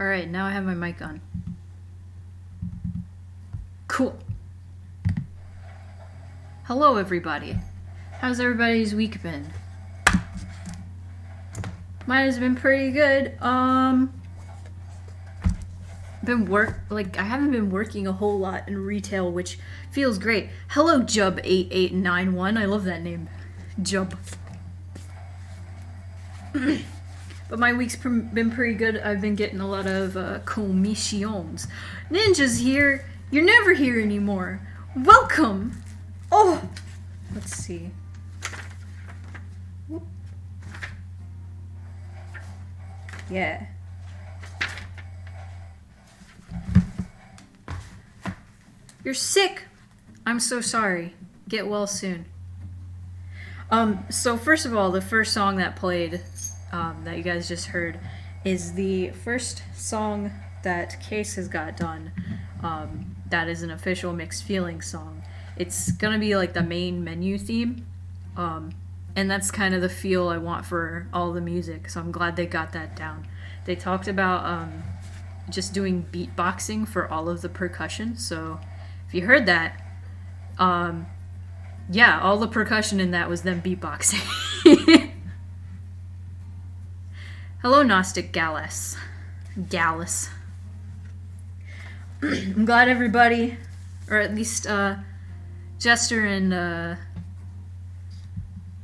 Alright, now I have my mic on. Cool. Hello, everybody. How's everybody's week been? Mine has been pretty good. I haven't been working a whole lot in retail, which feels great. Hello, Jub8891. I love that name. Jub. But my week's been pretty good. I've been getting a lot of commissions. Ninja's here. You're never here anymore. Welcome. Oh, let's see. Yeah. You're sick. I'm so sorry. Get well soon. So first of all, the first song that played, that you guys just heard, is the first song that Case has got done. That is an official Mixed Feelings song. It's gonna be like the main menu theme, and that's kind of the feel I want for all the music. So I'm glad they got that down. They talked about just doing beatboxing for all of the percussion. So if you heard that, yeah, all the percussion in that was them beatboxing. Hello, Gnostic Gallus. I'm glad everybody, or at least Jester and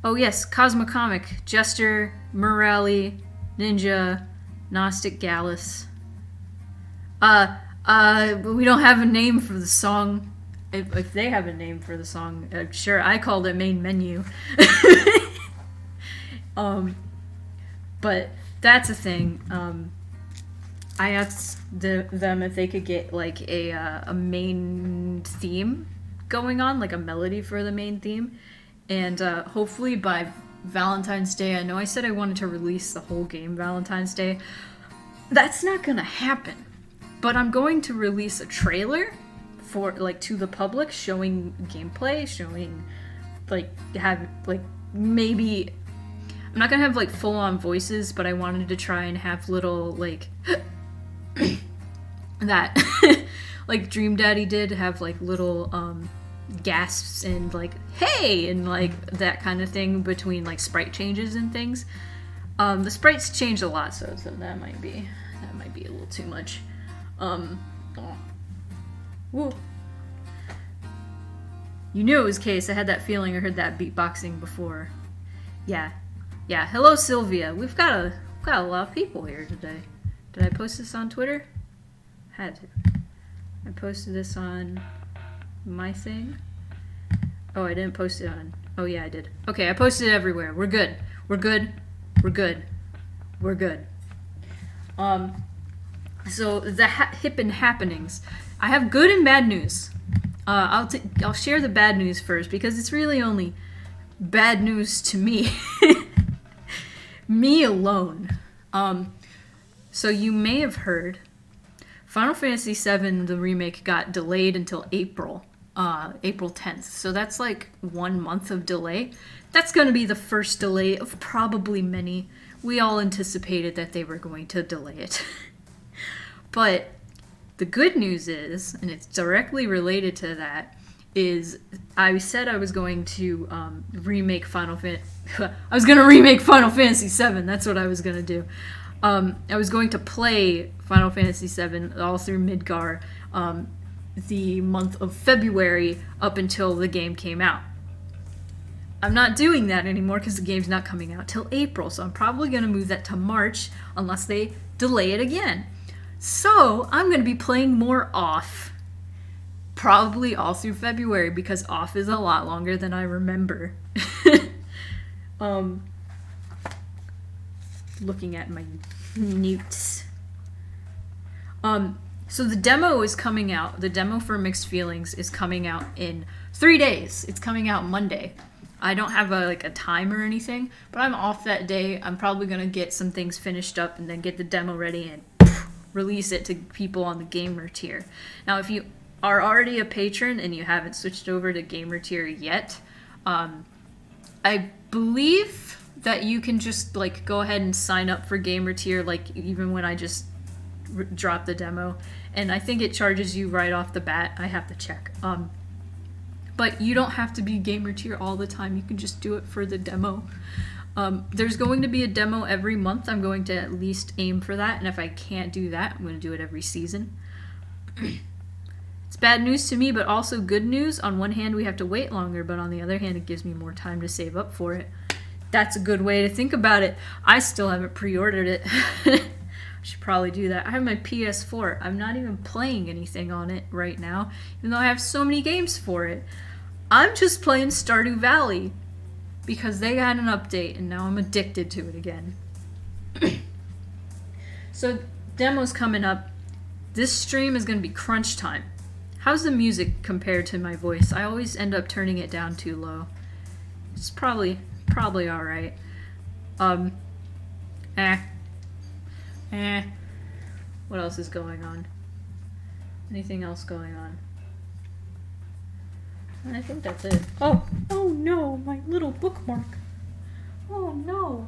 oh yes, Cosmocomic, Jester, Morelli, Ninja, Gnostic Gallus. We don't have a name for the song. If they have a name for the song, sure. I called it main menu. But that's a thing. I asked them if they could get like a main theme going on, like a melody for the main theme, and hopefully by Valentine's Day. I know I said I wanted to release the whole game Valentine's Day. That's not gonna happen, but I'm going to release a trailer for to the public, showing gameplay, showing maybe I'm not gonna have like full-on voices, but I wanted to try and have little that like Dream Daddy did, have like little gasps and like hey and like that kind of thing between like sprite changes and things. The sprites changed a lot, so that might be a little too much. Woo. You knew it was Case. I had that feeling. I heard that beatboxing before. Yeah. Hello, Sylvia. We've got a lot of people here today. Did I post this on Twitter? Had to. I posted this on my thing. Oh, I didn't post it on. Oh yeah, I did. Okay, I posted it everywhere. We're good. So the hip and happenings. I have good and bad news. I'll share the bad news first because it's really only bad news to me. Me alone. So you may have heard Final Fantasy VII, the remake, got delayed until April 10th. So that's like 1 month of delay. That's going to be the first delay of probably many. We all anticipated that they were going to delay it. But the good news is, and it's directly related to that, is I said I was going to remake Final Fantasy. I was going to remake Final Fantasy VII. That's what I was going to do. I was going to play Final Fantasy VII all through Midgar the month of February up until the game came out. I'm not doing that anymore because the game's not coming out till April, so I'm probably going to move that to March unless they delay it again. So I'm going to be playing more off, probably all through February, because off is a lot longer than I remember. Looking at my notes. So the demo is coming out. The demo for Mixed Feelings is coming out in 3 days. It's coming out Monday. I don't have a time or anything, but I'm off that day. I'm probably going to get some things finished up and then get the demo ready and release it to people on the gamer tier. Now, if you are already a patron and you haven't switched over to gamer tier yet, I believe that you can just go ahead and sign up for gamer tier even when I just drop the demo, and I think it charges you right off the bat. I have to check. But you don't have to be gamer tier all the time. You can just do it for the demo. There's going to be a demo every month. I'm going to at least aim for that, and if I can't do that, I'm going to do it every season. It's bad news to me, but also good news. On one hand, we have to wait longer, but on the other hand, it gives me more time to save up for it. That's a good way to think about it. I still haven't pre-ordered it. I should probably do that. I have my PS4. I'm not even playing anything on it right now, even though I have so many games for it. I'm just playing Stardew Valley because they got an update, and now I'm addicted to it again. So, demo's coming up. This stream is going to be crunch time. How's the music compared to my voice? I always end up turning it down too low. It's probably all right. What else is going on? Anything else going on? I think that's it. Oh no, my little bookmark. Oh no.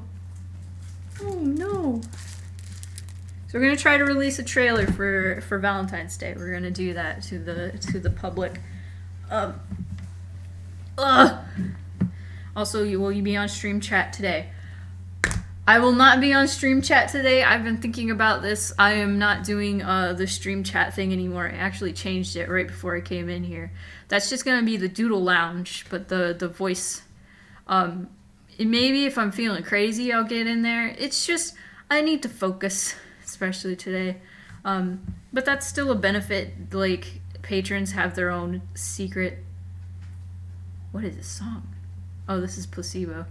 So we're gonna try to release a trailer for Valentine's Day. We're gonna do that to the public. Also, will you be on stream chat today? I will not be on stream chat today. I've been thinking about this. I am not doing the stream chat thing anymore. I actually changed it right before I came in here. That's just gonna be the Doodle Lounge, but the voice. Maybe if I'm feeling crazy, I'll get in there. It's just I need to focus, especially today. But that's still a benefit. Like, patrons have their own secret. What is this song? Oh, this is Placebo.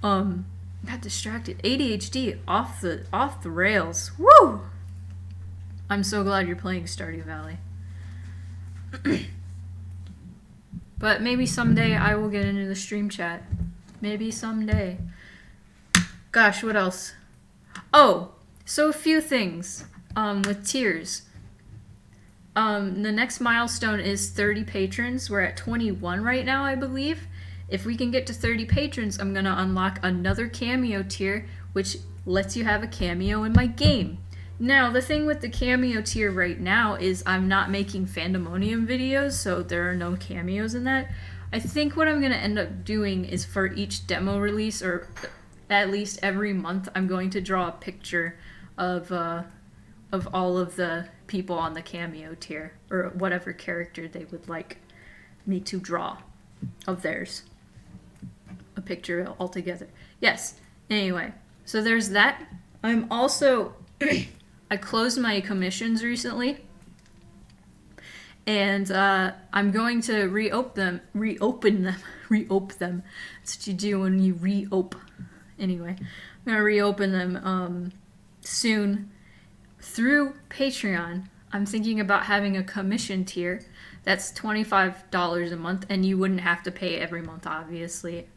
Got distracted. ADHD off the rails. Woo! I'm so glad you're playing Stardew Valley. But maybe someday I will get into the stream chat. Maybe someday. Gosh, what else? Oh, so a few things with tiers. The next milestone is 30 patrons. We're at 21 right now, I believe. If we can get to 30 patrons, I'm going to unlock another cameo tier, which lets you have a cameo in my game. Now, the thing with the cameo tier right now is I'm not making Fandemonium videos, so there are no cameos in that. I think what I'm going to end up doing is for each demo release, or at least every month, I'm going to draw a picture of all of the people on the cameo tier, or whatever character they would like me to draw of theirs. A picture altogether. Yes. Anyway, so there's that. I'm also... I closed my commissions recently, and I'm going to reopen them. That's what you do when you reopen. Anyway, I'm gonna reopen them soon through Patreon. I'm thinking about having a commission tier. That's $25 a month, and you wouldn't have to pay every month, obviously.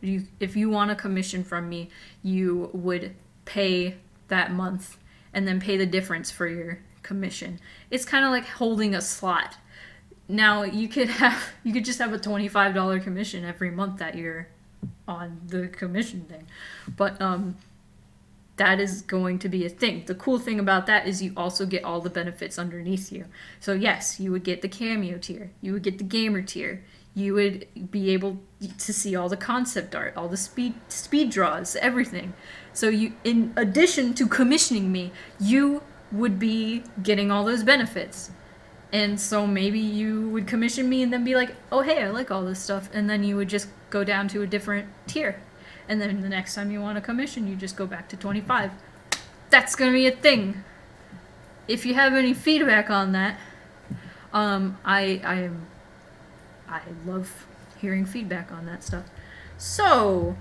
If you want a commission from me, you would pay that month and then pay the difference for your commission. It's kind of like holding a slot. Now, you could just have a $25 commission every month that you're on the commission thing. But that is going to be a thing. The cool thing about that is you also get all the benefits underneath you. So yes, you would get the cameo tier. You would get the gamer tier. You would be able to see all the concept art, all the speed draws, everything. So you, in addition to commissioning me, you would be getting all those benefits. And so maybe you would commission me and then be like, oh hey, I like all this stuff. And then you would just go down to a different tier. And then the next time you want a commission, you just go back to 25. That's going to be a thing. If you have any feedback on that, I love hearing feedback on that stuff. So,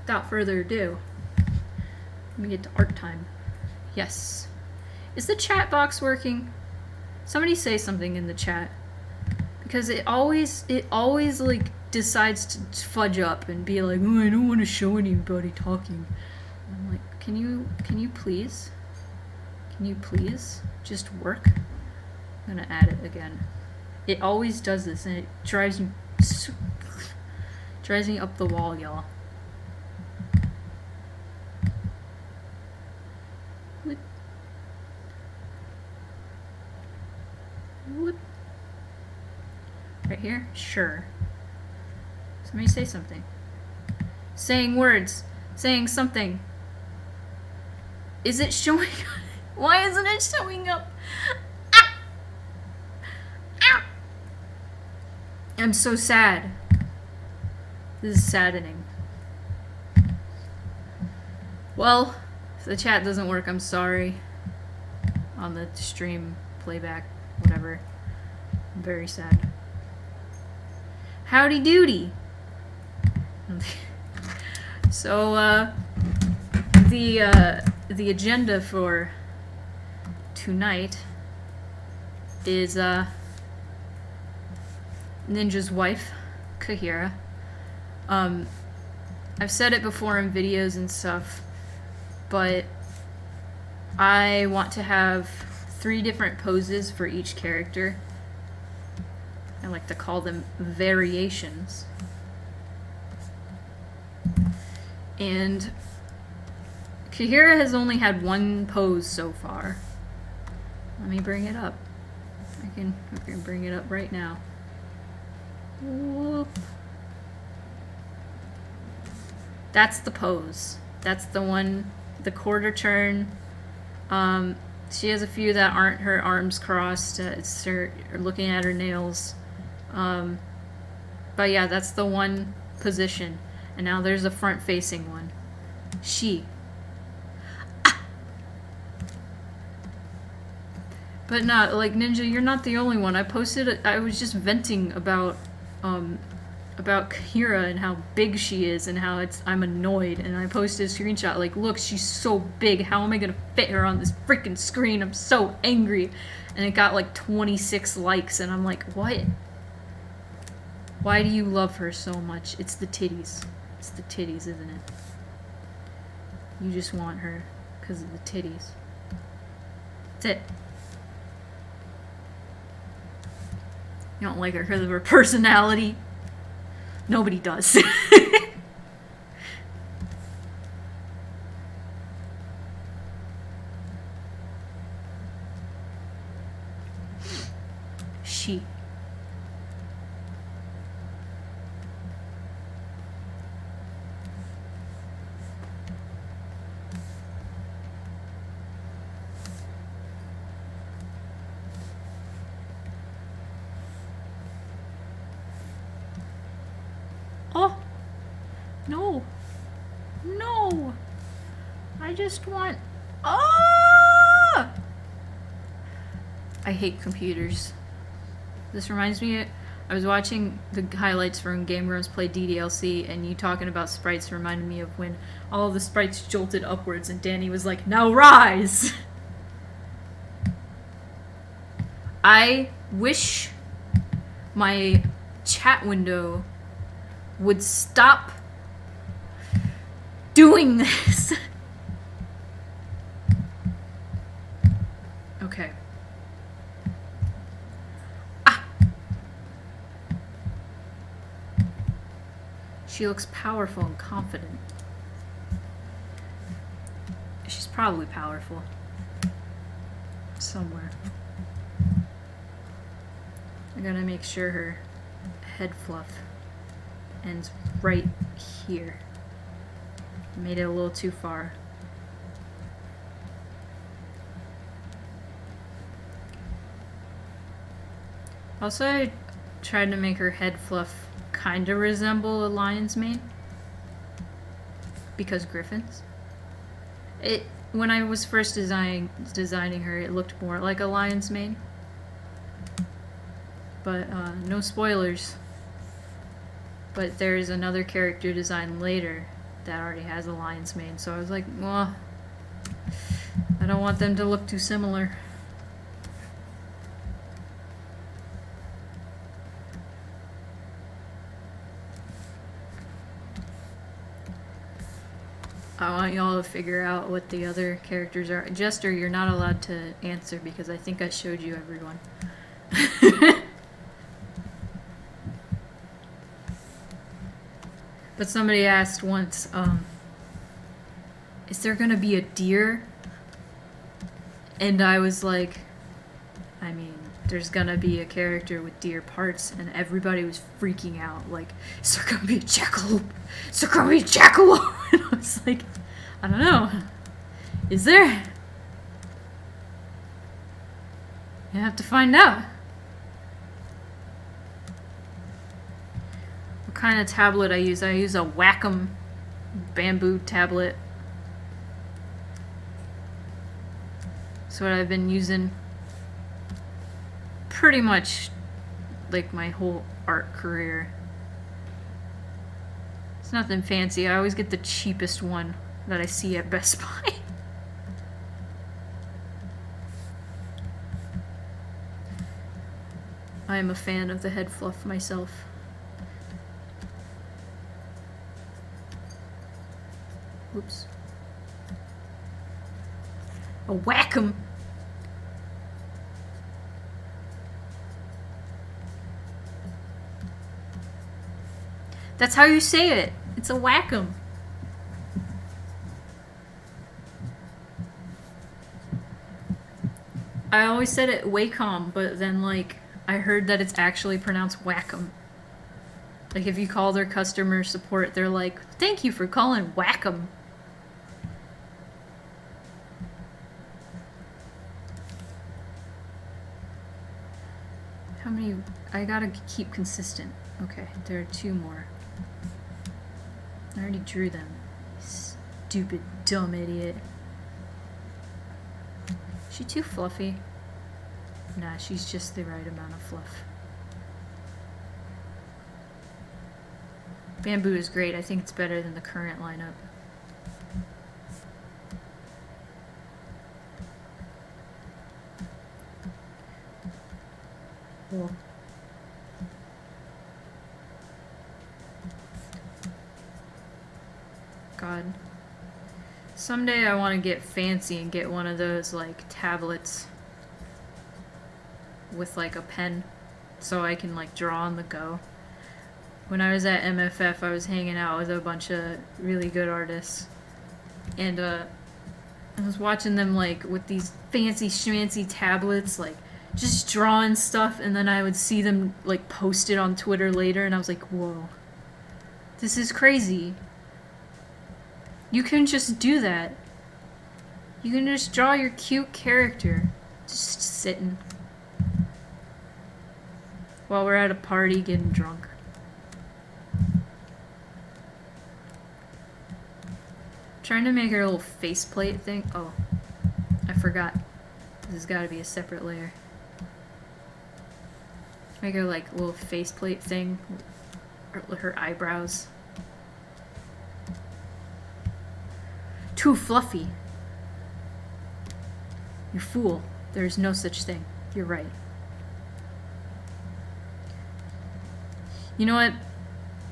without further ado, let me get to art time. Yes. Is the chat box working? Somebody say something in the chat. Because it always like decides to fudge up and be like, oh, I don't want to show anybody talking. And I'm like, can you please just work? I'm gonna add it again. It always does this, and it drives me up the wall, y'all. What? What? Right here? Sure. Somebody say something. Saying words. Saying something. Is it showing up? Why isn't it showing up? Ah! Ah! I'm so sad. This is saddening. Well, if the chat doesn't work, I'm sorry. On the stream, playback, whatever. I'm very sad. Howdy doody! So, the agenda for tonight is, Ninja's wife, Kahira. I've said it before in videos and stuff, but I want to have 3 different poses for each character. I like to call them variations. And Kahira has only had 1 pose so far. Let me bring it up. I can bring it up right now. Whoop. That's the pose. That's the one, the quarter turn. She has a few that aren't her arms crossed. It's her looking at her nails. But yeah, that's the one position. And now there's a front-facing one. She. Ah! But not like Ninja. You're not the only one. I posted. I was just venting about Kahira and how big she is and how I'm annoyed, and I posted a screenshot like, look, she's so big, how am I gonna fit her on this freaking screen? I'm so angry. And it got like 26 likes, and I'm like, what? Why do you love her so much? It's the titties. It's the titties, isn't it? You just want her because of the titties. That's it. You don't like her because of her personality. Nobody does. She. Oh! No! No! I just want... Ah! I hate computers. This reminds me, I was watching the highlights from Game Grumps Play DDLC, and you talking about sprites reminded me of when all of the sprites jolted upwards and Danny was like, now rise! I wish my chat window would stop doing this. Okay. Ah. She looks powerful and confident. She's probably powerful. Somewhere. I gotta make sure her head fluff ends right here. Made it a little too far. Also, I tried to make her head fluff kind of resemble a lion's mane. Because griffins. When I was first designing her, it looked more like a lion's mane. But no spoilers. But there's another character design later that already has a lion's mane, so I was like, well, I don't want them to look too similar. I want y'all to figure out what the other characters are. Jester, you're not allowed to answer because I think I showed you everyone. But somebody asked once, is there gonna be a deer And I was like, I mean, there's gonna be a character with deer parts, and everybody was freaking out. Like, is there gonna be a jackalope? Is there gonna be a jackalope? And I was like, I don't know. Is there? You have to find out. What kind of tablet I use? I use a Wacom bamboo tablet. That's what I've been using pretty much like my whole art career. It's nothing fancy. I always get the cheapest one that I see at Best Buy. I am a fan of the head fluff myself. Oops. A Wacom. That's how you say it. It's a Wacom. I always said it Wacom, but then like I heard that it's actually pronounced Wacom. Like if you call their customer support, they're like, "Thank you for calling Wacom." How many? I gotta keep consistent. Okay, there are 2 more. I already drew them. Stupid, dumb idiot. Is she too fluffy? Nah, she's just the right amount of fluff. Bamboo is great. I think it's better than the current lineup. Cool. God. Someday I want to get fancy and get one of those like tablets with like a pen so I can like draw on the go. When I was at MFF, I was hanging out with a bunch of really good artists, and I was watching them like with these fancy schmancy tablets, like just drawing stuff, and then I would see them like post it on Twitter later, and I was like, whoa, this is crazy. You can just do that. You can just draw your cute character. Just sitting. While we're at a party getting drunk. Trying to make her little faceplate thing. Oh, I forgot. This has got to be a separate layer. Make her like little faceplate thing. Or her eyebrows. Too fluffy. You fool. There is no such thing. You're right. You know what?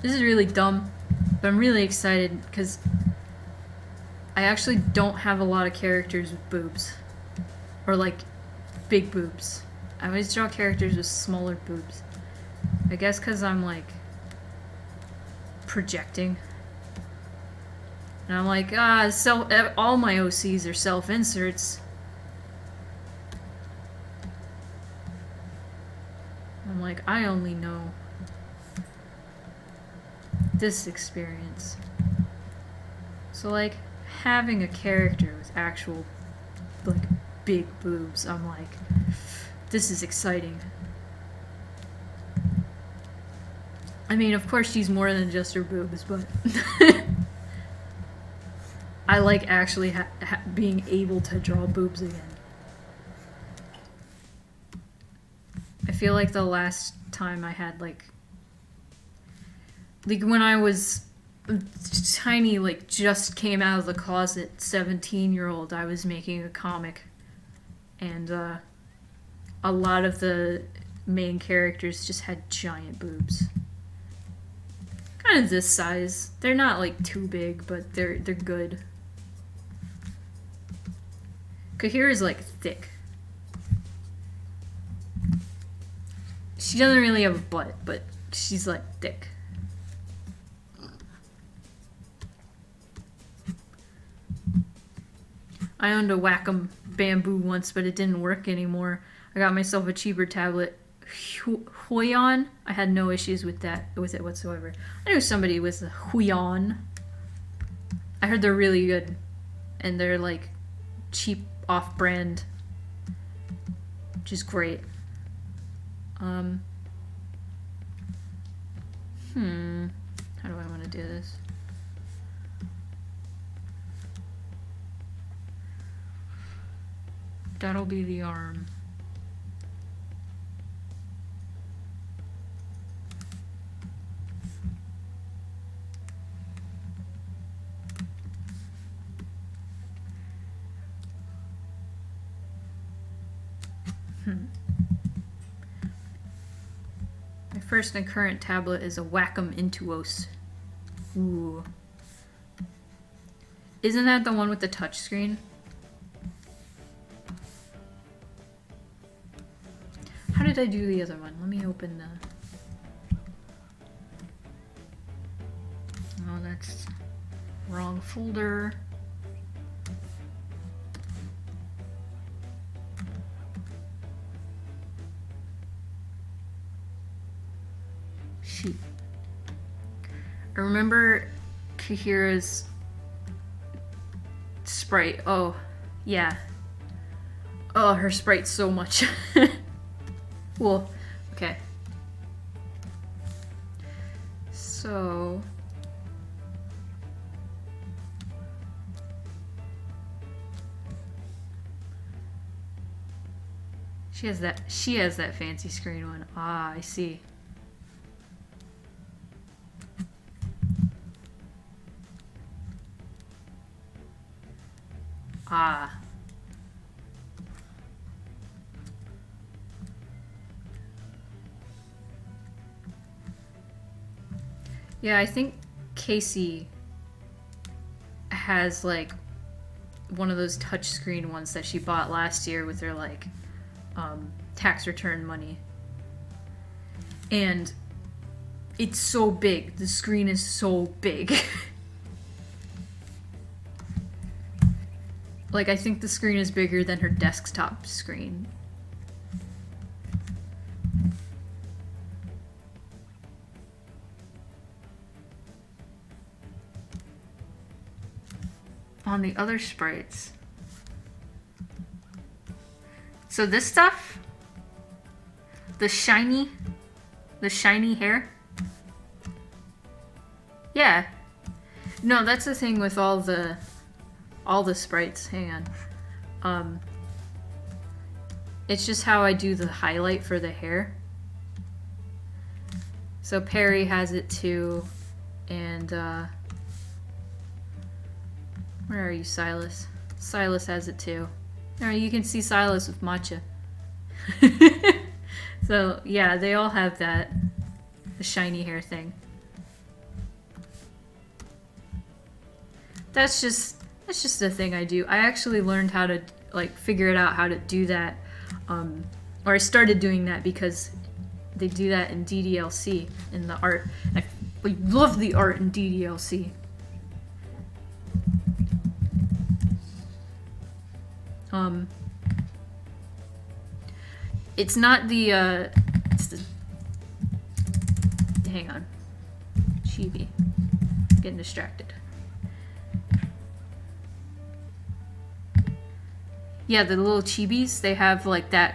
This is really dumb, but I'm really excited because I actually don't have a lot of characters with boobs. Or like big boobs. I always draw characters with smaller boobs. I guess because I'm like projecting. And I'm like, all my OCs are self-inserts. I'm like, I only know this experience. So like, having a character with actual, like, big boobs, I'm like, this is exciting. I mean, of course she's more than just her boobs, but I like actually being able to draw boobs again. I feel like the last time I had like when I was tiny, like just came out of the closet 17-year-old, I was making a comic, and a lot of the main characters just had giant boobs. Kind of this size. They're not like too big, but they're good. Kahira's like thick. She doesn't really have a butt, but she's like thick. I owned a Wacom bamboo once, but it didn't work anymore. I got myself a cheaper tablet. Huion. I had no issues with it whatsoever. I knew somebody with a Huion. I heard they're really good, and they're like cheap off-brand, which is great. How do I want to do this? That'll be the arm. My first and current tablet is a Wacom Intuos. Ooh. Isn't that the one with the touchscreen? How did I do the other one? Let me open the... Oh, that's wrong folder. Shoot. I remember Kahira's sprite. Oh, yeah. Oh, her sprite's so much. Cool. Okay. So... She has that fancy screen one. Ah, I see. Ah. Yeah, I think Casey has like one of those touchscreen ones that she bought last year with her like tax return money. And it's so big. The screen is so big. Like, I think the screen is bigger than her desktop screen. On the other sprites. So this stuff, the shiny hair. Yeah. No, that's the thing with all the sprites. Hang on. It's just how I do the highlight for the hair. So Perry has it too, and where are you, Silas? Silas has it too. Or you can see Silas with matcha. So yeah, they all have the shiny hair thing. That's just the thing I do. I actually learned how to like figure it out how to do that, or I started doing that because they do that in DDLC in the art. I love the art in DDLC. It's not the it's the, hang on, Chibi, getting distracted. Yeah, the little chibis, they have like that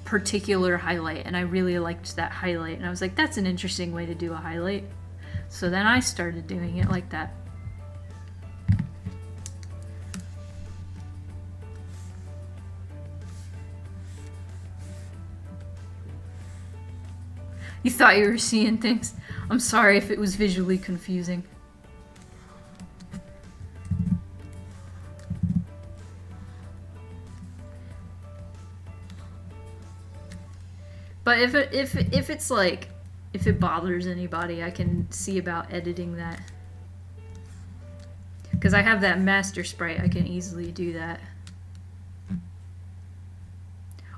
particular highlight, and I really liked that highlight, and I was like, that's an interesting way to do a highlight. So then I started doing it like that. You thought you were seeing things? I'm sorry if it was visually confusing. But if it's like, if it bothers anybody, I can see about editing that. Because I have that master sprite, I can easily do that.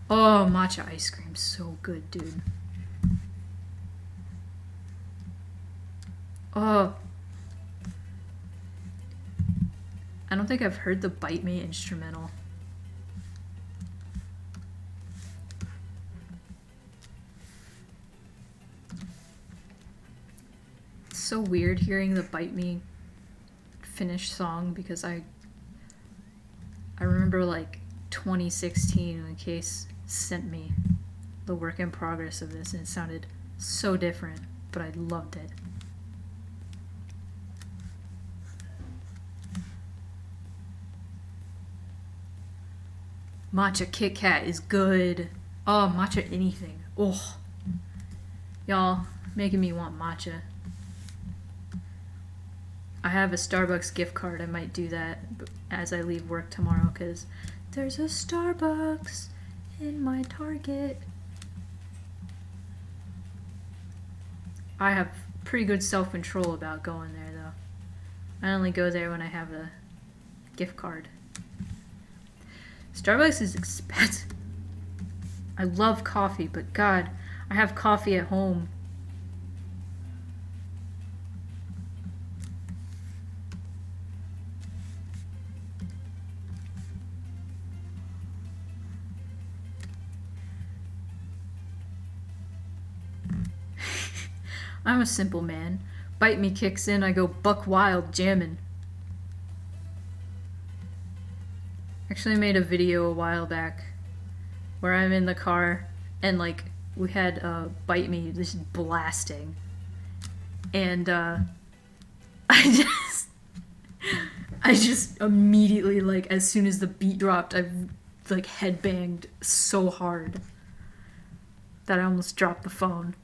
Oh, matcha ice cream's so good, dude. Oh. I don't think I've heard the Bite Me instrumental. so weird hearing the Bite Me Finish song because I remember like 2016 when Case sent me the work in progress of this and it sounded so different, but I loved it. Matcha Kit Kat is good. Oh, matcha anything. Oh. Y'all, making me want matcha. I have a Starbucks gift card. I might do that as I leave work tomorrow because there's a Starbucks in my Target. I have pretty good self-control about going there though. I only go there when I have a gift card. Starbucks is expensive. I love coffee, but God, I have coffee at home. I'm a simple man. Bite Me kicks in, I go buck wild jamming. Actually, I made a video a while back where I'm in the car and like we had Bite Me just blasting, and I just immediately, like as soon as the beat dropped, I like headbanged so hard that I almost dropped the phone.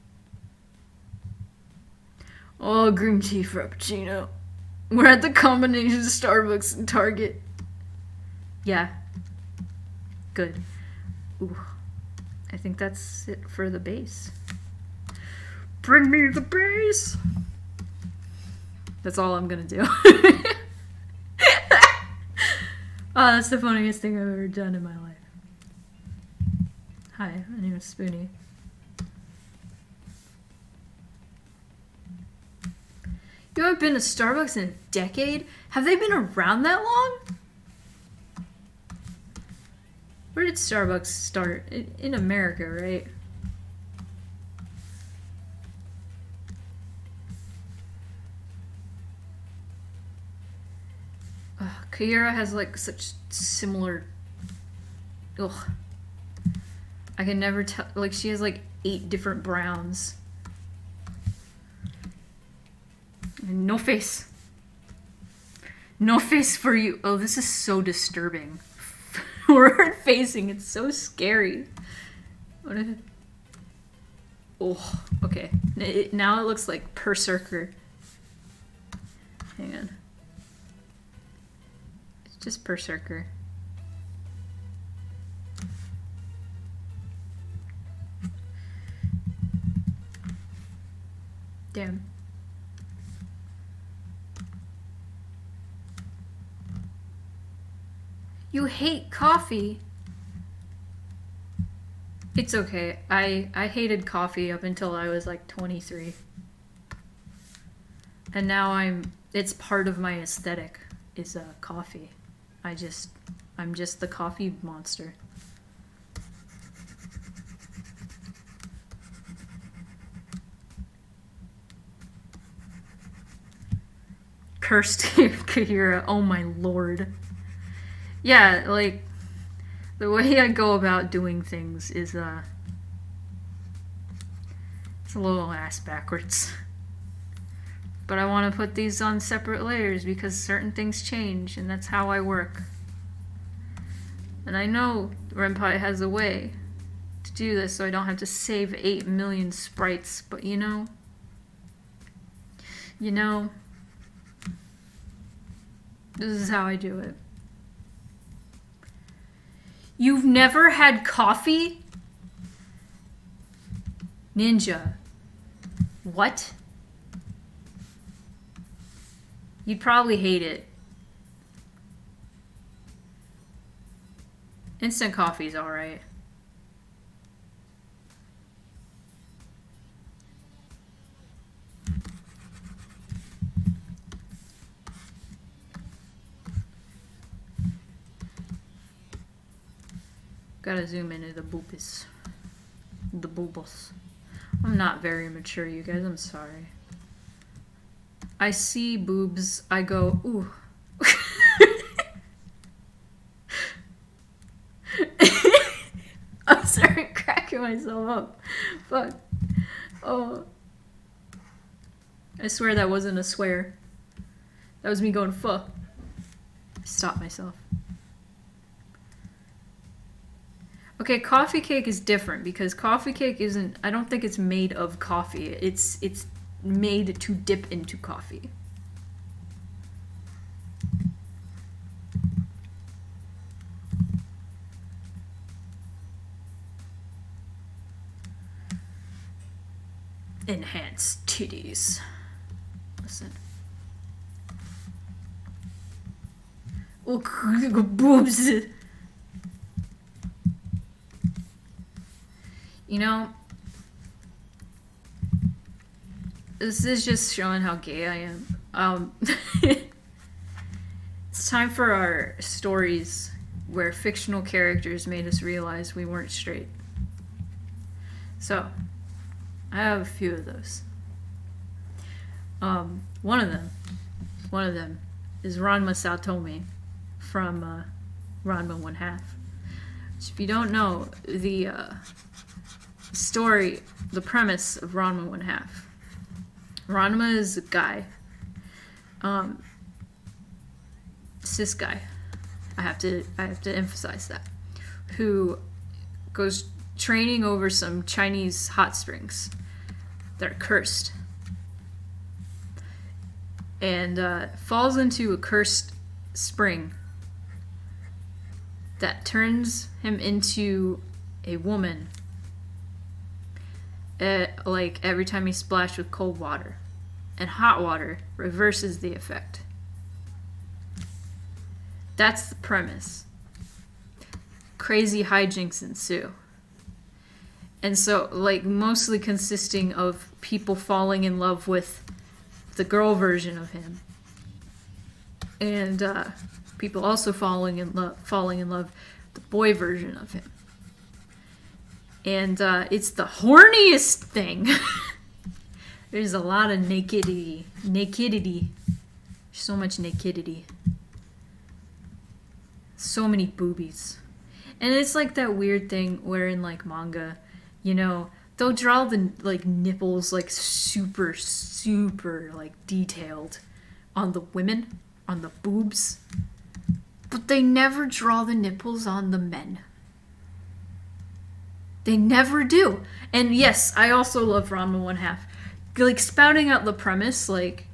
Oh, green tea frappuccino. We're at the combination of Starbucks and Target. Yeah. Good. Ooh. I think that's it for the bass. Bring me the bass! That's all I'm gonna do. Oh, that's the funniest thing I've ever done in my life. Hi, my name is Spoonie. You haven't been to Starbucks in a decade? Have they been around that long? Where did Starbucks start? In America, right? Kaira has like such similar... Ugh. I can never tell... Like she has like 8 different browns. No face. No face for you. Oh, this is so disturbing. Forward facing. It's so scary. What if... Oh, okay. Now it looks like Berserker. Hang on. It's just Berserker. Damn. You hate coffee. It's okay. I hated coffee up until I was like 23. And now it's part of my aesthetic is coffee. I'm just the coffee monster. Cursed Kahira, oh my lord. Yeah, like, the way I go about doing things is, it's a little ass backwards. But I want to put these on separate layers because certain things change, and that's how I work. And I know Renpai has a way to do this so I don't have to save 8 million sprites, but you know, this is how I do it. You've never had coffee? Ninja. What? You'd probably hate it. Instant coffee's alright. Gotta zoom into the boopus. The boobos. I'm not very mature, you guys. I'm sorry. I see boobs, I go, ooh. I'm starting cracking myself up. Fuck. Oh. I swear that wasn't a swear. That was me going, fuck. Stop myself. Okay, coffee cake is different because coffee cake isn't, I don't think it's made of coffee. It's made to dip into coffee. Enhanced titties. Listen. Oh, boobs. You know, this is just showing how gay I am. It's time for our stories where fictional characters made us realize we weren't straight. So, I have a few of those. One of them is Ranma Satomi from Ranma 1/2. Which, if you don't know, the story, the premise of Ranma 1/2. Ranma is a guy, cis guy. I have to emphasize that, who goes training over some Chinese hot springs that are cursed, and falls into a cursed spring that turns him into a woman. Like every time he's splashed with cold water, and hot water reverses the effect. That's the premise. Crazy hijinks ensue. And so, like, mostly consisting of people falling in love with the girl version of him, and people also falling in love with the boy version of him. And it's the horniest thing. There's a lot of nakedity. So much nakedity. So many boobies. And it's like that weird thing where in like manga, you know, they'll draw the like nipples like super like detailed on the women, on the boobs, but they never draw the nipples on the men. They never do. And yes, I also love Ranma 1/2. Like, spouting out the premise, like,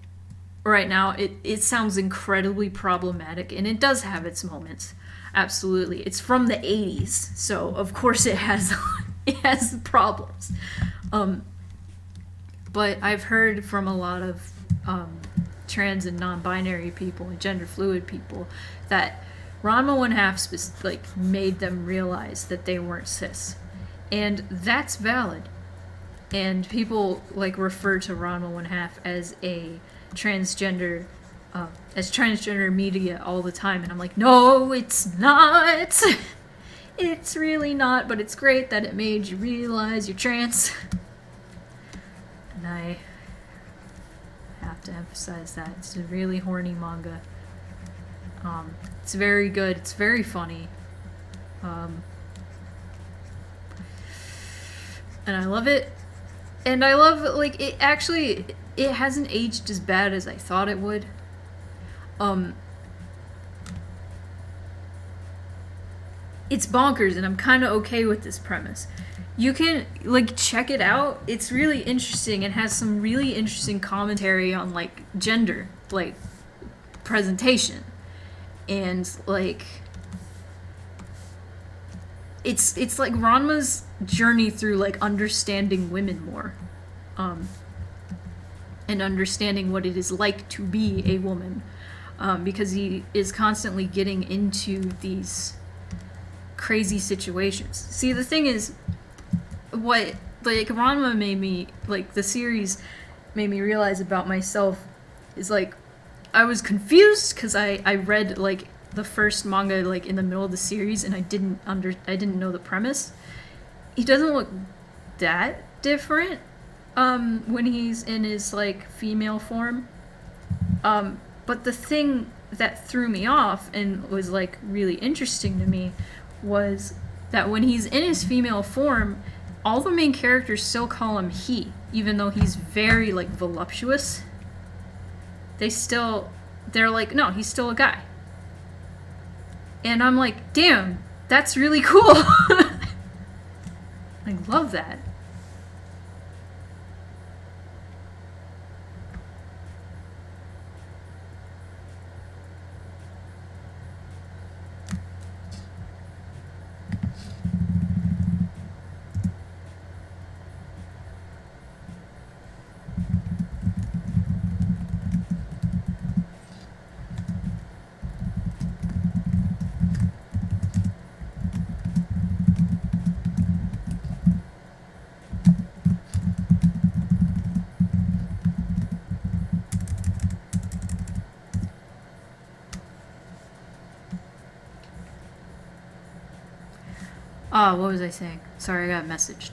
right now, it sounds incredibly problematic, and it does have its moments. Absolutely. It's from the 80s, so of course it has problems. But I've heard from a lot of trans and non-binary people and gender fluid people that Ranma 1/2 like made them realize that they weren't cis. And that's valid. And people like refer to Ranma 1/2 as a transgender, as transgender media all the time. And I'm like, no, it's not. It's really not, but it's great that it made you realize you're trans. And I have to emphasize that. It's a really horny manga. It's very good. It's very funny. And I love it. And I love, like, it actually, it hasn't aged as bad as I thought it would. It's bonkers, and I'm kind of okay with this premise. You can, like, check it out. It's really interesting. It has some really interesting commentary on, like, gender, like, presentation. And, like, it's like Ranma's journey through, like, understanding women more. And understanding what it is like to be a woman. Because he is constantly getting into these crazy situations. See, the thing is, what, like, Ranma made me, like, the series made me realize about myself is, like, I was confused because I read, like, the first manga, like, in the middle of the series, and I didn't know the premise. He doesn't look that different when he's in his, like, female form. But the thing that threw me off and was like really interesting to me was that when he's in his female form, all the main characters still call him he, even though he's very like voluptuous. They're like, no, he's still a guy. And I'm like, damn, that's really cool. I love that. Oh, what was I saying? Sorry, I got messaged.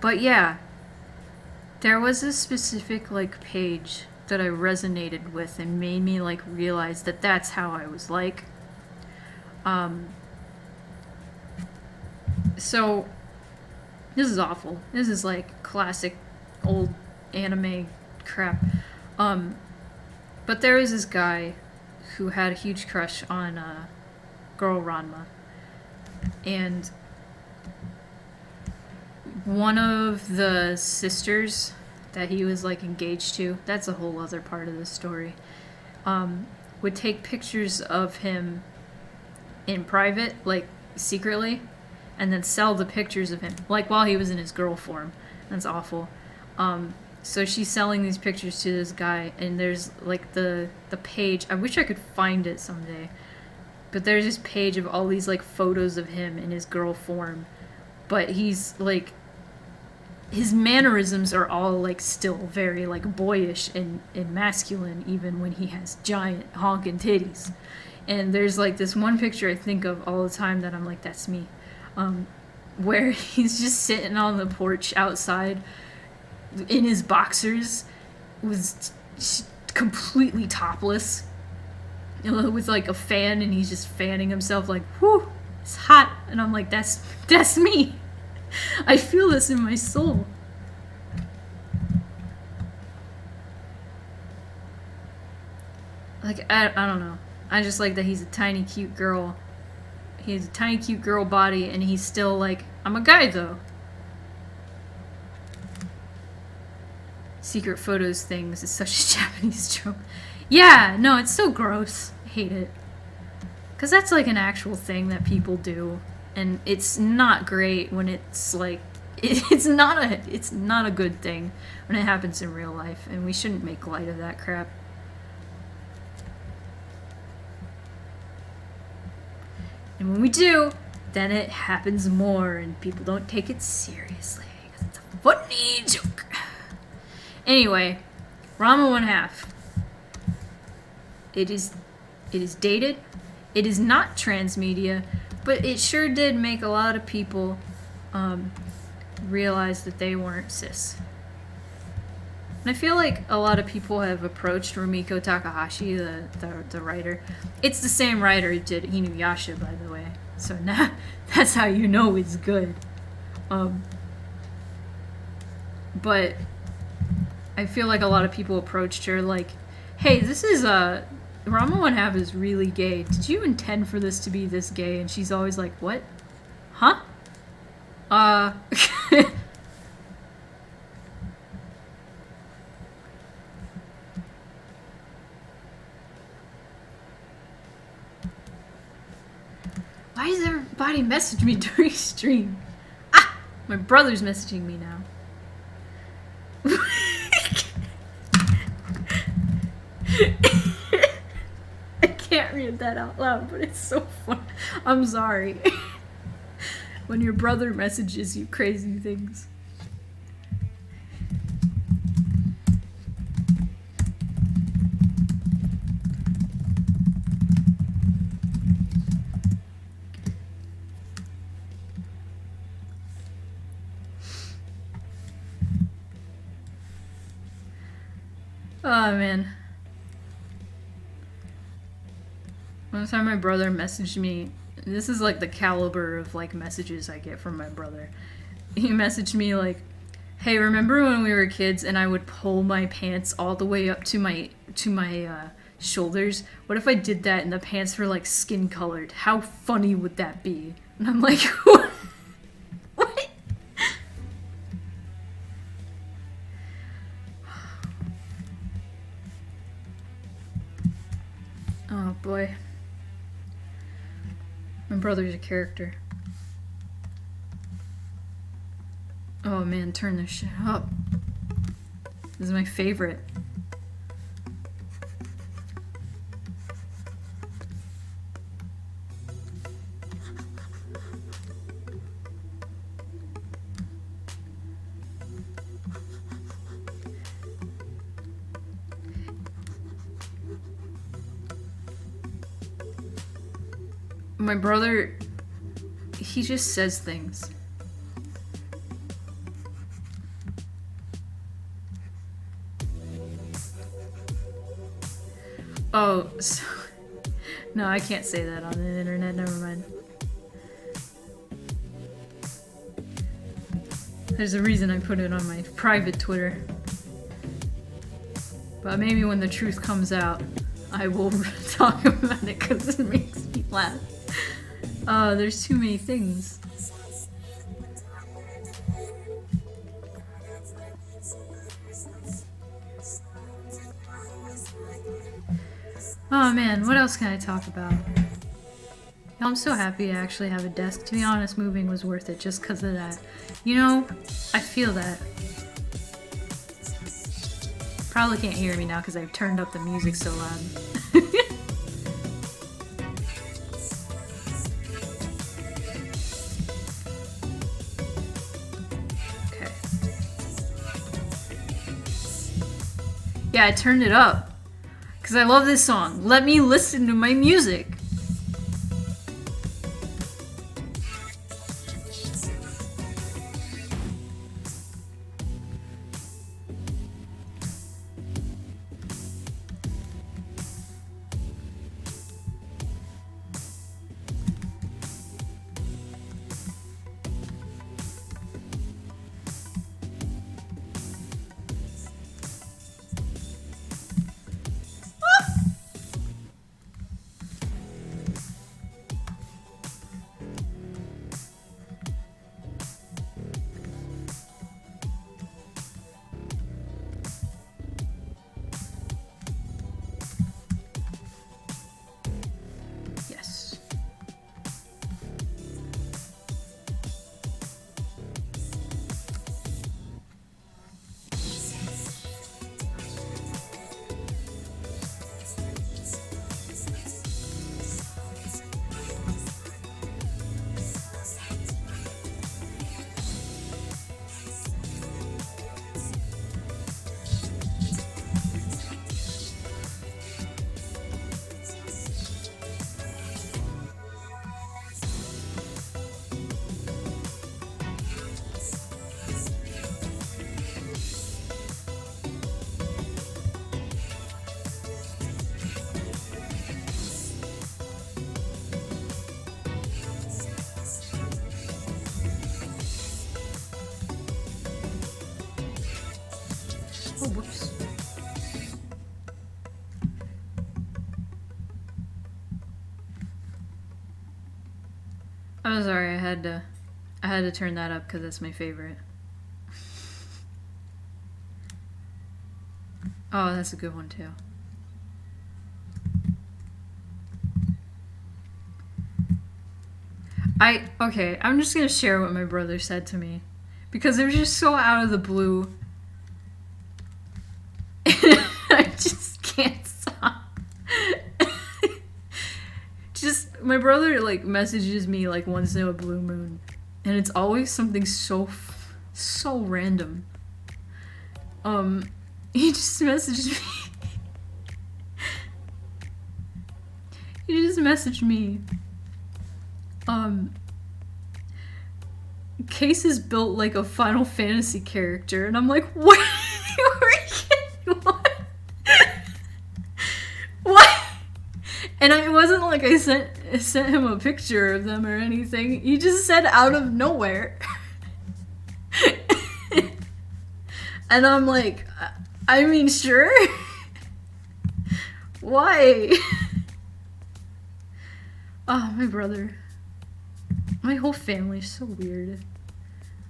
But yeah, there was a specific like page that I resonated with and made me like realize that that's how I was like. So this is awful. This is like classic old anime crap. But there was this guy who had a huge crush on girl Ranma, and one of the sisters that he was like engaged to, that's a whole other part of the story, would take pictures of him in private, like secretly, and then sell the pictures of him, like while he was in his girl form. That's awful. So she's selling these pictures to this guy, and there's like the page. I wish I could find it someday. But there's this page of all these like photos of him in his girl form. But he's like, his mannerisms are all like still very like boyish and masculine, even when he has giant honking titties. And there's like this one picture I think of all the time that I'm like, that's me. Where he's just sitting on the porch outside in his boxers, was completely topless, with like a fan, and he's just fanning himself like, whew, it's hot. And I'm like, that's me. I feel this in my soul. Like, I don't know. I just like that he's a tiny cute girl. He has a tiny cute girl body, and he's still like, I'm a guy though. Secret photos things is such a Japanese trope. Yeah, no, it's so gross. I hate it. Because that's like an actual thing that people do. And it's not great when it's like, it's not a good thing when it happens in real life. And we shouldn't make light of that crap. And when we do, then it happens more and people don't take it seriously. Because it's a funny joke. Anyway, Ranma 1/2. It is dated. It is not transmedia, but it sure did make a lot of people realize that they weren't cis. And I feel like a lot of people have approached Rumiko Takahashi, the writer. It's the same writer who did Inuyasha, by the way. So now that's how you know it's good. But I feel like a lot of people approached her like, hey, this is Ranma 1/2 is really gay. Did you intend for this to be this gay? And she's always like, what? Huh? Why does everybody message me during stream? Ah! My brother's messaging me now. I can't read that out loud, but it's so fun. I'm sorry. When your brother messages you crazy things. Oh man. One time my brother messaged me, this is like the caliber of like messages I get from my brother. He messaged me like, "Hey, remember when we were kids and I would pull my pants all the way up to my shoulders? What if I did that and the pants were like skin colored? How funny would that be?" And I'm like, what? Oh boy. My brother's a character. Oh man, turn this shit up. This is my favorite. My brother, he just says things. Oh, so, no, I can't say that on the internet, never mind. There's a reason I put it on my private Twitter. But maybe when the truth comes out, I will talk about it because it makes me laugh. There's too many things. Oh man, what else can I talk about? I'm so happy to actually have a desk. To be honest, moving was worth it just because of that. You know, I feel that. Probably can't hear me now because I've turned up the music so loud. Okay. Yeah, I turned it up. Because I love this song. Let me listen to my music. Oh, whoops. I'm sorry, I had to turn that up because that's my favorite. Oh, that's a good one too. Okay, I'm just gonna share what my brother said to me because it was just so out of the blue. I just can't stop. Just my brother like messages me like once in a blue moon, and it's always something so random. He just messaged me. He just messaged me. Case is built like a Final Fantasy character, and I'm like, what? What? like I sent him a picture of them or anything. He just said out of nowhere. And I'm like, I mean, sure. Why? Oh, my brother. My whole family's so weird.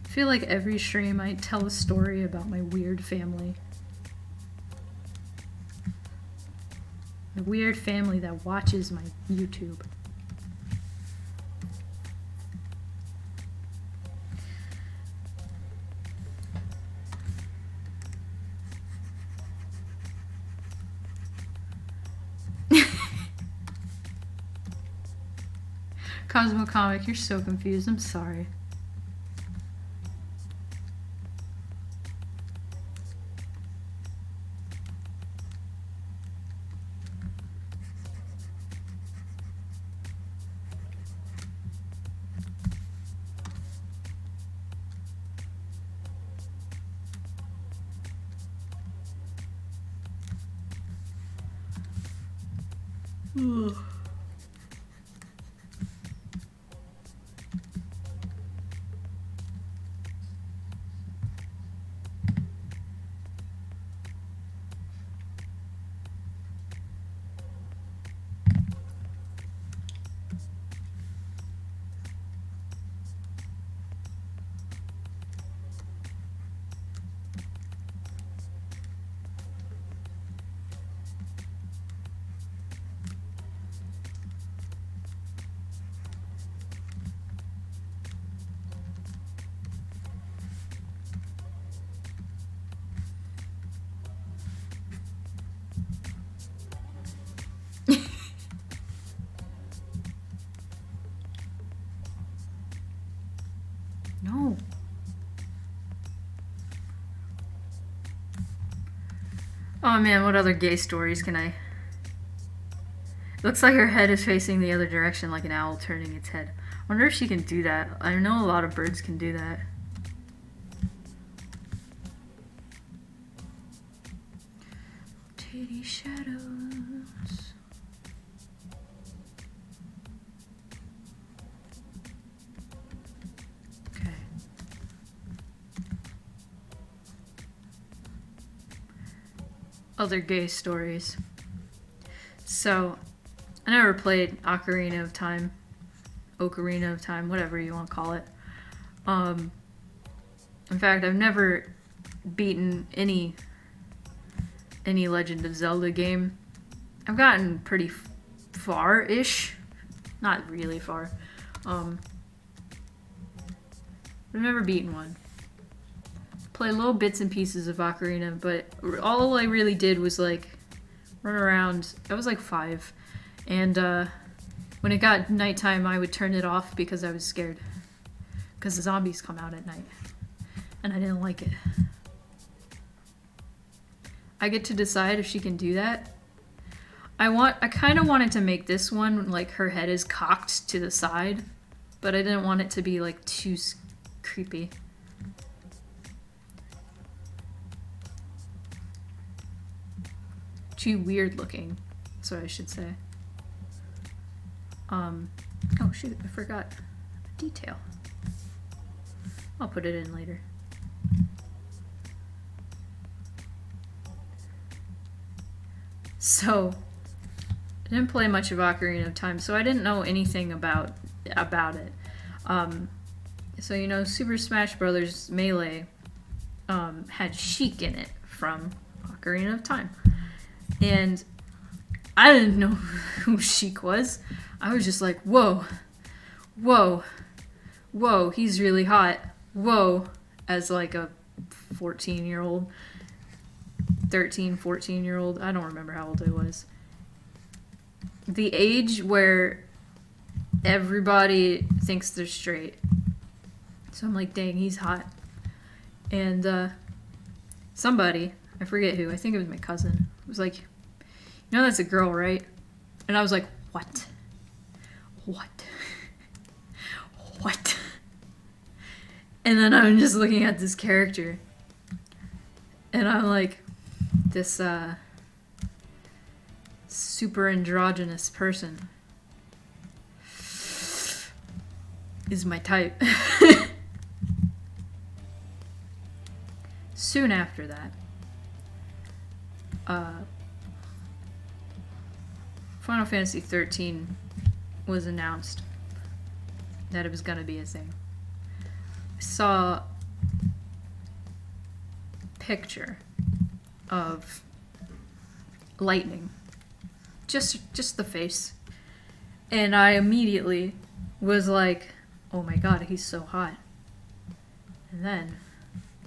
I feel like every stream I tell a story about my weird family. The weird family that watches my YouTube. Cosmo Comic, you're so confused. I'm sorry. Ugh. No. Oh man, what other gay stories can I... Looks like her head is facing the other direction like an owl turning its head. I wonder if she can do that. I know a lot of birds can do that. Titty shadows. Okay. Other gay stories. So, I never played Ocarina of Time, whatever you want to call it. In fact, I've never beaten any Legend of Zelda game. I've gotten pretty far-ish, not really far. I've never beaten one. Play little bits and pieces of Ocarina, but all I really did was like run around. I was like 5, and when it got nighttime, I would turn it off because I was scared. Because the zombies come out at night, and I didn't like it. I get to decide if she can do that. I kind of wanted to make this one like her head is cocked to the side, but I didn't want it to be like too creepy. Too weird looking, that's what I should say. Oh shoot, I forgot a detail. I'll put it in later. So, I didn't play much of Ocarina of Time, so I didn't know anything about it. So you know, Super Smash Bros. Melee had Sheik in it from Ocarina of Time. And I didn't know who Sheik was. I was just like, whoa, whoa, whoa, he's really hot. Whoa, as like a 14-year-old, 13, 14-year-old. I don't remember how old I was. The age where everybody thinks they're straight. So I'm like, dang, he's hot. And somebody, I forget who, I think it was my cousin, was like, you know that's a girl, right? And I was like, what? What? What? And then I'm just looking at this character. And I'm like, this super androgynous person. is my type. Soon after that, Final Fantasy 13 was announced that it was gonna be a thing. I saw a picture of Lightning, just the face, and I immediately was like, oh my god, he's so hot. And then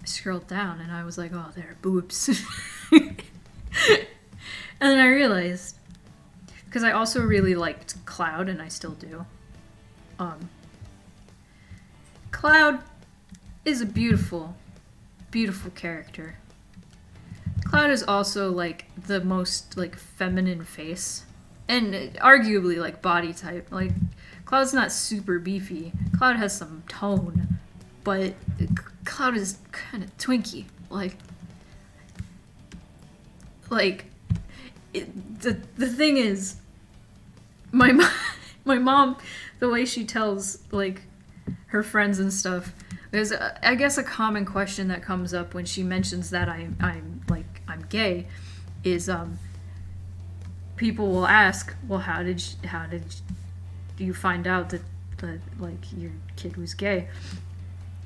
I scrolled down and I was like, oh, there are boobs. And then I realized, because I also really liked Cloud, and I still do. Cloud is a beautiful, beautiful character. Cloud is also like the most like feminine face, and arguably like body type. Like Cloud's not super beefy. Cloud has some tone, but Cloud is kind of twinky. The thing is, my mom, the way she tells like her friends and stuff, there's I guess a common question that comes up when she mentions that I'm gay, is people will ask, well, how did you find out that like your kid was gay?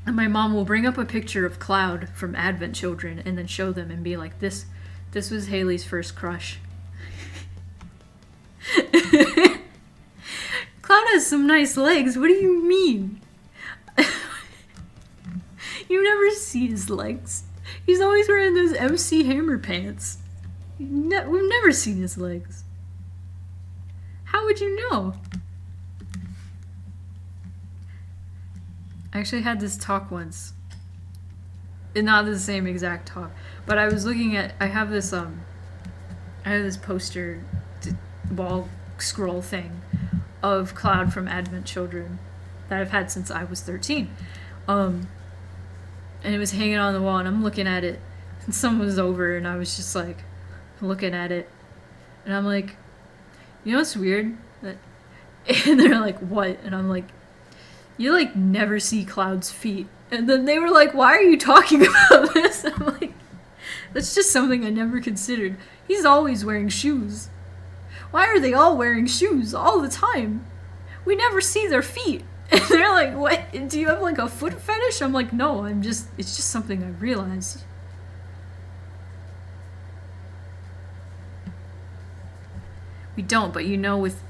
And my mom will bring up a picture of Cloud from Advent Children and then show them and be like, this was Haley's first crush. Cloud has some nice legs. What do you mean? You never see his legs. He's always wearing those MC Hammer pants. We've never seen his legs. How would you know? I actually had this talk once. Not the same exact talk, but I was looking at, I have this poster wall scroll thing of Cloud from Advent Children that I've had since I was 13. And it was hanging on the wall, and I'm looking at it, and someone was over, and I was just like looking at it, and I'm like, you know what's weird? And they're like, what? And I'm like, you like never see Cloud's feet. And then they were like, why are you talking about this? And I'm like, that's just something I never considered. He's always wearing shoes. Why are they all wearing shoes all the time? We never see their feet. And they're like, what? Do you have like a foot fetish? I'm like, no, it's just something I realized. We don't, but you know, with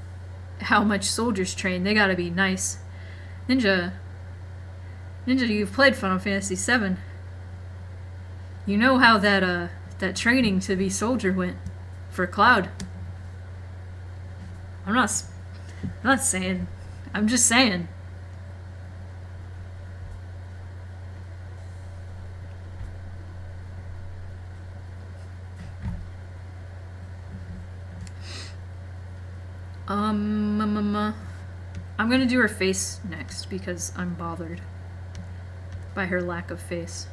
how much soldiers train, they gotta be nice. Ninja, you've played Final Fantasy VII. You know how that training to be soldier went for Cloud. I'm not saying. I'm just saying. I'm gonna do her face next because I'm bothered by her lack of face.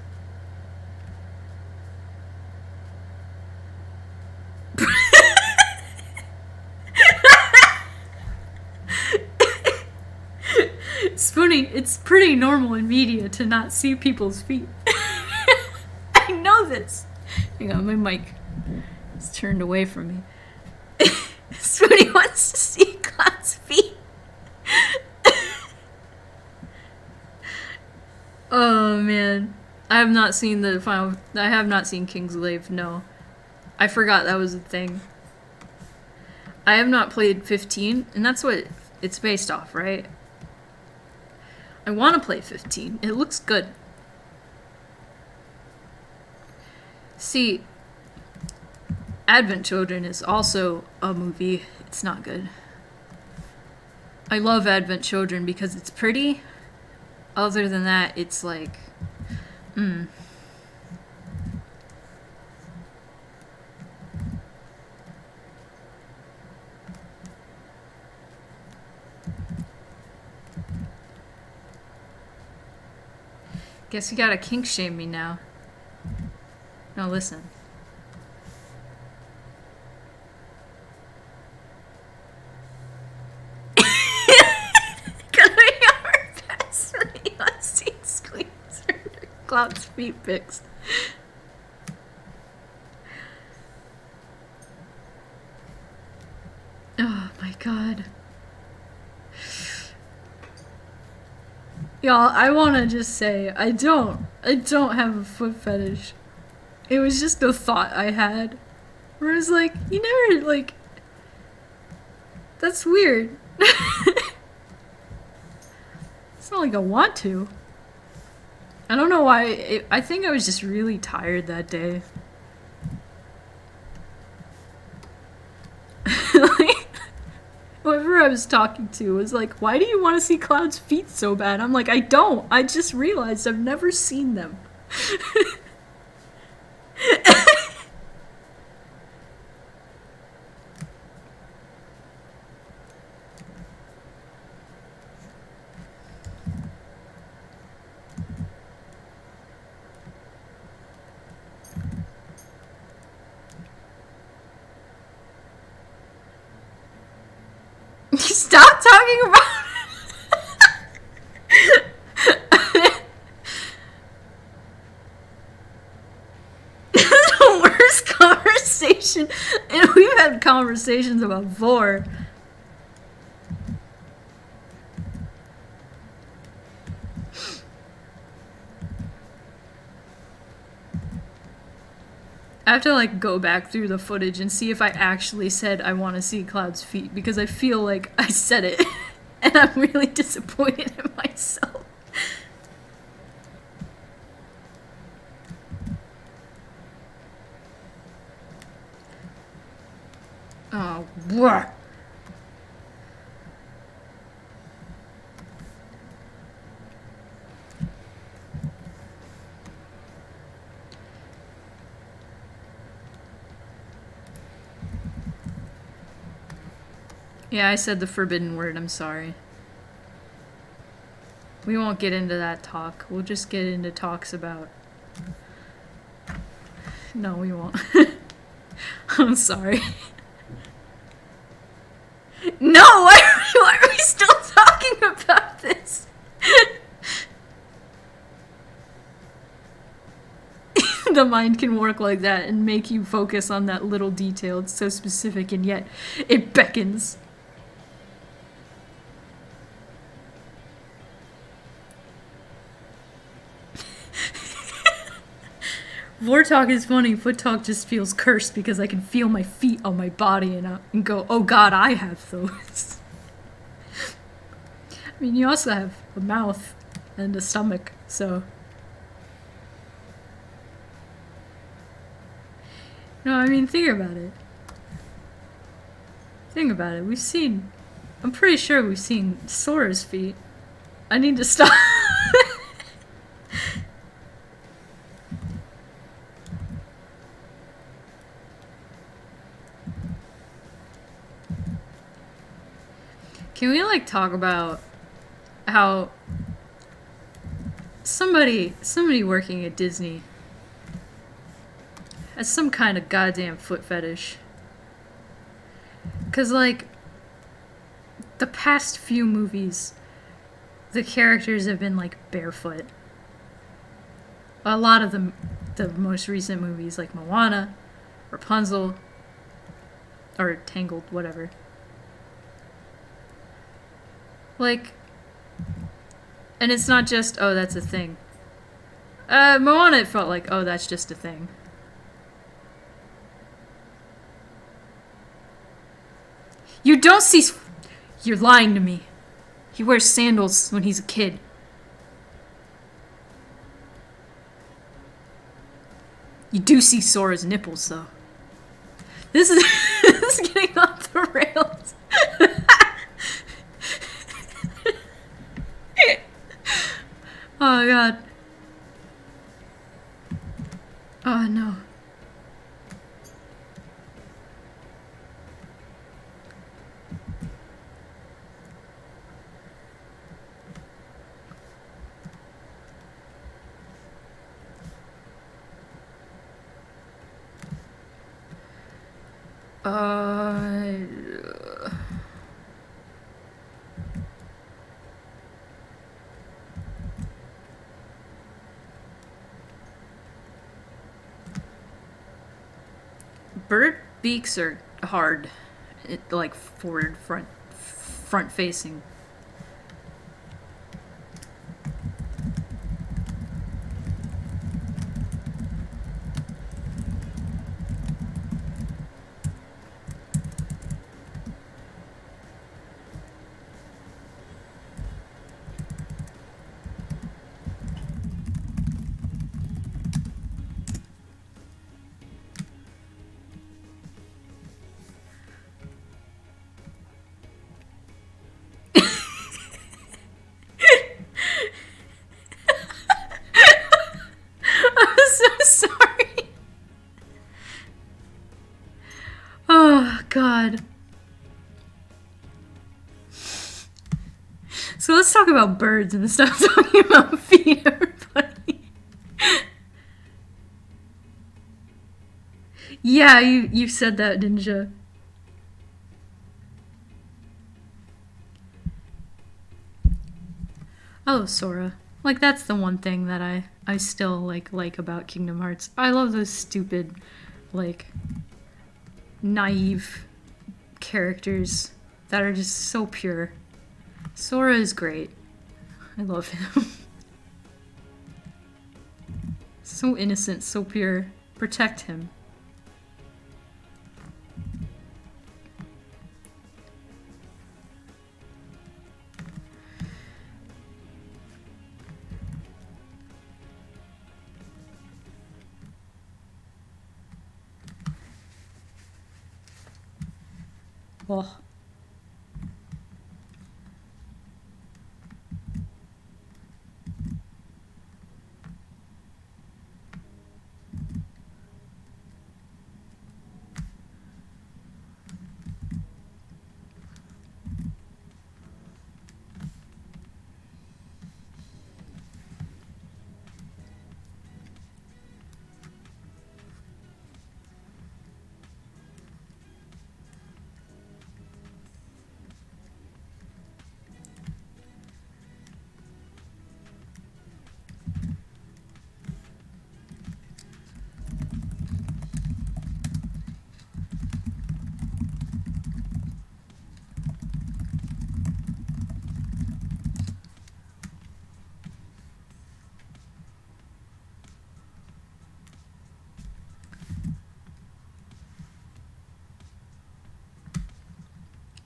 Spoonie, it's pretty normal in media to not see people's feet. I know this. Hang on, my mic is turned away from me. Spoonie wants to see Cloud's feet. Oh man, I have not seen Kingsglaive. No, I forgot that was a thing. I have not played 15, and that's what it's based off, right? I want to play 15. It looks good. See, Advent Children is also a movie. It's not good. I love Advent Children because it's pretty. Other than that, it's like, Guess you gotta kink shame me now. No, listen. Cloud's feet pics. Oh my god. Y'all, I wanna just say, I don't have a foot fetish. It was just a thought I had. Where I was like, you never, like... That's weird. It's not like I want to. I don't know why. I think I was just really tired that day. Like, whoever I was talking to was like, why do you want to see Cloud's feet so bad? I'm like, I don't. I just realized I've never seen them. Stop talking about it. The worst conversation, and we've had conversations about Vor. I have to like go back through the footage and see if I actually said I want to see Cloud's feet, because I feel like I said it and I'm really disappointed in myself. Oh, what? Yeah, I said the forbidden word, I'm sorry. We won't get into that talk. We'll just get into talks about... No, we won't. I'm sorry. No! Why are we still talking about this? The mind can work like that and make you focus on that little detail. It's so specific and yet it beckons. Vor talk is funny, foot talk just feels cursed because I can feel my feet on my body and go, oh god, I have those. I mean, you also have a mouth and a stomach, so... No, I mean, think about it. Think about it. We've seen... I'm pretty sure we've seen Sora's feet. I need to stop. Can we, like, talk about how somebody working at Disney has some kind of goddamn foot fetish? 'Cause, like, the past few movies, the characters have been, like, barefoot. A lot of the most recent movies, like Moana, Rapunzel, or Tangled, whatever. Like, and it's not just, oh, that's a thing. Moana, it felt like, oh, that's just a thing. You don't see... You're lying to me. He wears sandals when he's a kid. You do see Sora's nipples, though. This is, this is getting off the rails. Oh god. Oh no. Bird beaks are hard. Like forward, front facing. I'm so sorry. Oh, God. So let's talk about birds and stop talking about feet, everybody. Yeah, you said that, didn't you? Oh, Sora. Like, that's the one thing that I still like about Kingdom Hearts. I love those stupid, like, naive characters that are just so pure. Sora is great. I love him. So innocent, so pure. Protect him. Oh.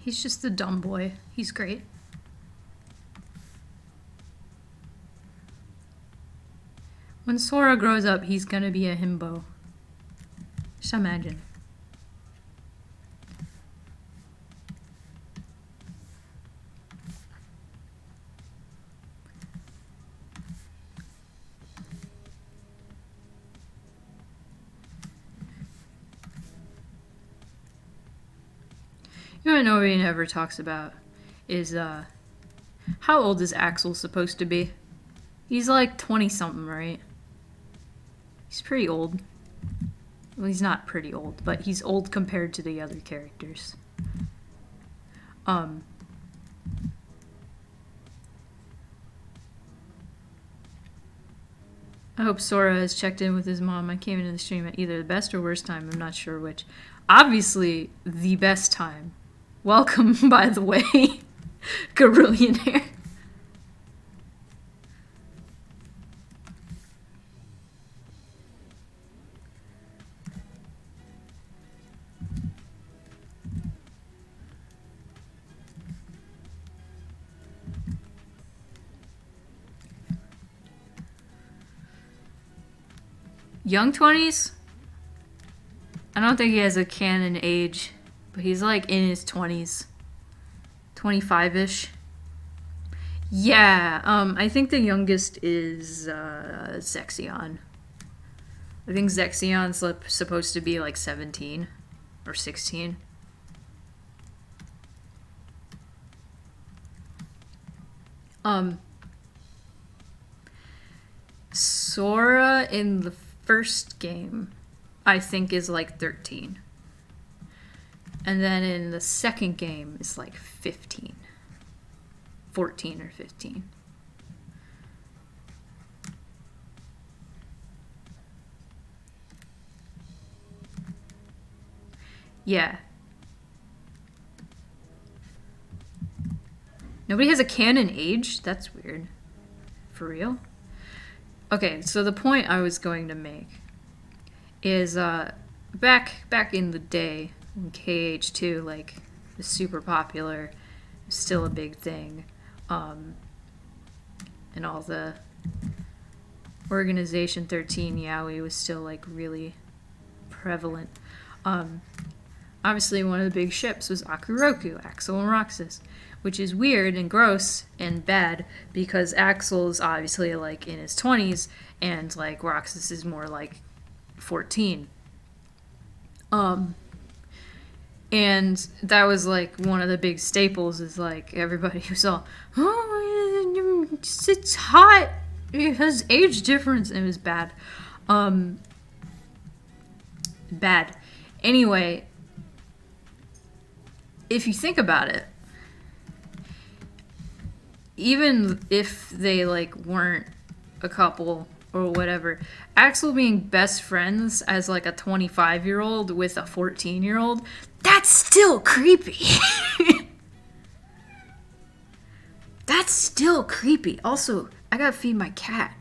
He's just a dumb boy. He's great. When Sora grows up, he's gonna be a himbo. Just imagine. You know what nobody ever talks about is, how old is Axel supposed to be? He's like 20-something, right? He's pretty old. Well, he's not pretty old, but he's old compared to the other characters. I hope Sora has checked in with his mom. I came into the stream at either the best or worst time. I'm not sure which. Obviously, the best time. Welcome, by the way, Garillionaire. Young 20s? I don't think he has a canon age, but he's like in his 20s. 25-ish. Yeah, I think the youngest is Zexion. I think Zexion's supposed to be like 17 or 16. Sora in the first game, I think, is like 13. And then in the second game is like 15. 14 or 15. Yeah. Nobody has a canon age? That's weird. For real? Okay, so the point I was going to make is back in the day when KH2 like was super popular, still a big thing, and all the Organization 13 yaoi was still like really prevalent. Obviously one of the big ships was Akuroku, Axel and Roxas, which is weird and gross and bad because Axel is obviously like in his 20s and like Roxas is more like 14. And that was like one of the big staples is like everybody was all, oh, it's hot. It has age difference. It was bad. Bad. Anyway, if you think about it, even if they like weren't a couple or whatever, Axel being best friends as like a 25-year-old with a 14-year-old, that's still creepy. That's still creepy. Also, I gotta feed my cat.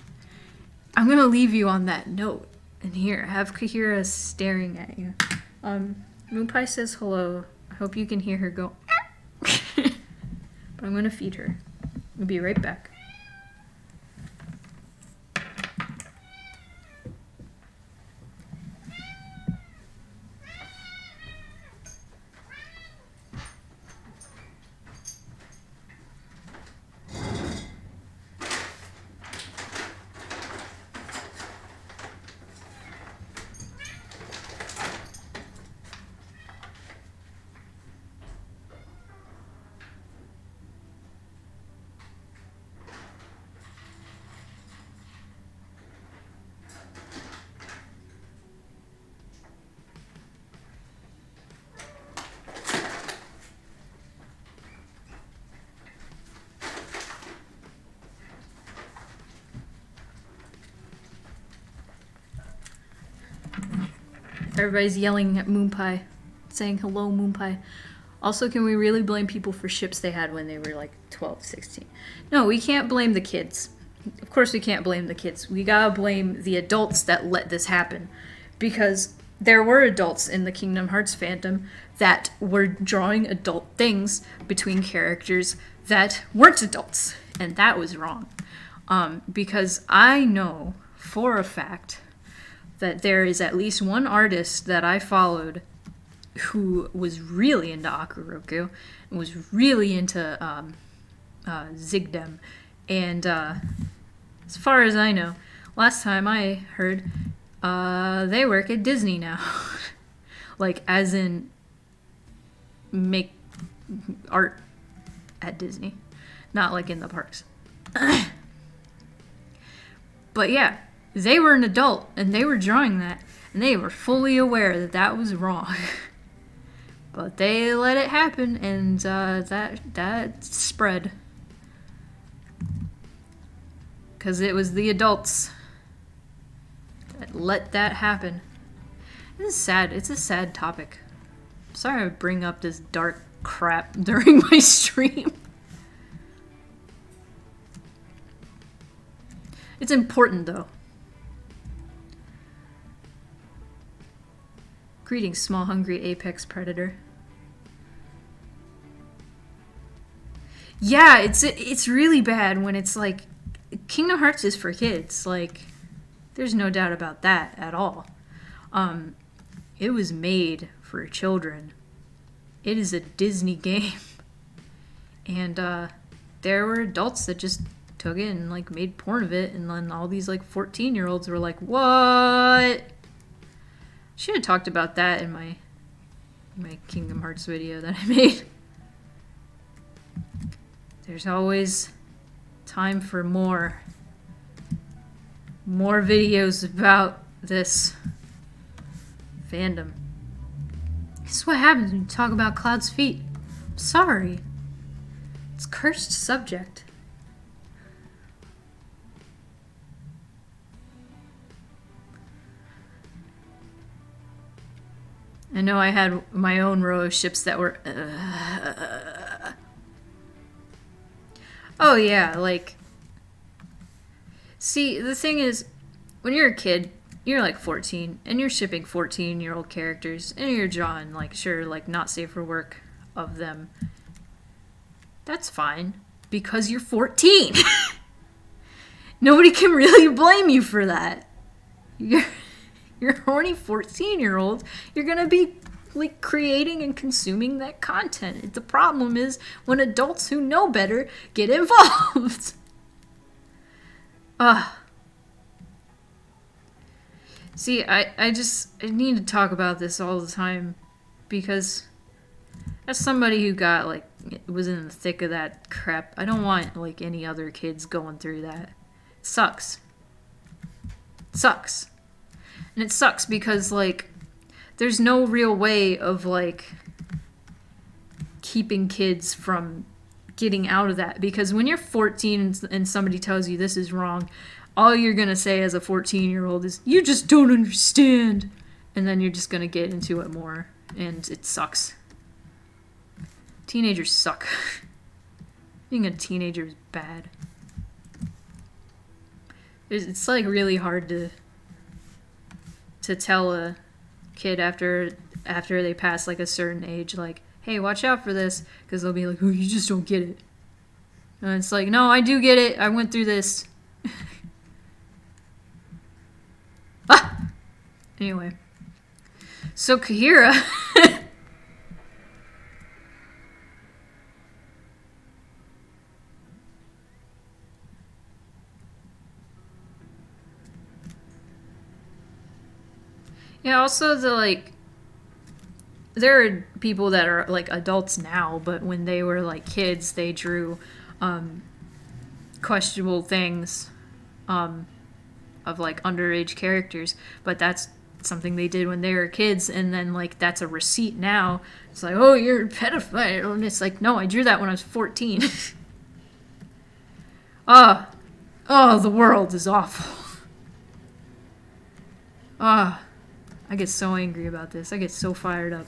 I'm gonna leave you on that note. And here, have Kahira staring at you. Moonpie says hello. I hope you can hear her go. But I'm gonna feed her. I'll be right back. Everybody's yelling at Moonpie, saying hello, Moonpie. Also, can we really blame people for ships they had when they were like 12, 16? No, we can't blame the kids. Of course we can't blame the kids. We gotta blame the adults that let this happen. Because there were adults in the Kingdom Hearts fandom that were drawing adult things between characters that weren't adults. And that was wrong. Because I know for a fact that there is at least one artist that I followed who was really into Akuroku and was really into Zigdem. And as far as I know, last time I heard, they work at Disney now. Like, as in, make art at Disney. Not like in the parks. But yeah. They were an adult, and they were drawing that, and they were fully aware that that was wrong. But they let it happen, and that spread. Because it was the adults that let that happen. This is sad. It's a sad topic. I'm sorry I bring up this dark crap during my stream. It's important, though. Greetings, small, hungry apex predator. Yeah, it's really bad when it's like Kingdom Hearts is for kids. Like, there's no doubt about that at all. It was made for children. It is a Disney game, and there were adults that just took it and like made porn of it, and then all these like 14-year-olds were like, "What?" Should have talked about that in my Kingdom Hearts video that I made. There's always time for more videos about this fandom. This is what happens when you talk about Cloud's feet. I'm sorry. It's a cursed subject. I know I had my own row of ships that were... Oh yeah, like... See, the thing is, when you're a kid, you're like 14, and you're shipping 14-year-old characters, and you're drawing, like, sure, like, not safe for work of them. That's fine, because you're 14. Nobody can really blame you for that. You're a horny 14-year-old. You're gonna be, like, creating and consuming that content. The problem is when adults who know better get involved. See, I need to talk about this all the time because as somebody who got, like, was in the thick of that crap, I don't want, like, any other kids going through that. It sucks. It sucks. And it sucks because, like, there's no real way of, like, keeping kids from getting out of that. Because when you're 14 and somebody tells you this is wrong, all you're going to say as a 14-year-old is, you just don't understand. And then you're just going to get into it more. And it sucks. Teenagers suck. Being a teenager is bad. It's like really hard to tell a kid after they pass like a certain age, like, hey, watch out for this, because they'll be like, oh, you just don't get it. And it's like, no, I do get it. I went through this. Anyway. So Kahira... Yeah, also there are people that are, like, adults now, but when they were, like, kids, they drew, questionable things, of, like, underage characters, but that's something they did when they were kids, and then, like, that's a receipt now. It's like, oh, you're a pedophile, and it's like, no, I drew that when I was 14. Oh, the world is awful. I get so angry about this. I get so fired up.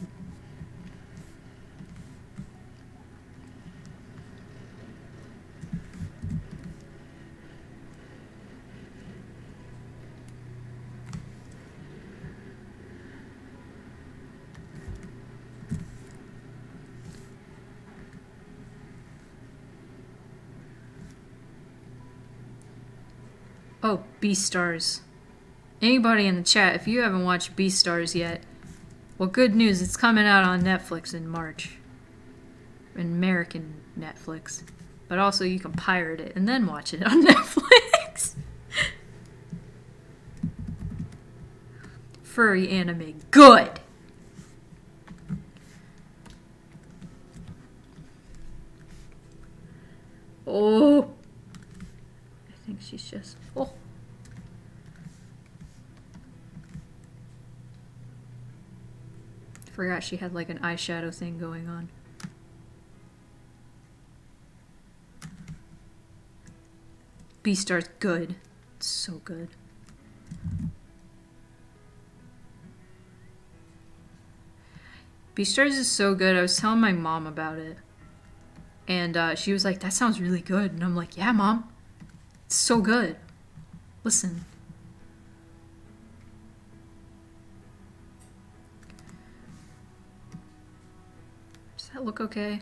Oh, Beastars. Anybody in the chat, if you haven't watched Beastars yet, well, good news, it's coming out on Netflix in March. American Netflix. But also you can pirate it and then watch it on Netflix. Furry anime. Good! Oh. I think she's just... Oh. Forgot she had, like, an eyeshadow thing going on. Beastar's good. It's so good. Beastars is so good. I was telling my mom about it. And she was like, that sounds really good. And I'm like, yeah, Mom. It's so good. Listen. Does that look okay? I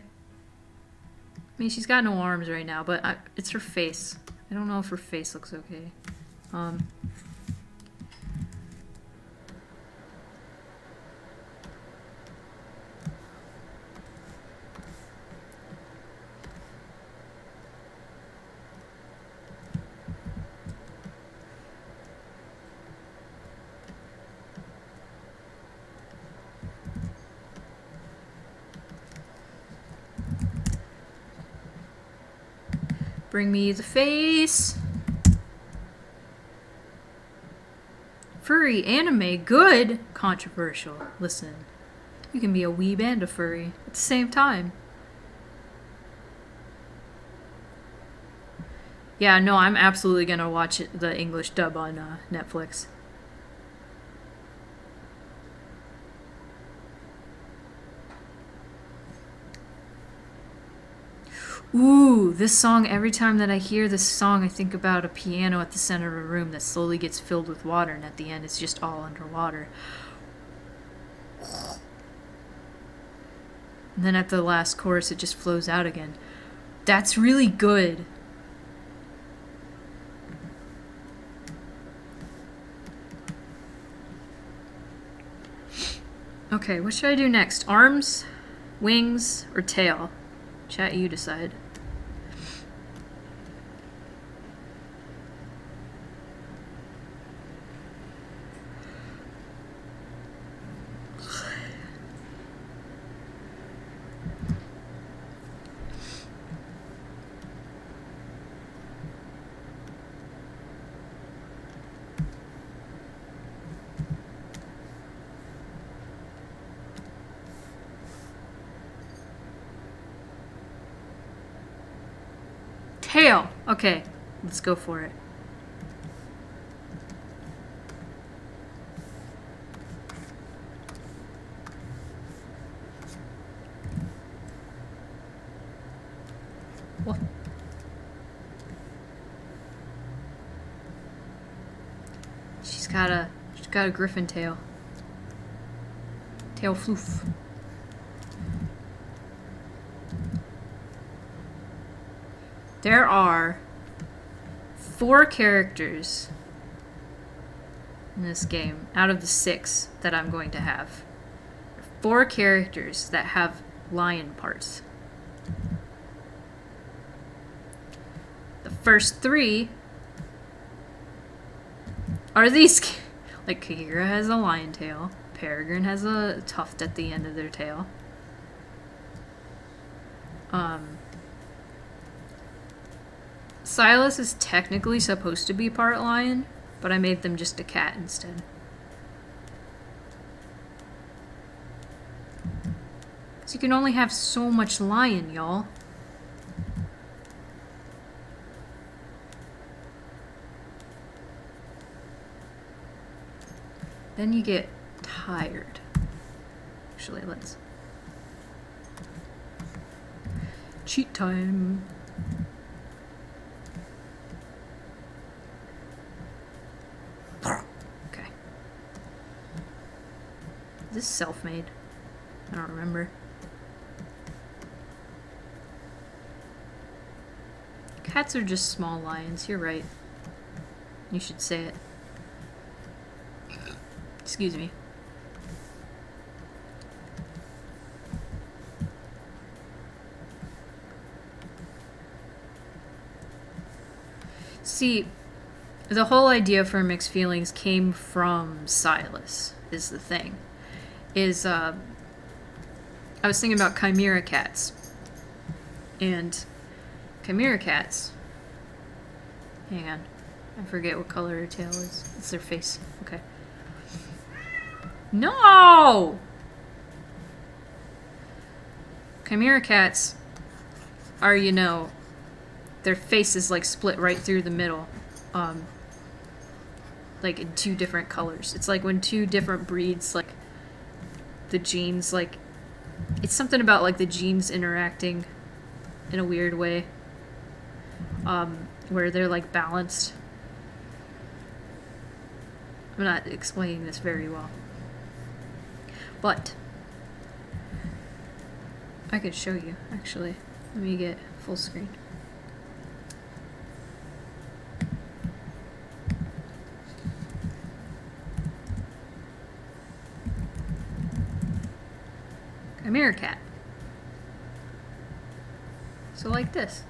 mean, she's got no arms right now, but it's her face. I don't know if her face looks okay. Bring me the face. Furry anime, good. Controversial. Listen, you can be a weeb and a furry at the same time. Yeah, no, I'm absolutely gonna watch the English dub on Netflix. Ooh, this song, every time that I hear this song, I think about a piano at the center of a room that slowly gets filled with water, and at the end it's just all underwater. And then at the last chorus, it just flows out again. That's really good. Okay, what should I do next? Arms, wings, or tail? Chat, you decide. Tail. Okay, let's go for it. What? She's got a griffin tail. Tail floof. There are 4 characters in this game out of the 6 that I'm going to have. 4 characters that have lion parts. The first 3 are these. Like, Kira has a lion tail. Peregrine has a tuft at the end of their tail. Silas is technically supposed to be part lion, but I made them just a cat instead. Because you can only have so much lion, y'all. Then you get tired. Actually, let's... cheat time. Okay. Is this self-made? I don't remember. Cats are just small lions, you're right. You should say it. Excuse me. See, the whole idea for Mixed Feelings came from Silas, is the thing. I was thinking about chimera cats. And chimera cats... Hang on. I forget what color her tail is. It's their face. Okay. No! Chimera cats are, you know, their face is like split right through the middle. Like in 2 different colors. It's like when 2 different breeds, like, the genes, like, it's something about, like, the genes interacting in a weird way. Where they're, like, balanced. I'm not explaining this very well. But I could show you, actually. Let me get full screen. Chimera cat. So like this.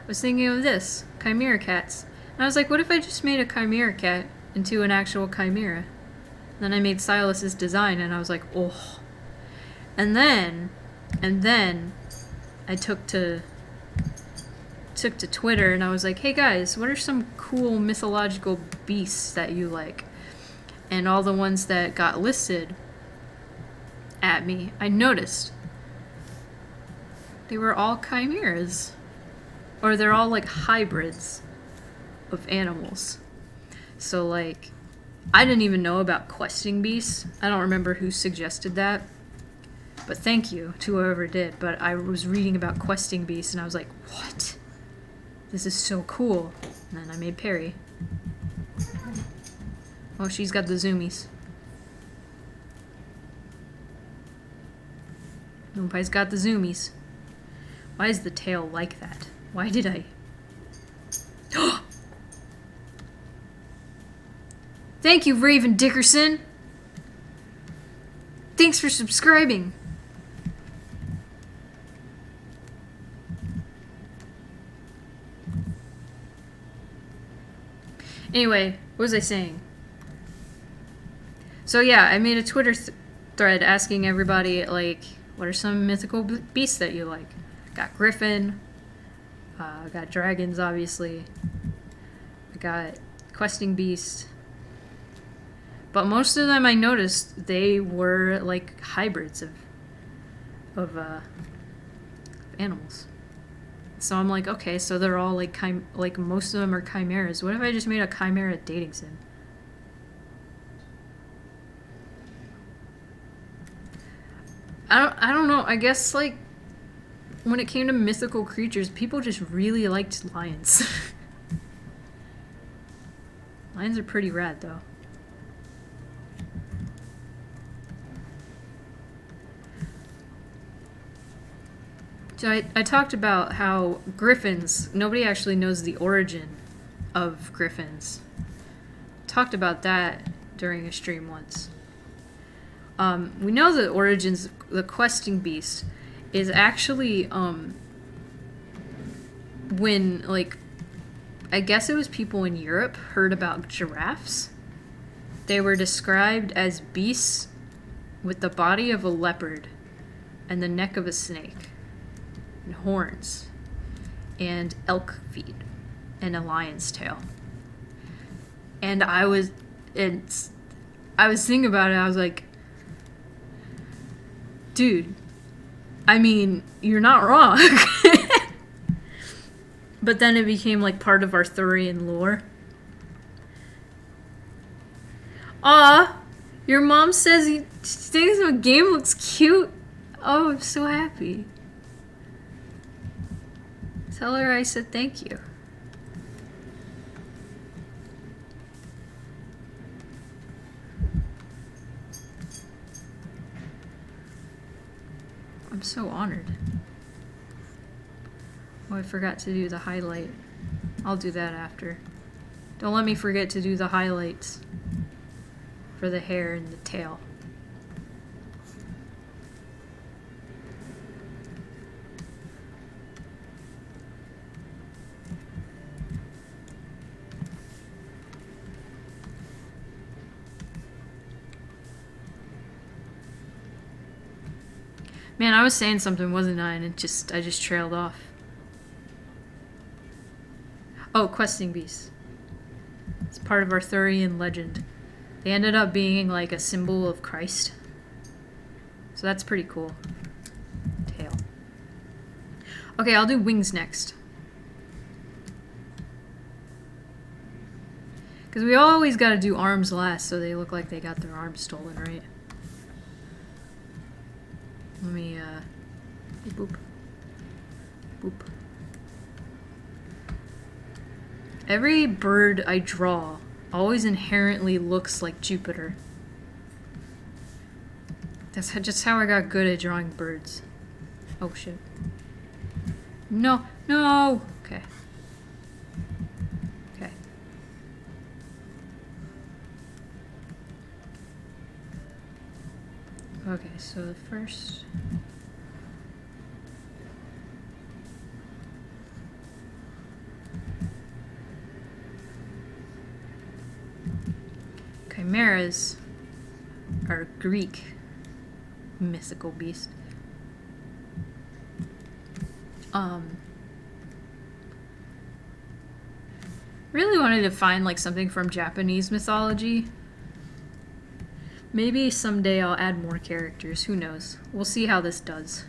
I was thinking of this, chimera cats. And I was like, what if I just made a chimera cat into an actual chimera? Then I made Silas's design and I was like, oh. And then I took to Twitter and I was like, hey guys, what are some cool mythological beasts that you like? And all the ones that got listed at me, I noticed they were all chimeras. Or they're all like hybrids of animals. So like, I didn't even know about questing beasts. I don't remember who suggested that. But thank you to whoever did. But I was reading about questing beasts and I was like, what? This is so cool. And then I made Perry. Oh, she's got the zoomies. Nobody's got the zoomies. Why is the tail like that? Why did I... Thank you, Raven Dickerson! Thanks for subscribing! Anyway, what was I saying? So yeah, I made a Twitter thread asking everybody, like, what are some mythical beasts that you like? Got Griffin. I got dragons, obviously. I got questing beasts. But most of them I noticed they were like hybrids of animals. So I'm like, okay, so they're all like most of them are chimeras. What if I just made a chimera dating sim? I don't know. I guess like when it came to mythical creatures, people just really liked lions. Lions are pretty rad though. So I talked about how griffins, nobody actually knows the origin of griffins. Talked about that during a stream once. We know the origins, the questing beast is actually when, like, I guess it was people in Europe heard about giraffes. They were described as beasts with the body of a leopard and the neck of a snake and horns and elk feet and a lion's tail. And I was thinking about it, I was like, dude, I mean, you're not wrong. But then it became like part of Arthurian lore. Aw, your mom says she thinks the game looks cute. Oh, I'm so happy. Tell her I said thank you. I'm so honored. Oh, I forgot to do the highlight. I'll do that after. Don't let me forget to do the highlights for the hair and the tail. Man, I was saying something, wasn't I? And I just trailed off. Oh, questing beasts. It's part of Arthurian legend. They ended up being like a symbol of Christ. So that's pretty cool. Tail. Okay, I'll do wings next. Because we always gotta do arms last so they look like they got their arms stolen, right? Let me, boop. Boop. Every bird I draw always inherently looks like Jupiter. That's just how I got good at drawing birds. Oh, shit. No, no! Okay. Okay. Okay, so the first... Chimeras are Greek mythical beast. Really wanted to find like something from Japanese mythology. Maybe someday I'll add more characters, who knows. We'll see how this does.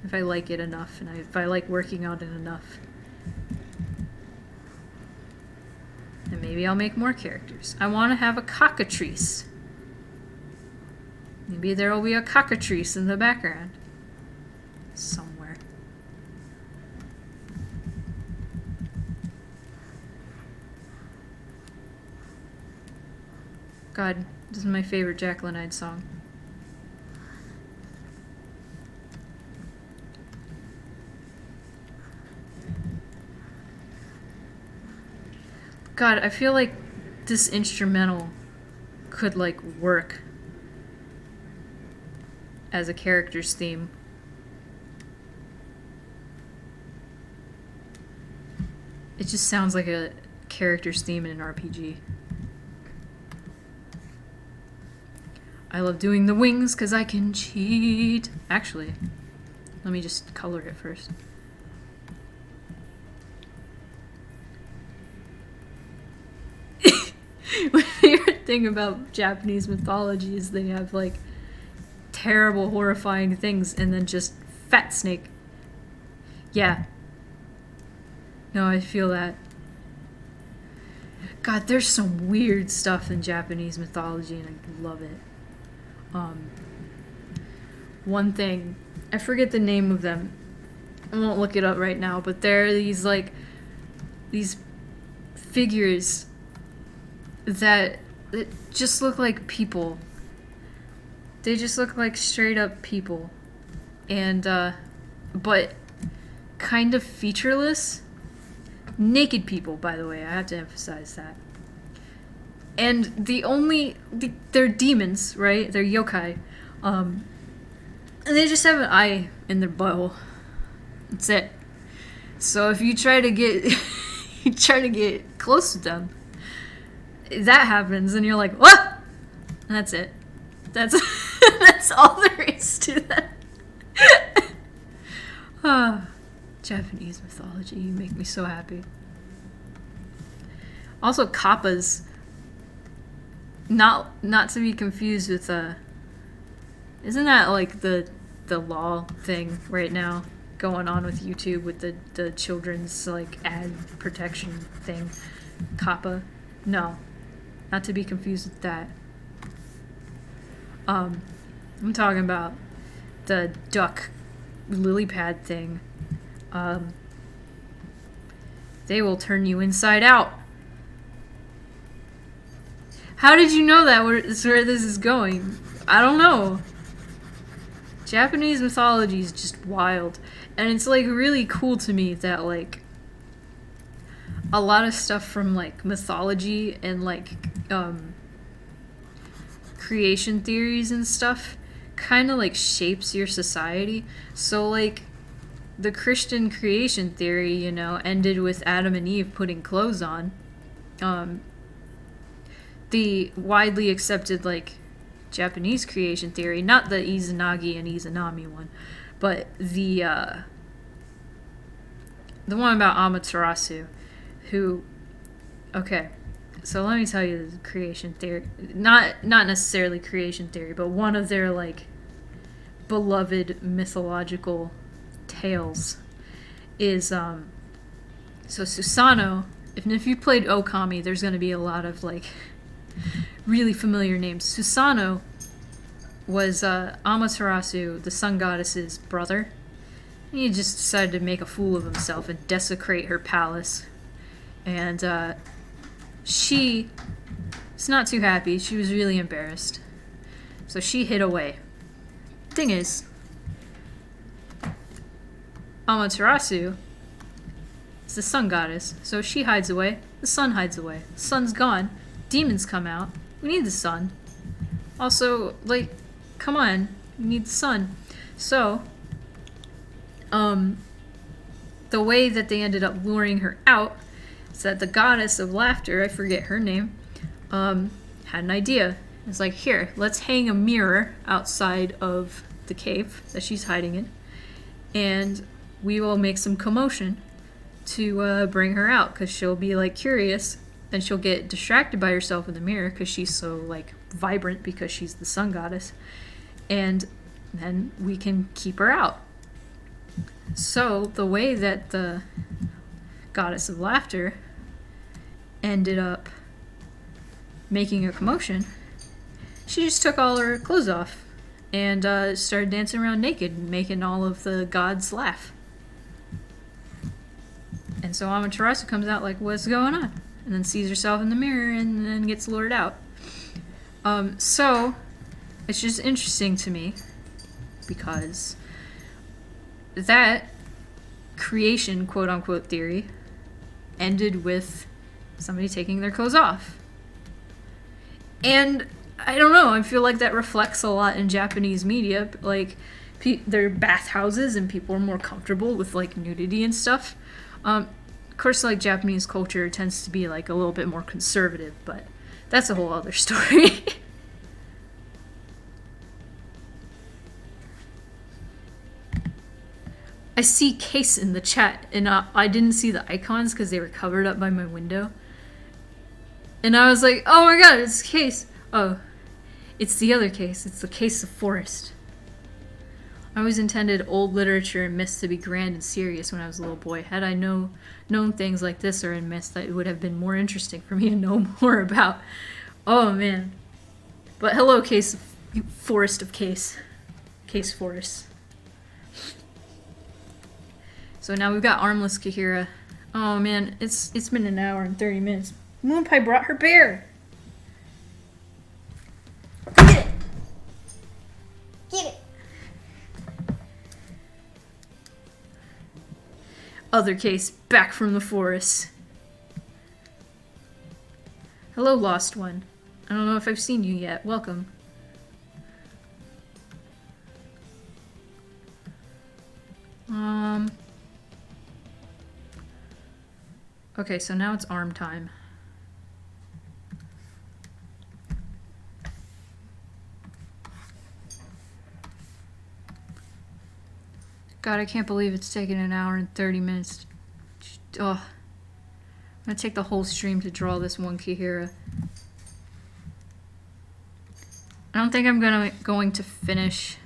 If I like it enough, and if I like working on it enough. And maybe I'll make more characters. I want to have a cockatrice. Maybe there will be a cockatrice in the background. Somewhere. God, this is my favorite Jack Lynide song. God, I feel like this instrumental could, like, work as a character's theme. It just sounds like a character's theme in an RPG. I love doing the wings because I can cheat. Actually, let me just color it first. My favorite thing about Japanese mythology is they have, like, terrible, horrifying things and then just fat snake. Yeah. No, I feel that. God, there's some weird stuff in Japanese mythology and I love it. One thing, I forget the name of them. I won't look it up right now, but there are these, like, these figures that just look like people. They just look like straight up people. And, but kind of featureless. Naked people, by the way, I have to emphasize that. And they're demons, right? They're yokai. And they just have an eye in their butthole. That's it. So if you try to get close to them, that happens, and you're like, what? And that's it. That's that's all there is to that. Japanese mythology, you make me so happy. Also, kappas. Not to be confused with isn't that like the law thing right now going on with YouTube with the children's like ad protection thing? Kappa? No. Not to be confused with that. I'm talking about the duck lily pad thing. They will turn you inside out. How did you know that where this is going? I don't know. Japanese mythology is just wild. And it's, like, really cool to me that, like, a lot of stuff from, like, mythology and, like, creation theories and stuff kind of, like, shapes your society. So, like, the Christian creation theory, you know, ended with Adam and Eve putting clothes on. The widely accepted, like, Japanese creation theory, not the Izanagi and Izanami one, but the one about Amaterasu, who, okay, so let me tell you the creation theory, not necessarily creation theory, but one of their, like, beloved mythological tales is, so Susanoo, if you played Okami, there's going to be a lot of, like, really familiar names. Susanoo was Amaterasu, the sun goddess's brother. And he just decided to make a fool of himself and desecrate her palace. And she was not too happy. She was really embarrassed. So she hid away. Thing is, Amaterasu is the sun goddess. So she hides away. The sun hides away. The sun's gone. Demons come out. We need the sun. Also, like, come on. We need the sun. So, the way that they ended up luring her out is that the goddess of laughter, I forget her name, had an idea. It's like, here, let's hang a mirror outside of the cave that she's hiding in, and we will make some commotion to bring her out, because she'll be, like, curious. And she'll get distracted by herself in the mirror because she's so, like, vibrant because she's the sun goddess. And then we can keep her out. So the way that the goddess of laughter ended up making a commotion, she just took all her clothes off. and started dancing around naked, making all of the gods laugh. And so Amaterasu comes out like, what's going on? And then sees herself in the mirror and then gets lured out. So it's just interesting to me because that creation, quote-unquote, theory ended with somebody taking their clothes off. And I don't know, I feel like that reflects a lot in Japanese media. Like, their bathhouses and people are more comfortable with, like, nudity and stuff. Of course, like, Japanese culture tends to be, like, a little bit more conservative, but that's a whole other story. I see Case in the chat, and I didn't see the icons because they were covered up by my window. And I was like, oh my god, it's Case. Oh, it's the other Case. It's the Case of Forest. I always intended old literature and myths to be grand and serious when I was a little boy. Had I known things like this or in myths, that it would have been more interesting for me to know more about. Oh man. But hello, Case, Forest of Case. Case Forest. So now we've got armless Kahira. Oh man, it's been an hour and 30 minutes. Moonpie brought her bear. Get it. Get it. Other Case, back from the forest. Hello, lost one. I don't know if I've seen you yet. Welcome. Okay, so now it's arm time. God, I can't believe it's taken an hour and 30 minutes. Oh, I'm gonna take the whole stream to draw this one Kahira. I don't think I'm going to finish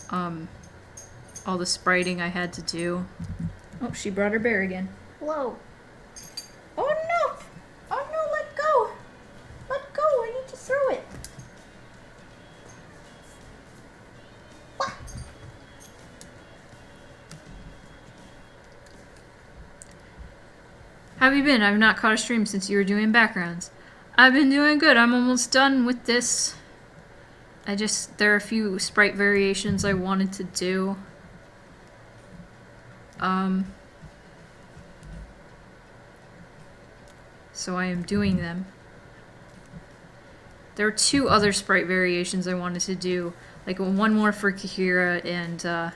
all the spriting I had to do. Oh, she brought her bear again. Hello. Oh no! Oh no, let go! Let go, I need to throw it. What? How have you been? I've not caught a stream since you were doing backgrounds. I've been doing good. I'm almost done with this. There are a few sprite variations I wanted to do. So I am doing them. There are 2 other sprite variations I wanted to do. Like one more for Kahira and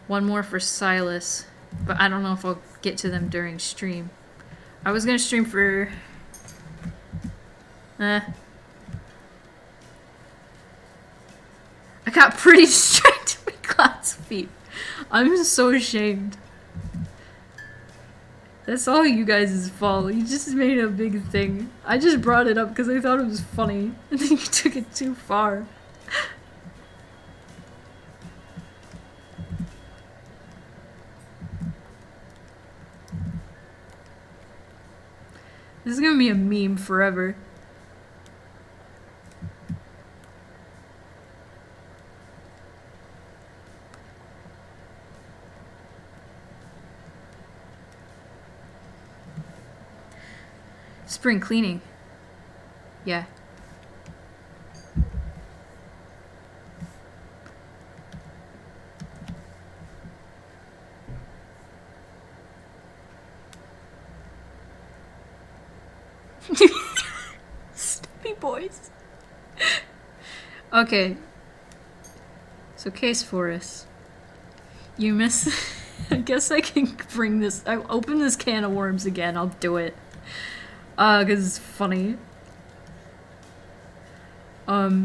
one more for Silas. But I don't know if I'll get to them during stream. I was gonna stream for... I got pretty distracted with Cloud's feet. I'm so ashamed. That's all you guys' fault. You just made a big thing. I just brought it up because I thought it was funny. And then you took it too far. This is gonna be a meme forever. Spring cleaning. Yeah. Snippy boys. Okay. So Case Forest. You miss... I guess I can bring this... I open this can of worms again. I'll do it. Cause it's funny. But...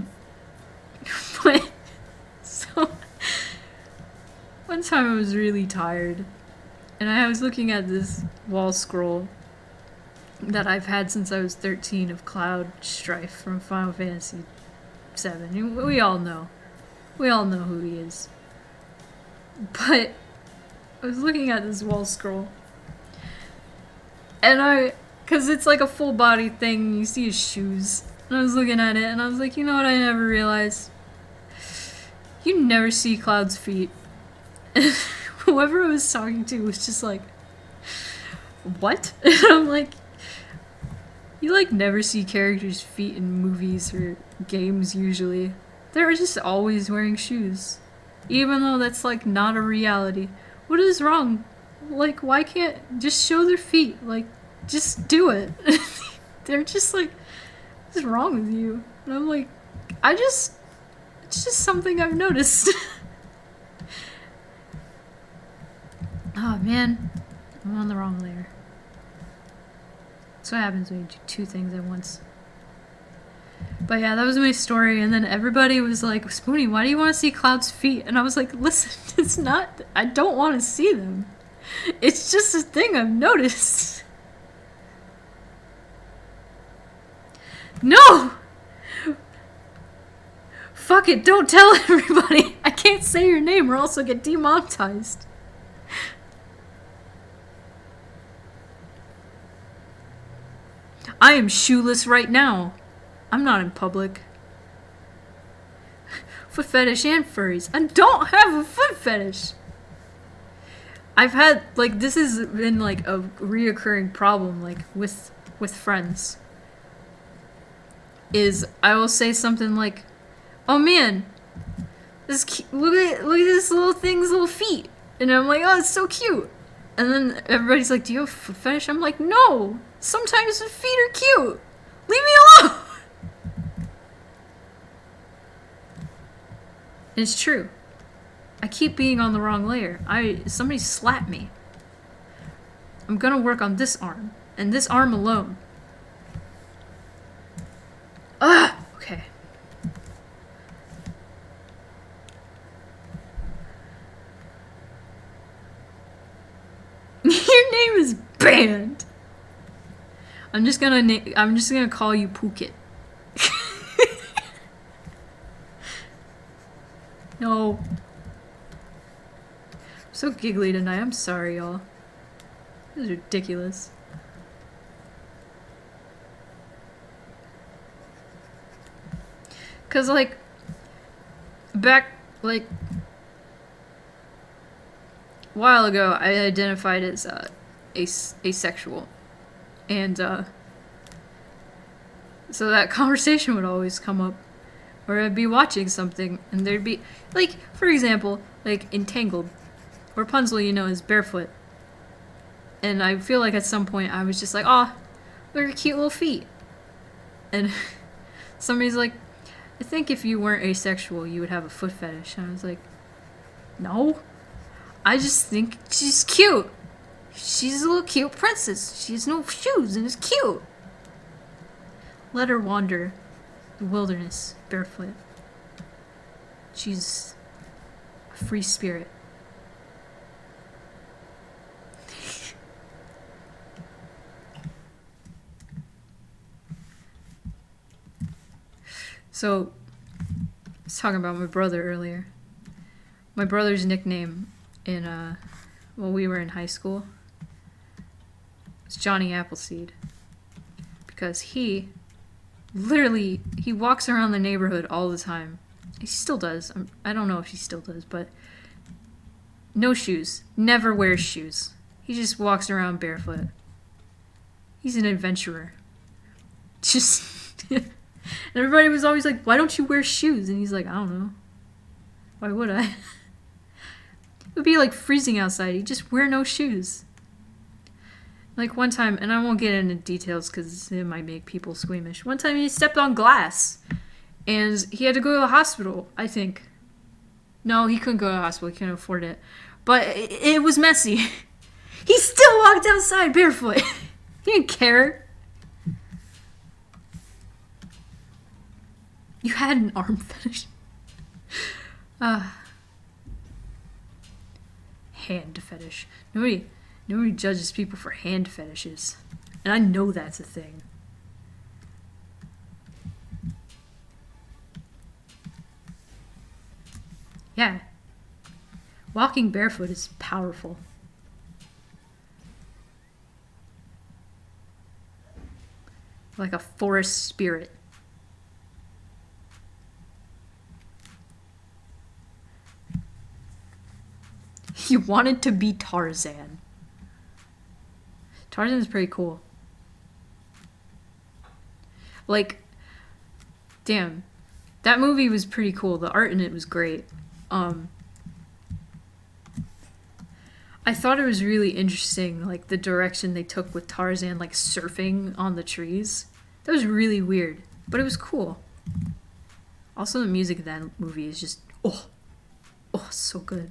So... One time I was really tired. And I was looking at this wall scroll that I've had since I was 13 of Cloud Strife from Final Fantasy VII. We all know. We all know who he is. But I was looking at this wall scroll. And because it's like a full body thing, you see his shoes. And I was looking at it and I was like, you know what I never realized? You never see Cloud's feet. And whoever I was talking to was just like, what? And I'm like, you like never see characters' feet in movies or games usually. They're just always wearing shoes. Even though that's like not a reality. What is wrong? Like, why can't just show their feet? Like, just do it. They're just like, what's wrong with you? And I'm like, it's just something I've noticed. Oh man, I'm on the wrong layer. That's what happens when you do two things at once. But yeah, that was my story, and then everybody was like, Spoony, why do you want to see Cloud's feet? And I was like, listen, it's not, I don't want to see them. It's just a thing I've noticed. No! Fuck it, don't tell everybody. I can't say your name or else I'll get demonetized. I am shoeless right now. I'm not in public. Foot fetish and furries. I don't have a foot fetish. I've had, like, this has been, like, a reoccurring problem, like, with friends. Is I will say something like, oh man, look at this little thing's little feet. And I'm like, oh, it's so cute. And then everybody's like, do you have a foot fetish? I'm like, no. Sometimes the feet are cute. Leave me alone. And it's true. I keep being on the wrong layer. Somebody slapped me. I'm gonna work on this arm. And this arm alone. Ah! Okay. Your name is banned. I'm just gonna call you Phuket. No. I'm so giggly tonight. I'm sorry, y'all. This is ridiculous. Cause like back like a while ago, I identified as asexual, and so that conversation would always come up, where I'd be watching something and there'd be like, for example, like Entangled, Rapunzel, you know, is barefoot, and I feel like at some point I was just like, oh, look at her cute little feet, and somebody's like, I think if you weren't asexual, you would have a foot fetish. And I was like, no. I just think she's cute. She's a little cute princess. She has no shoes and is cute. Let her wander the wilderness barefoot. She's a free spirit. So, I was talking about my brother earlier. My brother's nickname when we were in high school was Johnny Appleseed. Because he walks around the neighborhood all the time. He still does. I don't know if he still does, but no shoes. Never wears shoes. He just walks around barefoot. He's an adventurer. Just... And everybody was always like, why don't you wear shoes? And he's like, I don't know. Why would I? It would be like freezing outside. You just wear no shoes. Like one time, and I won't get into details because it might make people squeamish. One time he stepped on glass and he had to go to the hospital, I think. No, he couldn't go to the hospital. He couldn't afford it. But it was messy. He still walked outside barefoot. He didn't care. You had an arm fetish. Hand fetish. Nobody judges people for hand fetishes. And I know that's a thing. Yeah. Walking barefoot is powerful. Like a forest spirit. He wanted to be Tarzan. Tarzan's pretty cool. Like, damn. That movie was pretty cool. The art in it was great. I thought it was really interesting, like, the direction they took with Tarzan, like, surfing on the trees. That was really weird, but it was cool. Also, the music of that movie is just, oh, so good.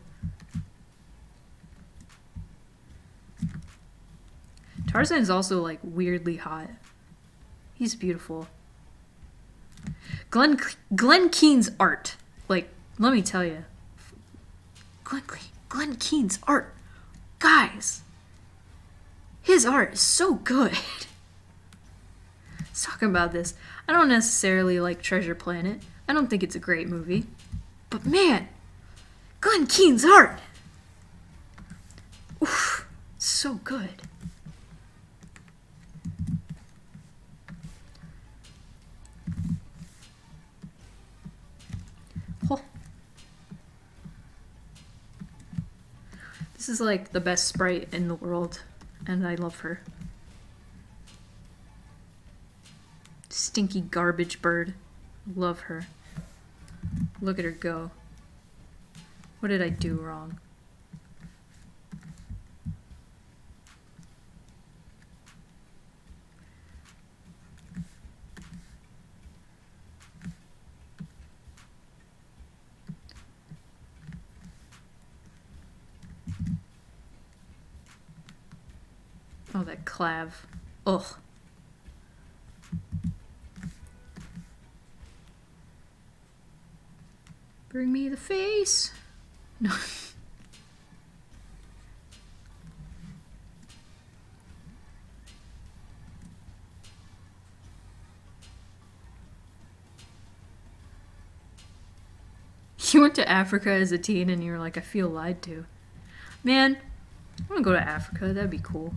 Tarzan is also, like, weirdly hot. He's beautiful. Glenn Keane's art, like, let me tell you. Glenn Keane's art. Guys, his art is so good. Let's talk about this. I don't necessarily like Treasure Planet. I don't think it's a great movie. But man, Glenn Keane's art. Oof, so good. Oh. This is like the best sprite in the world, and I love her. Stinky garbage bird. Love her. Look at her go. What did I do wrong? Oh, that clav. Ugh. Bring me the face. No. You went to Africa as a teen and you were like, I feel lied to. Man, I want to go to Africa. That'd be cool.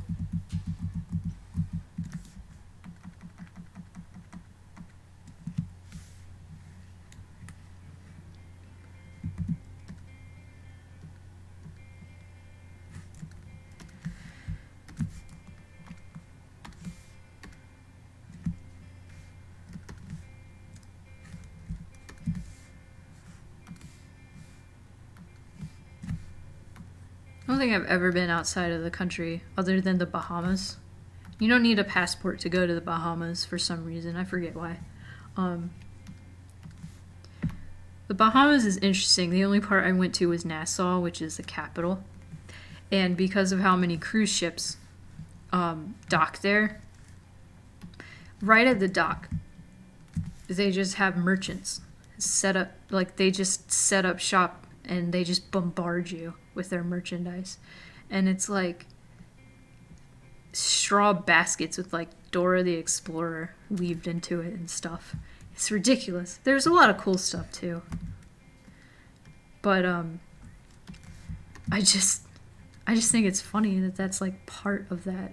I don't think I've ever been outside of the country other than the Bahamas. You don't need a passport to go to the Bahamas for some reason. I forget why. The Bahamas is interesting. The only part I went to was Nassau, which is the capital. And because of how many cruise ships dock there, right at the dock, they just have merchants set up, like they just set up shop and they just bombard you with their merchandise. And it's like straw baskets with like Dora the Explorer weaved into it and stuff. It's ridiculous. There's a lot of cool stuff too. But I just think it's funny that that's like part of that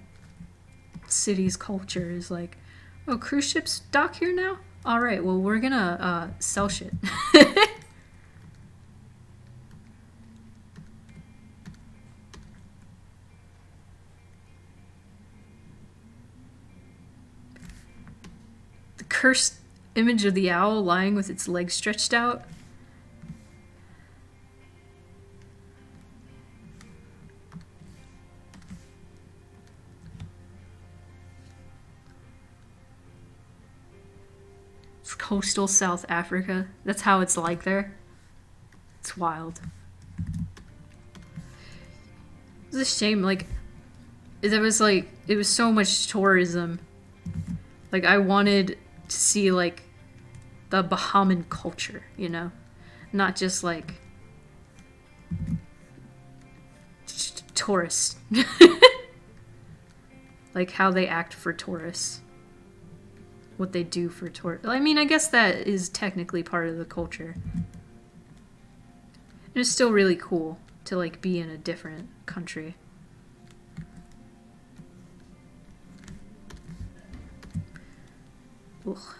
city's culture is like, oh, cruise ships dock here now? All right, well, we're gonna sell shit. The cursed image of the owl lying with its legs stretched out. It's coastal South Africa. That's how it's like there. It's wild. It's a shame, like, it was so much tourism. Like, I wanted to see, like, the Bahamian culture, you know? Not just, like, tourists. Like, how they act for tourists. What they do for tourists. I mean, I guess that is technically part of the culture. And it's still really cool to, like, be in a different country. Ugh.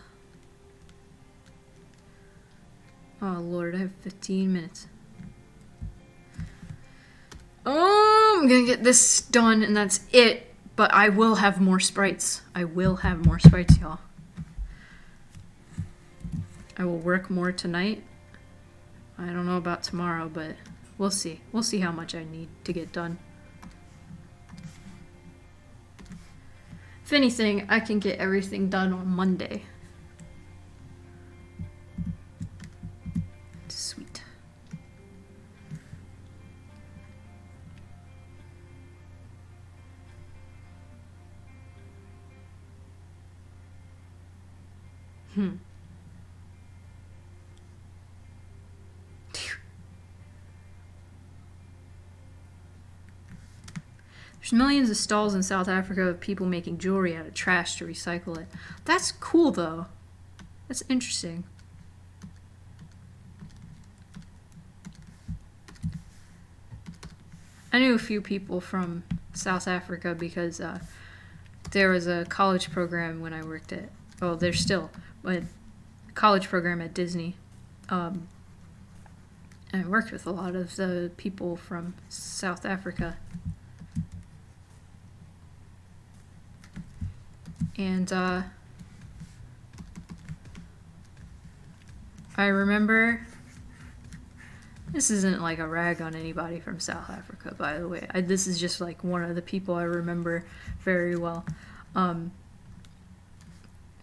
Oh, Lord, I have 15 minutes. I'm gonna get this done and that's it. But I will have more sprites. I will have more sprites, y'all. I will work more tonight. I don't know about tomorrow, but we'll see. We'll see how much I need to get done. If anything, I can get everything done on Monday. Sweet. There's millions of stalls in South Africa of people making jewelry out of trash to recycle it. That's cool, though. That's interesting. I knew a few people from South Africa because there was a college program when I worked at, oh, there's still a college program at Disney. And I worked with a lot of the people from South Africa. And I remember, this isn't like a rag on anybody from South Africa, by the way. This is just like one of the people I remember very well. It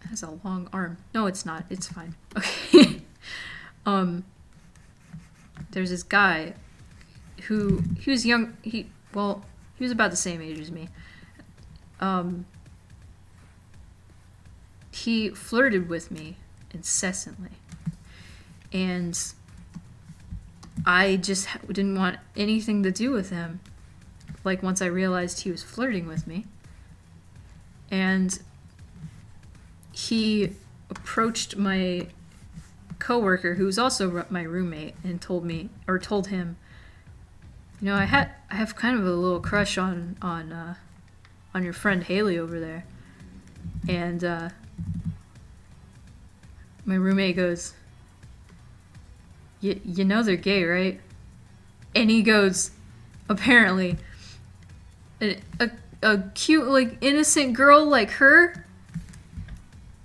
has a long arm. No, it's not. It's fine. Okay. There's this guy who, he was young. He was about the same age as me. He flirted with me incessantly. And I just didn't want anything to do with him. Like, once I realized he was flirting with me. And he approached my coworker, who was also my roommate, and told him, you know, I have kind of a little crush on your friend Haley over there. And my roommate goes, you know they're gay, right? And he goes, apparently, a cute, like, innocent girl like her?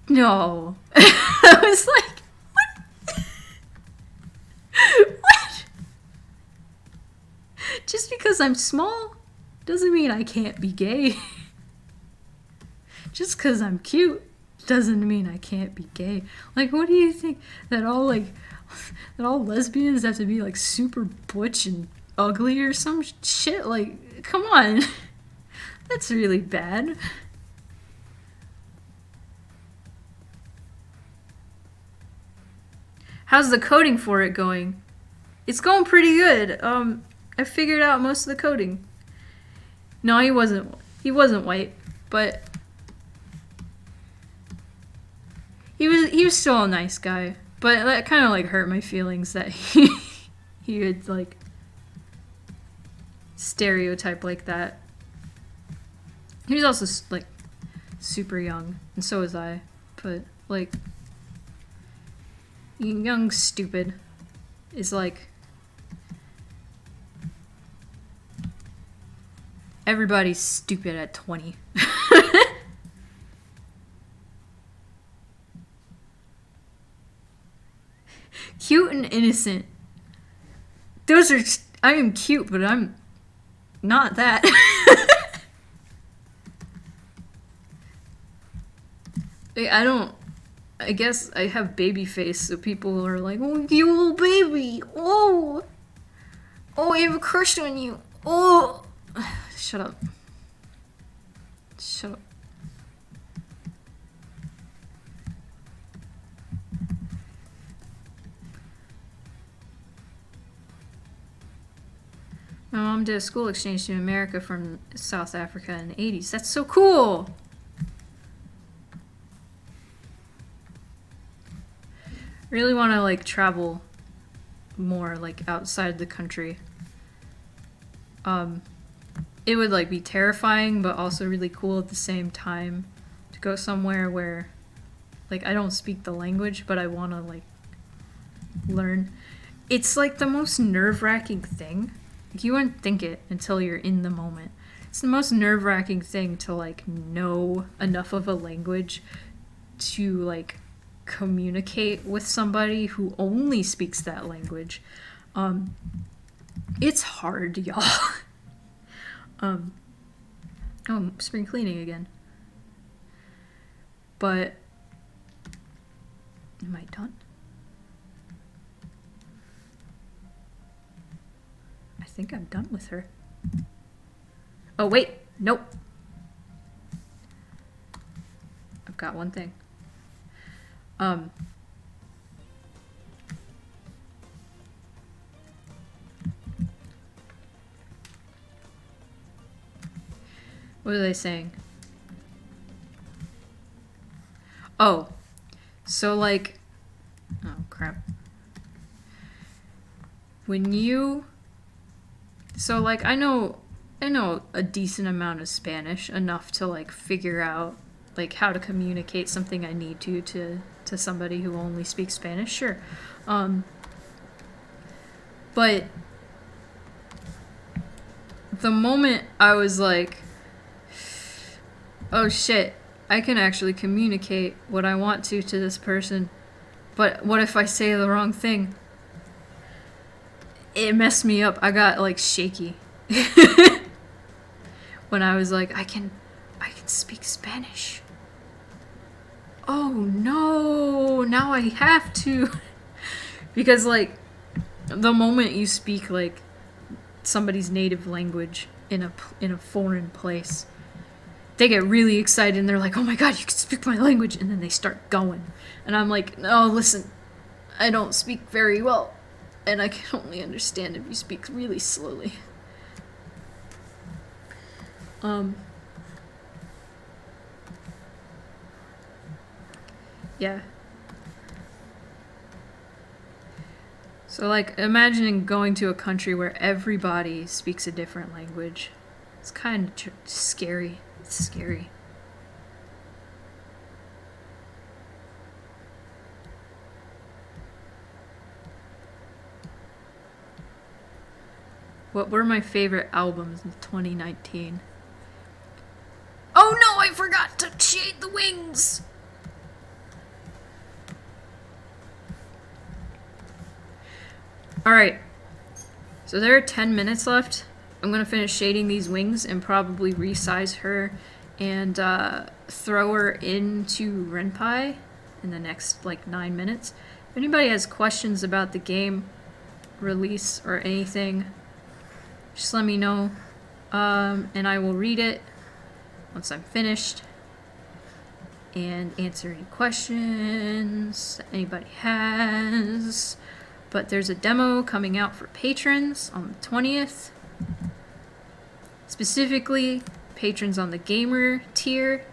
No. I was like, what? What? Just because I'm small doesn't mean I can't be gay. Just because I'm cute doesn't mean I can't be gay. Like, what do you think? That all lesbians have to be like super butch and ugly or some shit? Like, come on. That's really bad. How's the coding for it going? It's going pretty good. I figured out most of the coding. No, he wasn't white, but he was still a nice guy. But that kind of like hurt my feelings that he would like stereotype like that. He was also like super young, and so was I. But like, young stupid is like, everybody's stupid at 20. Cute and innocent. Those are, I am cute, but I'm not that. I guess I have baby face, so people are like, oh, you little baby. Oh, I have a crush on you. Oh, shut up. Shut up. My mom did a school exchange to America from South Africa in the 80s. That's so cool! Really want to like travel more like outside the country. It would like be terrifying but also really cool at the same time to go somewhere where like I don't speak the language but I want to like learn. It's like the most nerve-wracking thing You wouldn't think it until you're in the moment. It's the most nerve-wracking thing to like know enough of a language to like communicate with somebody who only speaks that language. It's hard, y'all. Oh, spring cleaning again. But am I done? I think I'm done with her. Oh wait, nope. I've got one thing. What are they saying? Oh, so like, oh crap. When you, so like I know a decent amount of Spanish, enough to like figure out like how to communicate something I need to somebody who only speaks Spanish, sure. But the moment I was like, oh shit, I can actually communicate what I want to this person, but what if I say the wrong thing? It messed me up. I got like shaky. When I was like, I can speak Spanish. Oh no, now I have to. Because like the moment you speak like somebody's native language in a foreign place, they get really excited and they're like, oh my god, you can speak my language, and then they start going. And I'm like, no, listen, I don't speak very well, and I can only understand if you speak really slowly. Yeah. So like, imagining going to a country where everybody speaks a different language. It's kind of scary. It's scary. What were my favorite albums in 2019? Oh no, I forgot to shade the wings! Alright. So there are 10 minutes left. I'm gonna finish shading these wings and probably resize her and throw her into Renpai in the next like 9 minutes. If anybody has questions about the game release or anything, just let me know, and I will read it once I'm finished and answer any questions that anybody has. But there's a demo coming out for patrons on the 20th. Specifically, patrons on the gamer tier.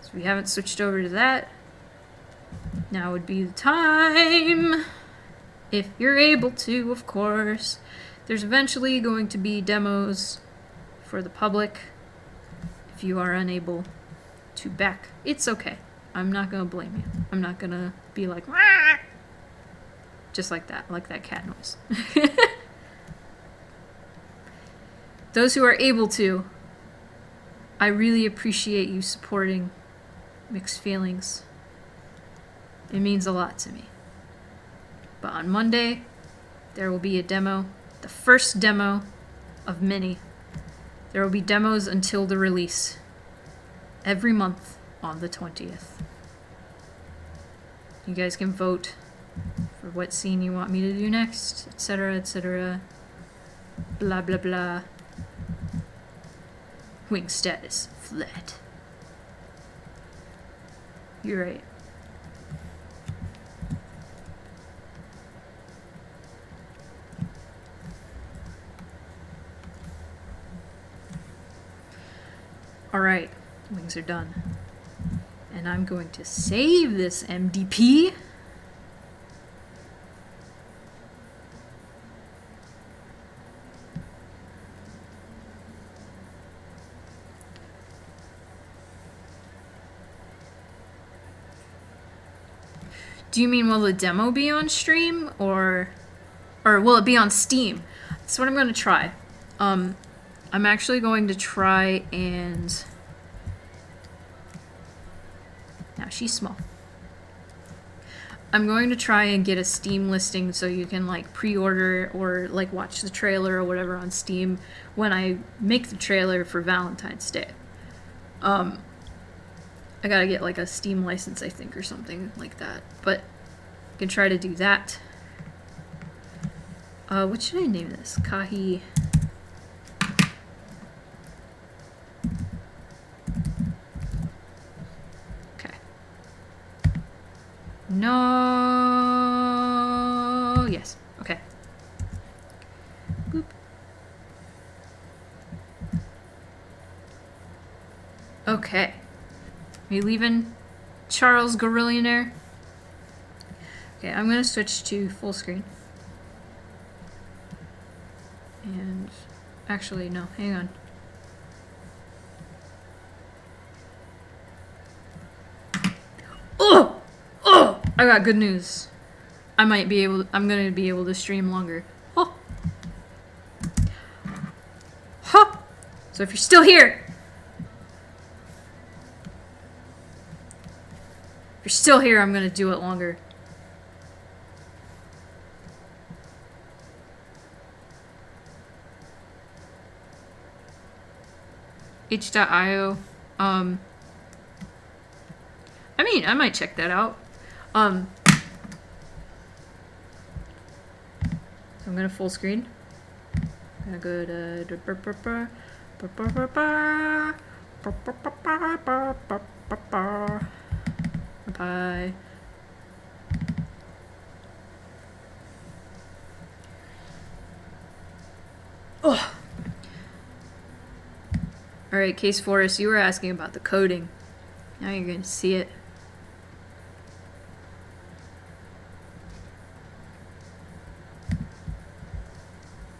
So we haven't switched over to that. Now would be the time. If you're able to, of course. There's eventually going to be demos for the public. If you are unable to back, it's okay. I'm not gonna blame you. I'm not gonna be like, wah! Just like that cat noise. Those who are able to, I really appreciate you supporting Mixed Feelings. It means a lot to me. But on Monday, there will be a demo, the first demo of many. There will be demos until the release, every month on the 20th. You guys can vote for what scene you want me to do next, etc., etc. Blah, blah, blah. Wing status, flat. You're right. Alright, wings are done. And I'm going to save this MDP. Do you mean will the demo be on stream or will it be on Steam? That's what I'm going to try. I'm actually going to try and... Now she's small. I'm going to try and get a Steam listing so you can like pre-order or like watch the trailer or whatever on Steam when I make the trailer for Valentine's Day. I gotta get like a Steam license, I think, or something like that. But I can try to do that. What should I name this? Kahi. Okay. No. Yes. Okay. Boop. Okay. Are you leaving Charles Gorillionaire? Okay, I'm gonna switch to full screen. And actually, no, hang on. Oh! Oh! I got good news. I'm gonna be able to stream longer. Oh! Huh! So if you're still here, I'm gonna do it longer. H.io. I mean, I might check that out. So I'm gonna full screen. I'm gonna go to bye. Oh. Alright, Case Forest, you were asking about the coding. Now you're gonna see it.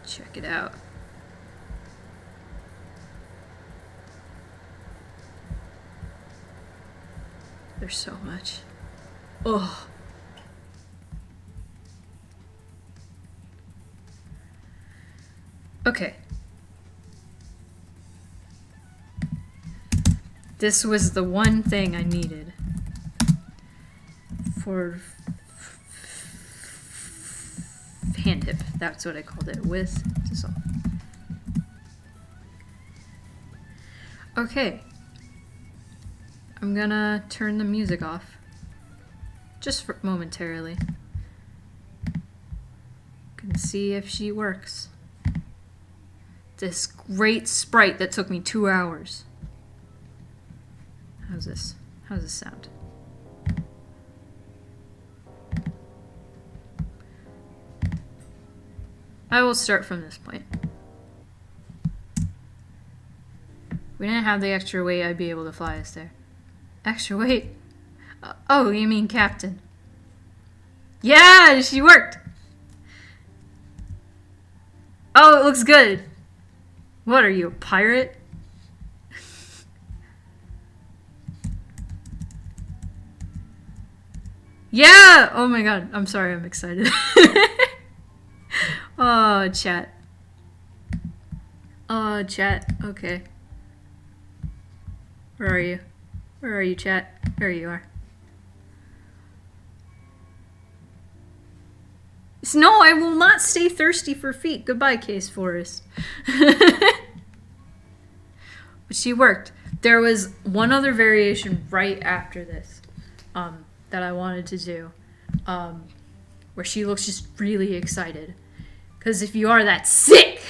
Check it out. There's so much. Oh. Okay. This was the one thing I needed for hand hip. That's what I called it, with dissolve. Okay. I'm gonna turn the music off. Just for momentarily. Can see if she works. This great sprite that took me 2 hours. How's this? How's this sound? I will start from this point. If we didn't have the extra weight, I'd be able to fly us there. Extra weight? Oh, you mean captain. Yeah, she worked! Oh, it looks good. What, are you a pirate? Yeah! Oh my god. I'm sorry, I'm excited. Oh, chat. Oh, chat. Okay. Where are you? Where are you, chat? There you are. No, I will not stay thirsty for feet. Goodbye, Case Forest. But she worked. There was one other variation right after this. That I wanted to do, where she looks just really excited. Because if you are that sick,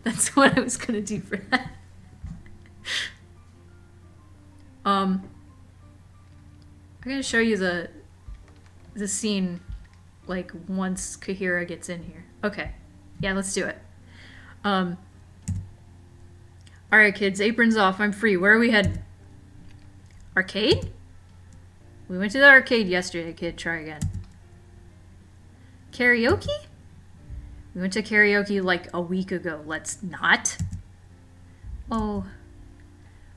that's what I was gonna do for that. I'm gonna show you the scene, like once Kahira gets in here. Okay, yeah, let's do it. All right, kids, aprons off. I'm free. Where are we headed? Arcade? We went to the arcade yesterday, kid. Try again. Karaoke? We went to karaoke like a week ago. Let's not. Oh.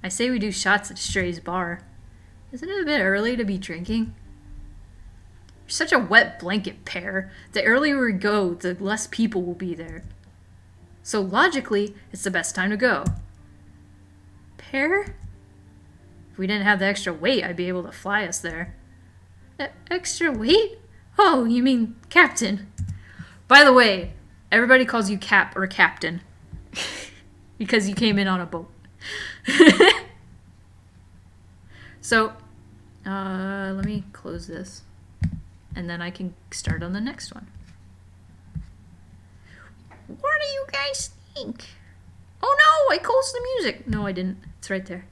I say we do shots at Stray's bar. Isn't it a bit early to be drinking? You're such a wet blanket, Pear. The earlier we go, the less people will be there. So logically, it's the best time to go. Pear? If we didn't have the extra weight, I'd be able to fly us there. Extra weight? Oh, you mean captain. By the way, everybody calls you Cap or Captain. Because you came in on a boat. So, let me close this. And then I can start on the next one. What do you guys think? Oh no, I closed the music. No, I didn't. It's right there.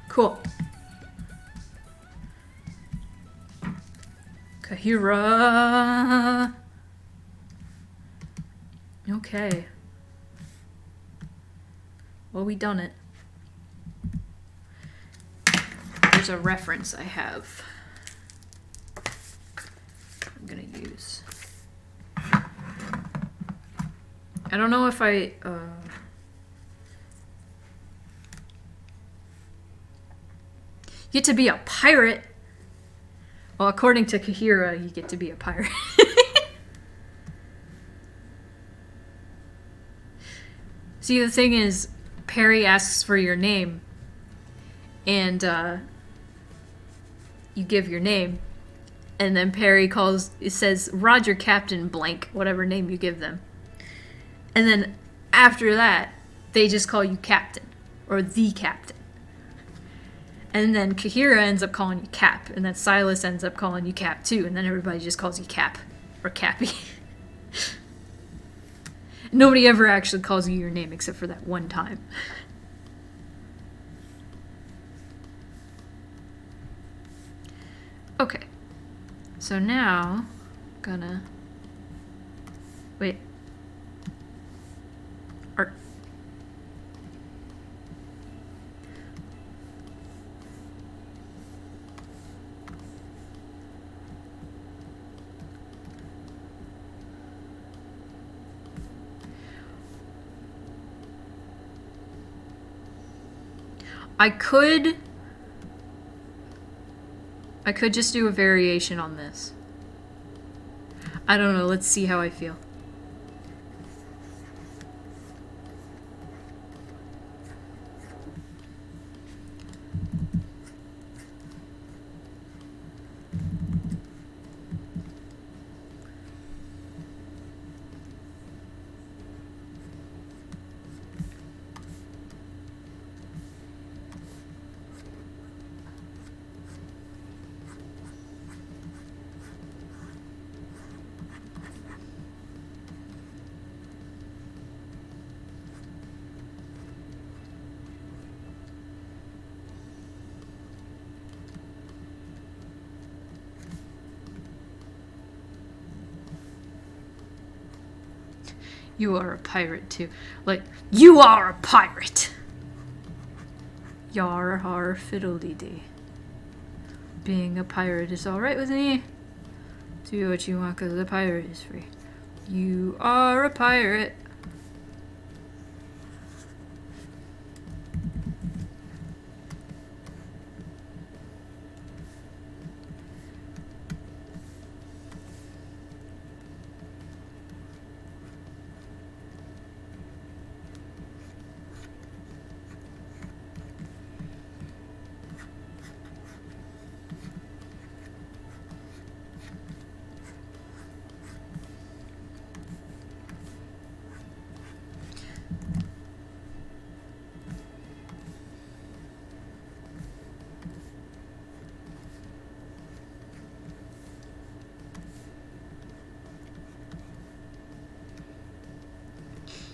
Cool. Kahira. Okay. Well, we done it. There's a reference I have. I'm gonna use. I don't know if I. You get to be a pirate. Well, according to Kahira, you get to be a pirate. See, the thing is, Perry asks for your name, and you give your name, and then Perry it says, Roger Captain blank, whatever name you give them. And then after that, they just call you Captain, or the Captain. And then Kahira ends up calling you Cap, and then Silas ends up calling you Cap too, and then everybody just calls you Cap, or Cappy. Nobody ever actually calls you your name except for that one time. Okay. So now, gonna... Wait. Art. I could just do a variation on this. I don't know, let's see how I feel. You are a pirate too. Like, you are a pirate! Yar har fiddly-dee. Being a pirate is alright with me. Do what you want because the pirate is free. You are a pirate.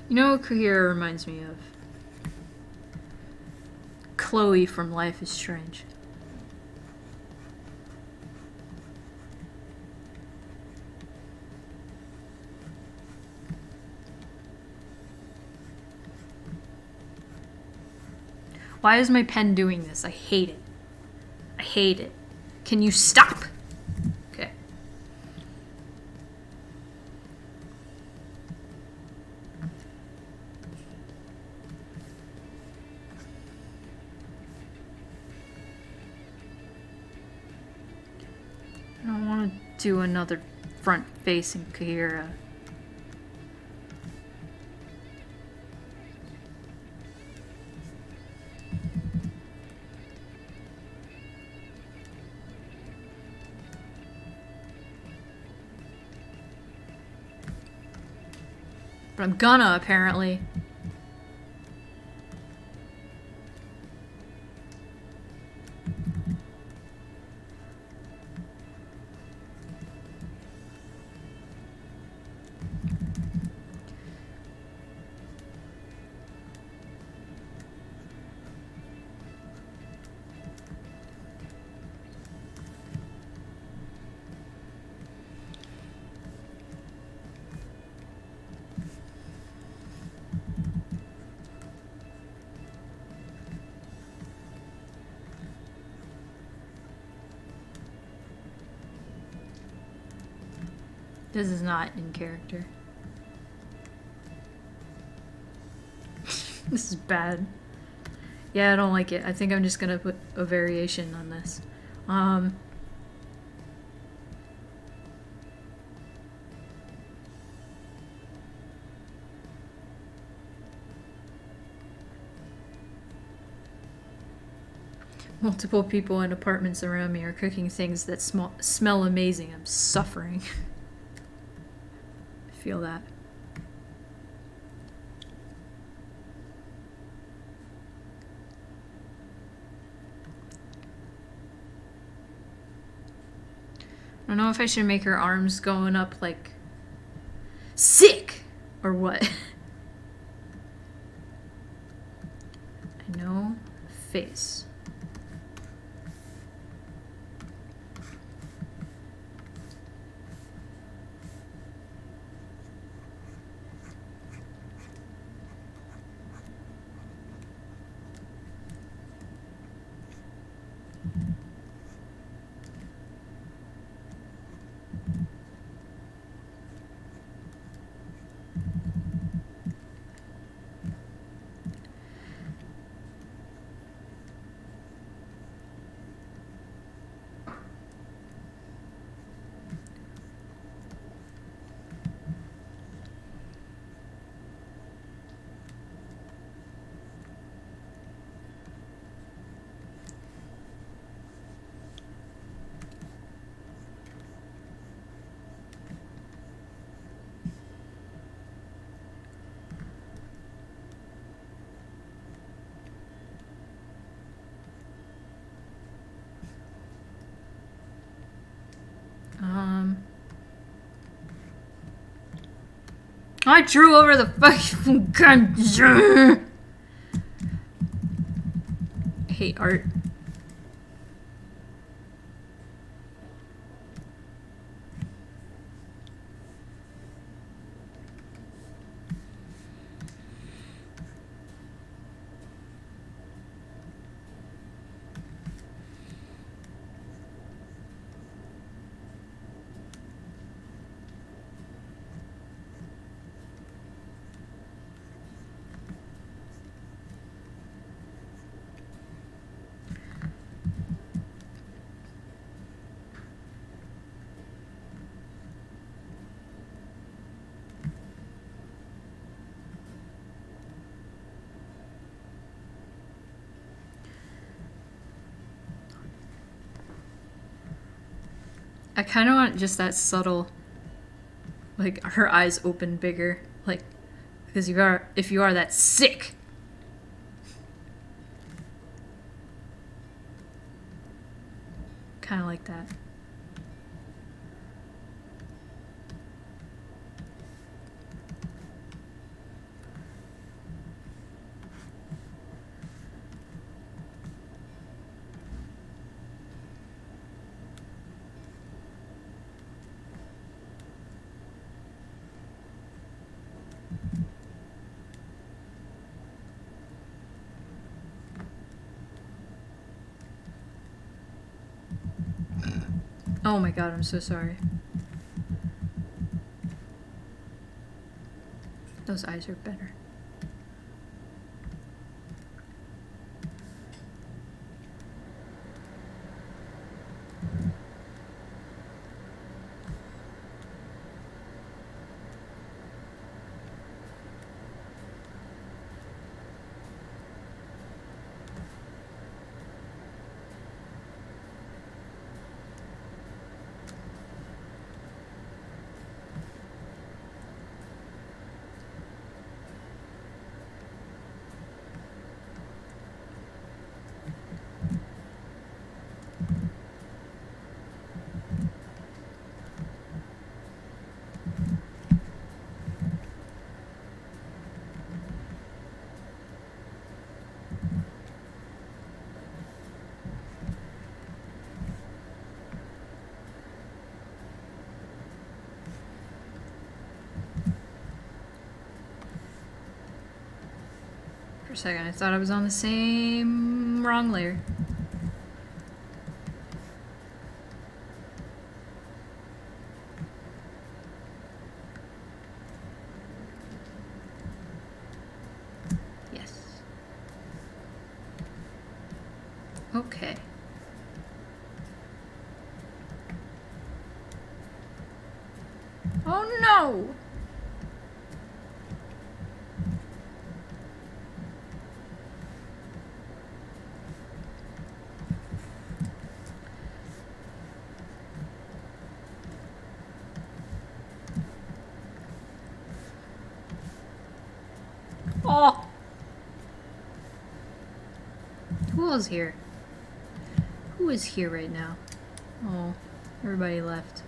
You know what Kahira reminds me of? Chloe from Life is Strange. Why is my pen doing this? I hate it. I hate it. Can you stop? Okay. do another front facing Kahira. But I'm gonna, apparently. This is not in character. This is bad. Yeah, I don't like it. I think I'm just gonna put a variation on this. Multiple people in apartments around me are cooking things that smell amazing. I'm suffering. I feel that. I don't know if I should make her arms going up like sick or what. I know. Face. I drew over the fucking gun. I hate art. I kind of want just that subtle, like her eyes open bigger, like because if you are that sick. Kind of like that. Oh my god, I'm so sorry. Those eyes are better. For a second, I thought I was on the same wrong layer. Yes. Okay. Oh no! Oh! Who is here? Who is here right now? Oh, everybody left.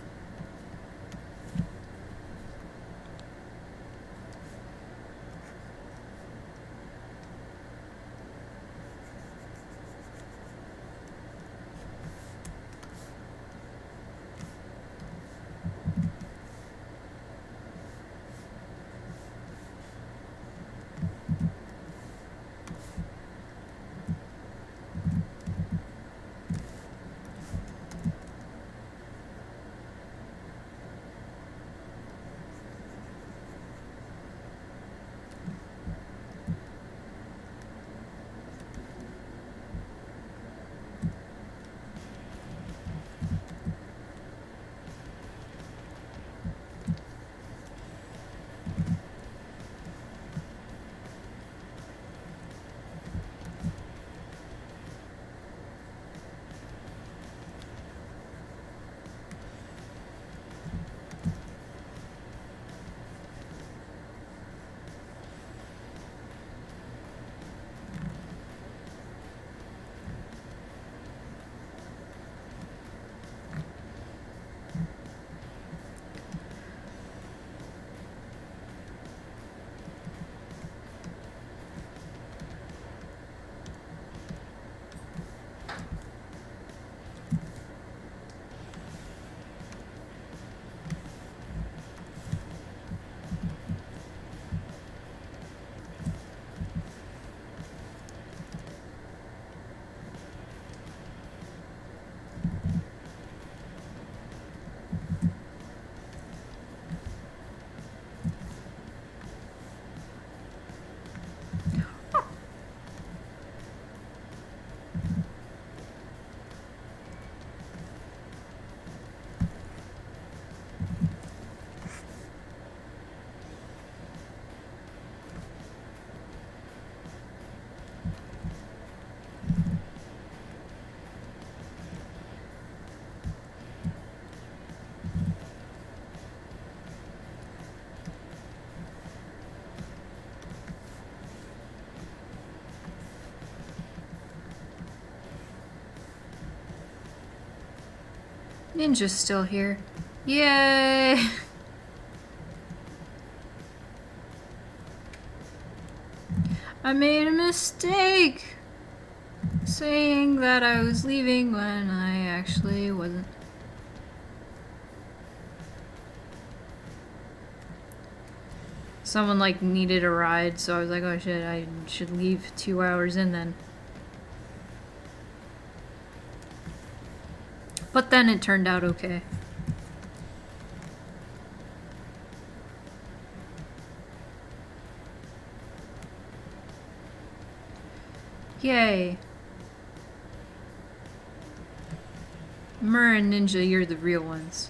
Ninja's still here. Yay! I made a mistake saying that I was leaving when I actually wasn't. Someone like needed a ride, so I was like, oh shit, I should leave 2 hours in then. But then it turned out okay. Yay. Mur and Ninja, you're the real ones.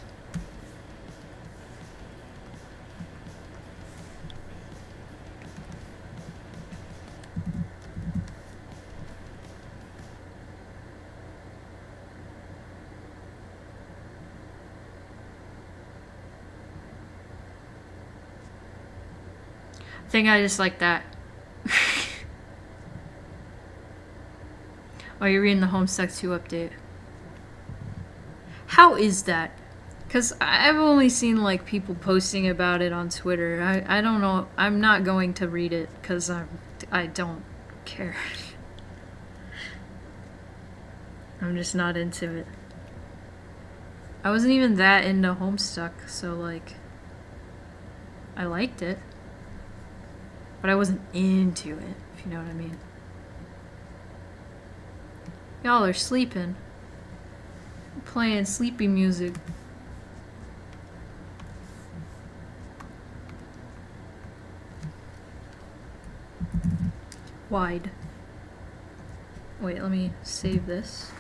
I think I just like that. Oh, you're reading the Homestuck 2 update. How is that? Because I've only seen like people posting about it on Twitter. I don't know. I'm not going to read it because I don't care. I'm just not into it. I wasn't even that into Homestuck, so like I liked it. but I wasn't into it, if you know what I mean. Y'all are sleeping. I'm playing sleepy music. Wide. Wait, let me save this.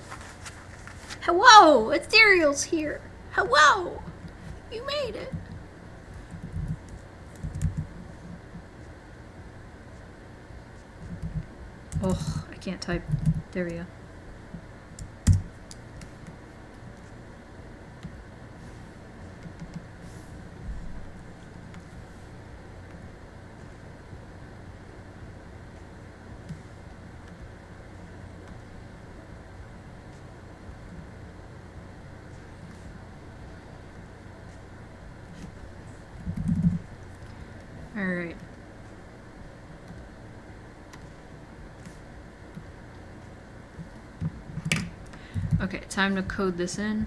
Hello! Ethereal's here! Hello! You made it! Oh, I can't type. There we go. Alright. Okay, time to code this in.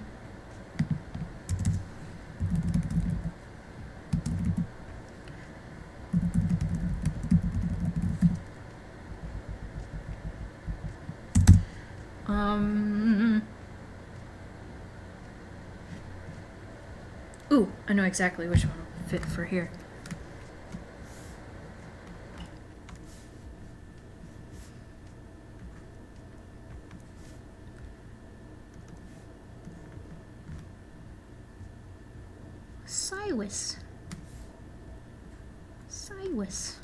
Ooh, I know exactly which one will fit for here. Silas.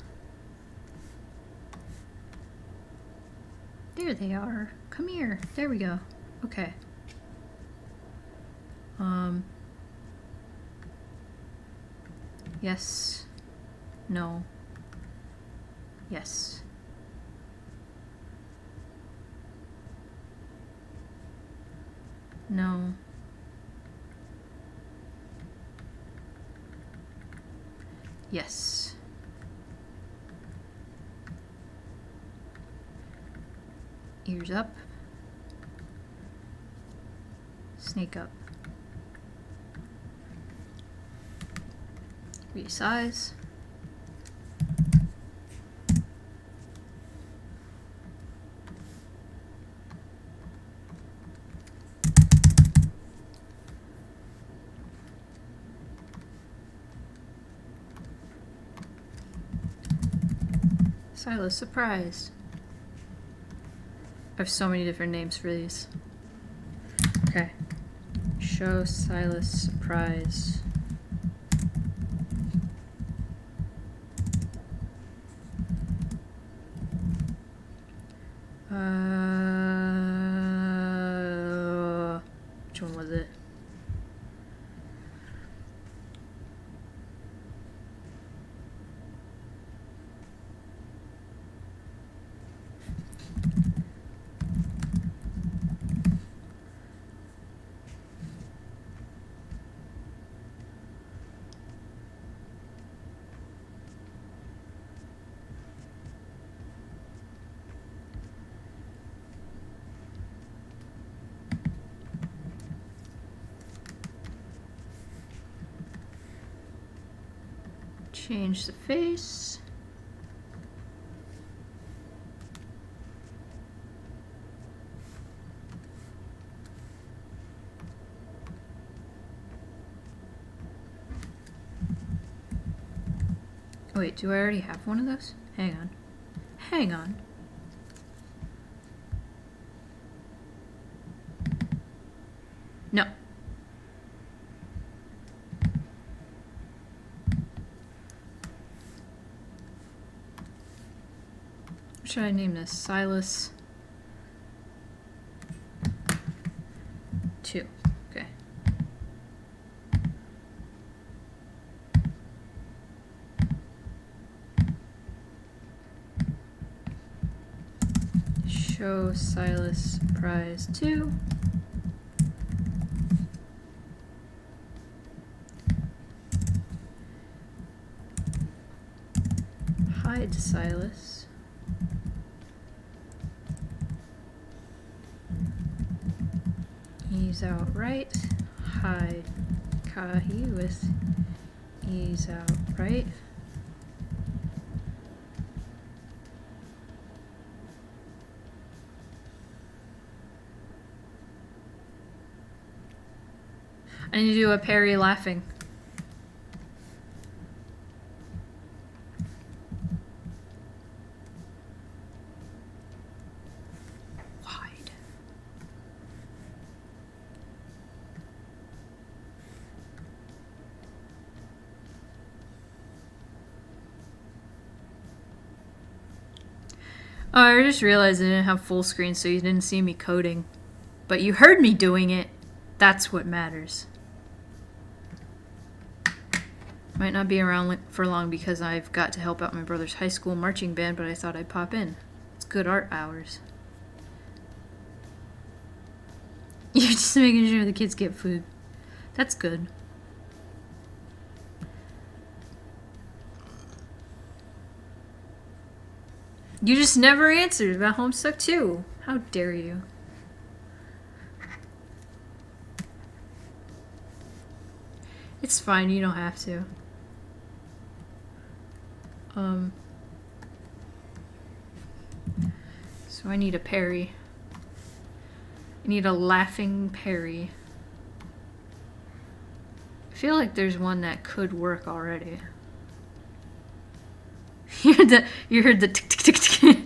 There they are. Come here. There we go. Okay. Yes. No. Yes. No. Yes. Ears up. Snake up. Resize. Silas surprise. I have so many different names for these. Okay. Show Silas surprise. Which one was it? Change the face. Wait, do I already have one of those? Hang on. Hang on. No. What should I name this? Silas 2. Okay. Show Silas surprise 2. Hide Silas. Ease out right. Hide Kahi with ease out right. I need to do a Perry laughing. Wide. Oh, I just realized I didn't have full screen, so you didn't see me coding. But you heard me doing it. That's what matters. Might not be around for long because I've got to help out my brother's high school marching band, but I thought I'd pop in. It's good art hours. You're just making sure the kids get food. That's good. You just never answered about Homestuck 2. How dare you? It's fine, you don't have to. So I need a Perry. I need a laughing Perry. I feel like there's one that could work already. You heard the tick tick tick tick.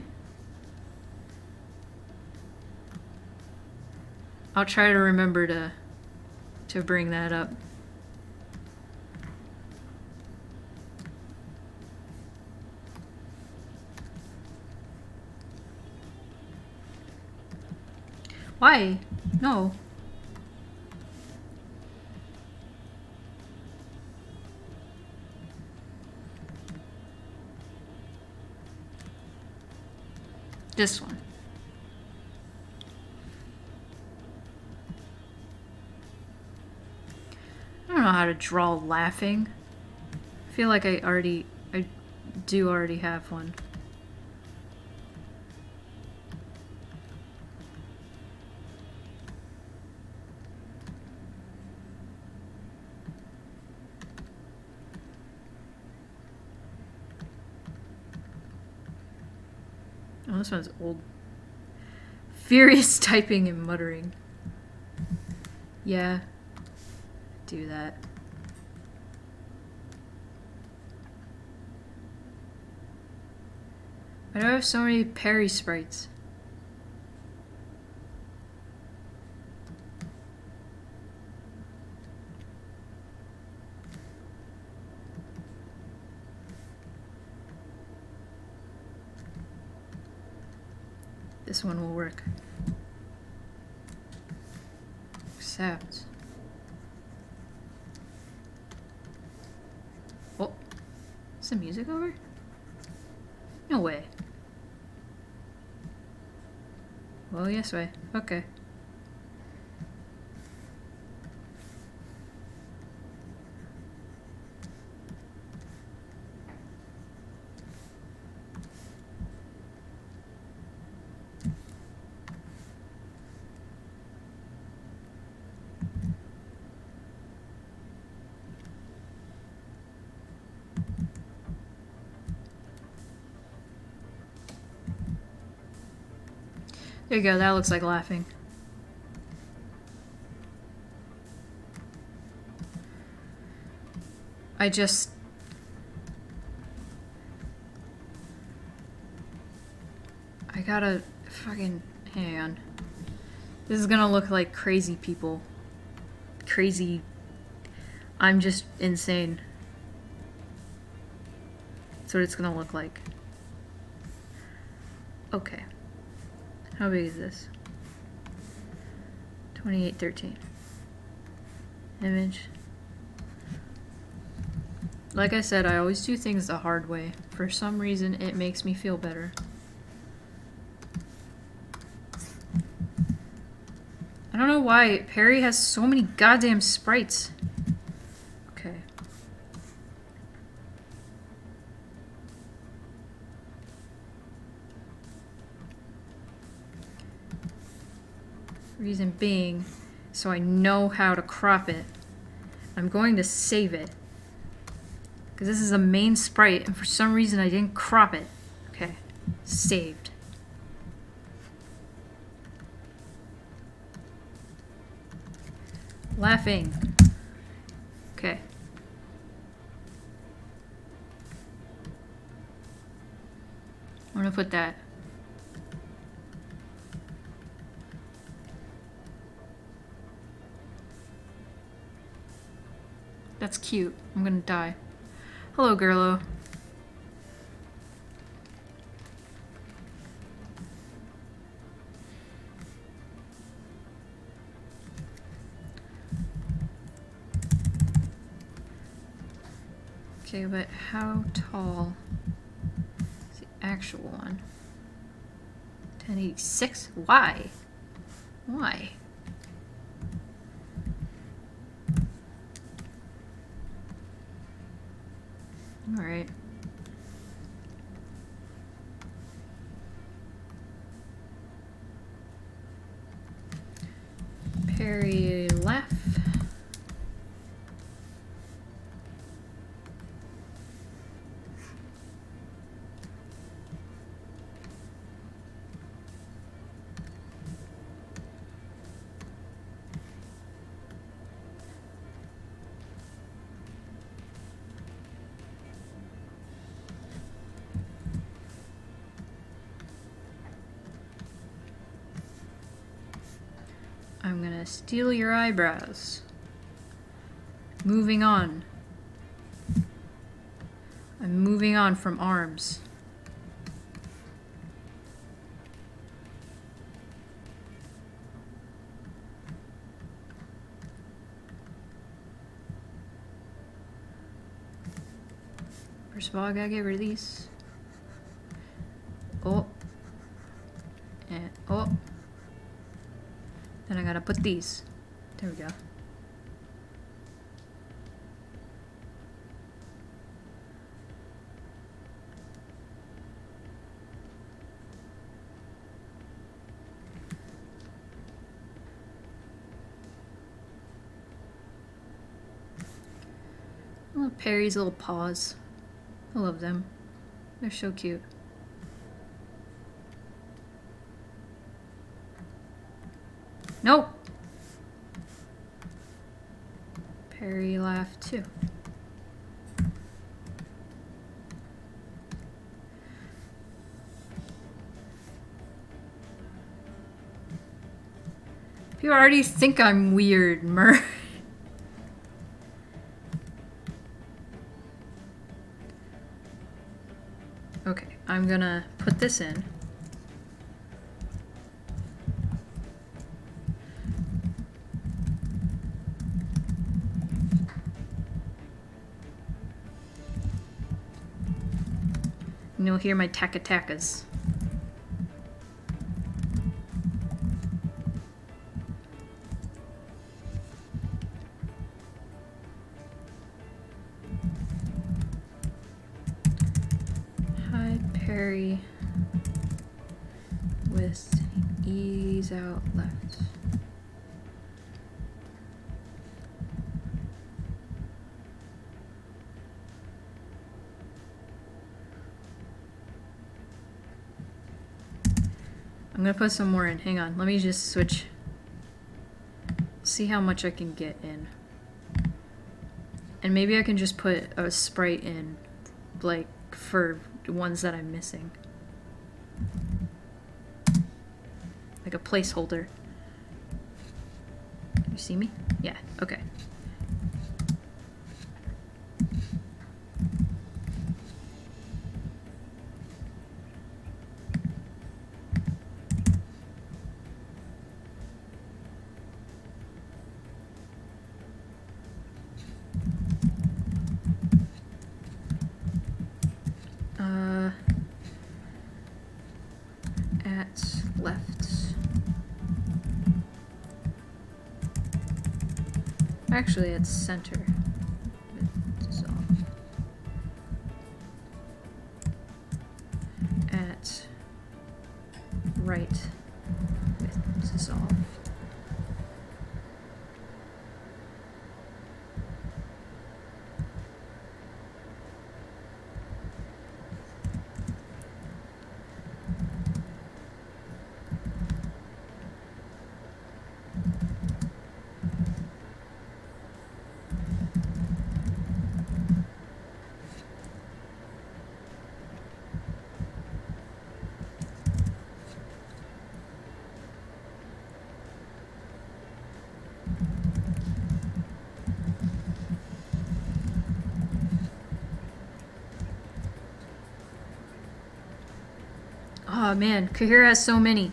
I'll try to remember to bring that up. Why? No. This one. I don't know how to draw laughing. I feel like I do already have one. Oh, this one's old. Furious typing and muttering. Yeah. Do that. Why do I have so many Perry sprites? This one will work. Except... Oh. Is the music over? No way. Well, yes way. Okay. There you go, that looks like laughing. I gotta fucking... Hang on. This is gonna look like crazy people. Crazy... I'm just insane. That's what it's gonna look like. Okay. How big is this? 2813. Image. Like I said, I always do things the hard way. For some reason, it makes me feel better. I don't know why Perry has so many goddamn sprites. Okay. Reason being, so I know how to crop it. I'm going to save it. Because this is the main sprite, and for some reason I didn't crop it. Okay, saved. Laughing. Okay. I'm gonna put that. That's cute. I'm gonna die. Hello, Gerlo. Okay, but how tall is the actual one? 1086? Why? Why? Alright. Parry left. I'm gonna steal your eyebrows. Moving on. I'm moving on from arms. First of all, I gotta get rid of these. Oh. And oh. Then I gotta put these. There we go. I love Perry's little paws. I love them. They're so cute. Nope. Perry laughed too. People already think I'm weird, Mer. Okay, I'm gonna put this in. And you'll hear my taka-takas. Parry with ease out left. I'm gonna put some more in. Hang on, let me just switch. See how much I can get in. And maybe I can just put a sprite in, like, for ones that I'm missing. Like a placeholder. You see me? Yeah, okay. At left. Actually, it's center. Dissolve. At right with dissolve. Oh man, Kahira has so many.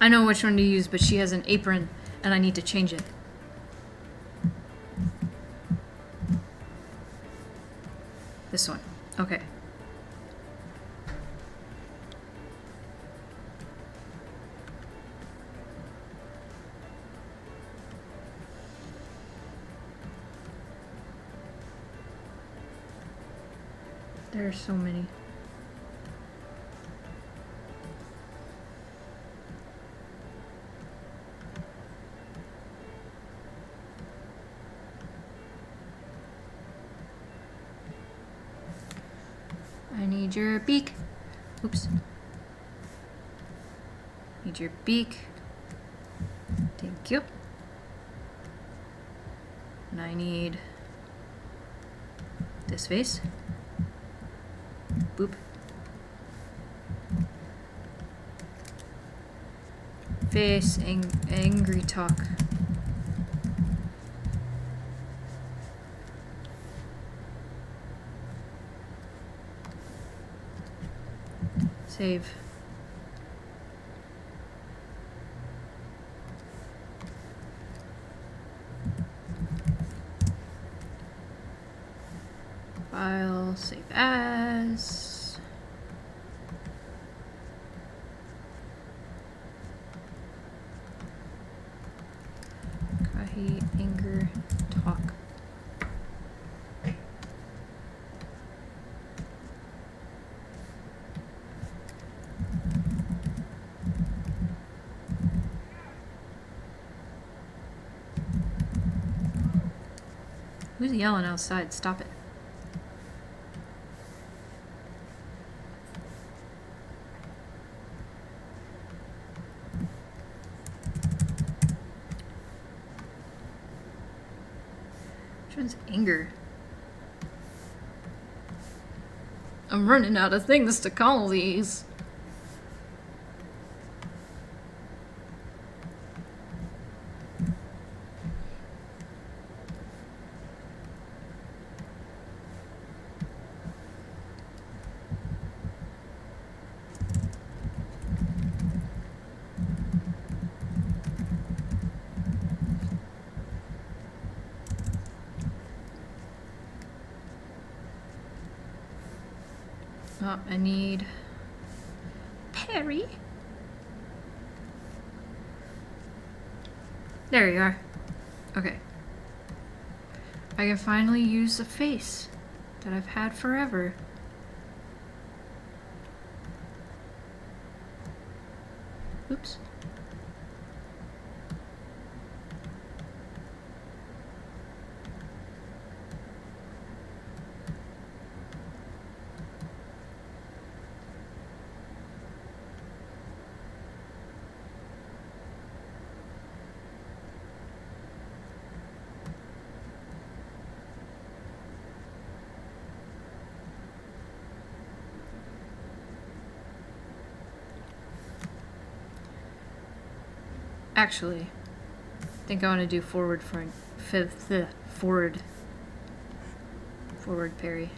I know which one to use, but she has an apron, and I need to change it. This one. Okay. There are so many. I need your beak. Oops. Need your beak. Thank you. And I need this face. Boop. Face, angry talk. Save. File, save as. Kahi, anger, talk. Who's yelling outside? Stop it. Which one's anger? I'm running out of things to call these. Oh, I need Perry. There you are. Okay. I can finally use a face that I've had forever. Oops. Actually, I think I want to do forward parry.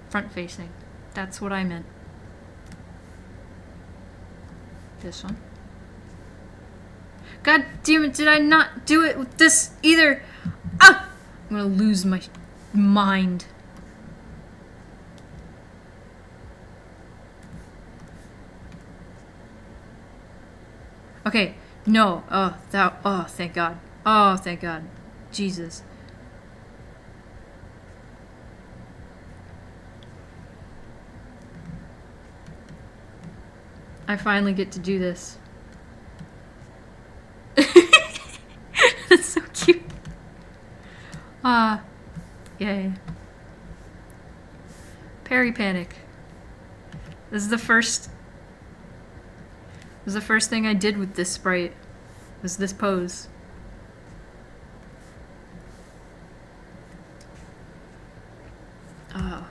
Front facing. That's what I meant. This one. God damn it, did I not do it with this either? Ah! I'm gonna lose my mind. Okay, no. Oh, thank God. Oh, thank God. Jesus. I finally get to do this. That's so cute. Yay. Parry panic. This is the first... It was the first thing I did with this sprite. Was this pose.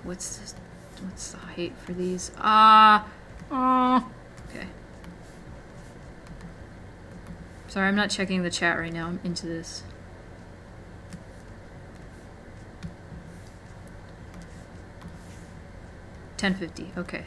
What's the height for these? Okay. Sorry, I'm not checking the chat right now. I'm into this. $10.50. Okay.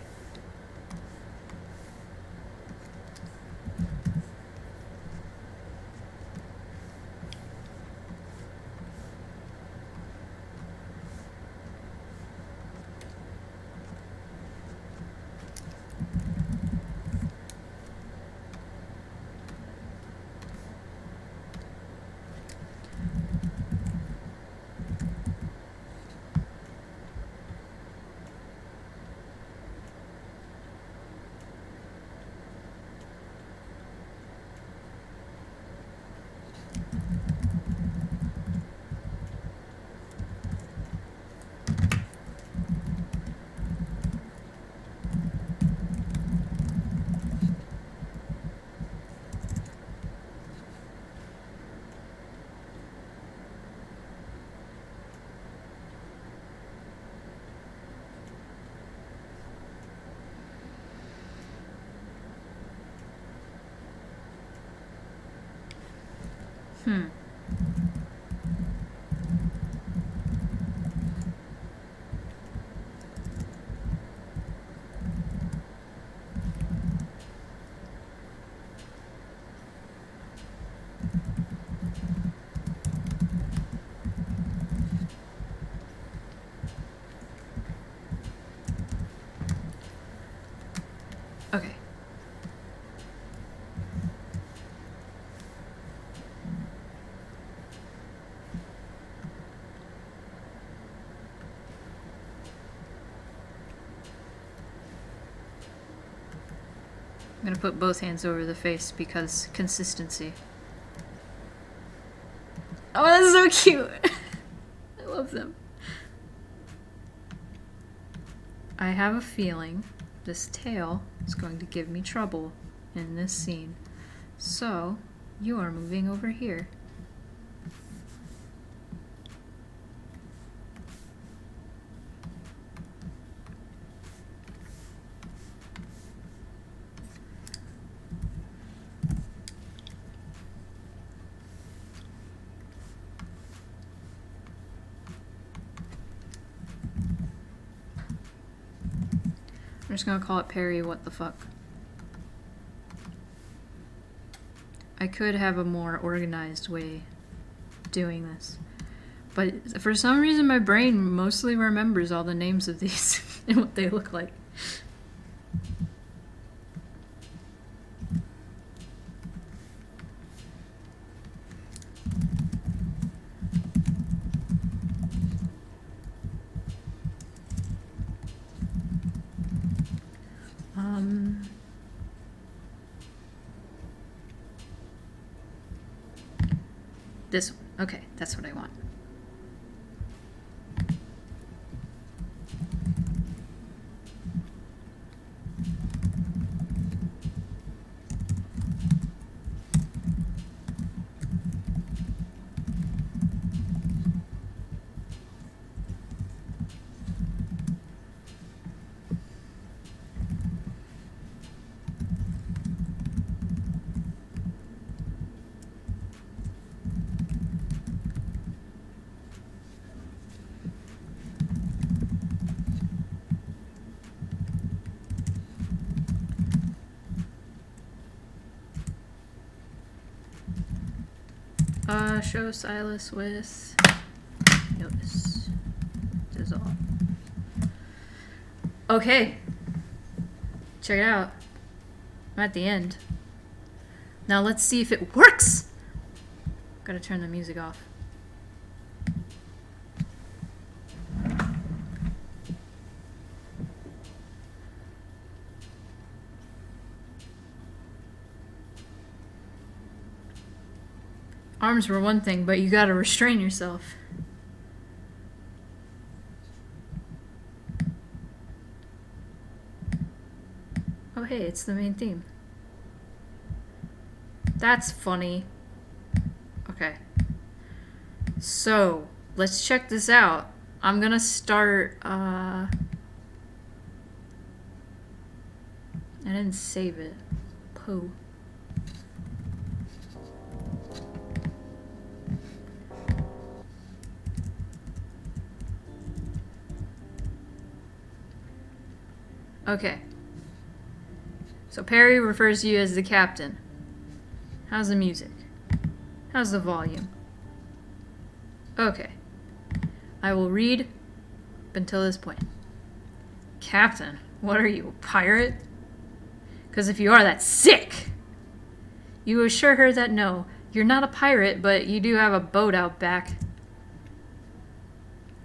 Okay. I'm gonna put both hands over the face because consistency. Oh, that's so cute. I love them. I have a feeling this tail is going to give me trouble in this scene. So, you are moving over here. I'm just gonna call it Perry what the fuck. I could have a more organized way of doing this. But for some reason my brain mostly remembers all the names of these and what they look like. This one. Okay, that's what I want. Show Silas with notice. Dissolve. Okay. Check it out. I'm at the end. Now let's see if it works! Gotta turn the music off. Arms were one thing, but you gotta restrain yourself. Oh hey, it's the main theme. That's funny. Okay. So, let's check this out. I'm gonna start, I didn't save it. Pooh. Okay. So Perry refers to you as the captain. How's the music? How's the volume? Okay. I will read up until this point. Captain, what are you, a pirate? Because if you are, that's sick! You assure her that no, you're not a pirate, but you do have a boat out back.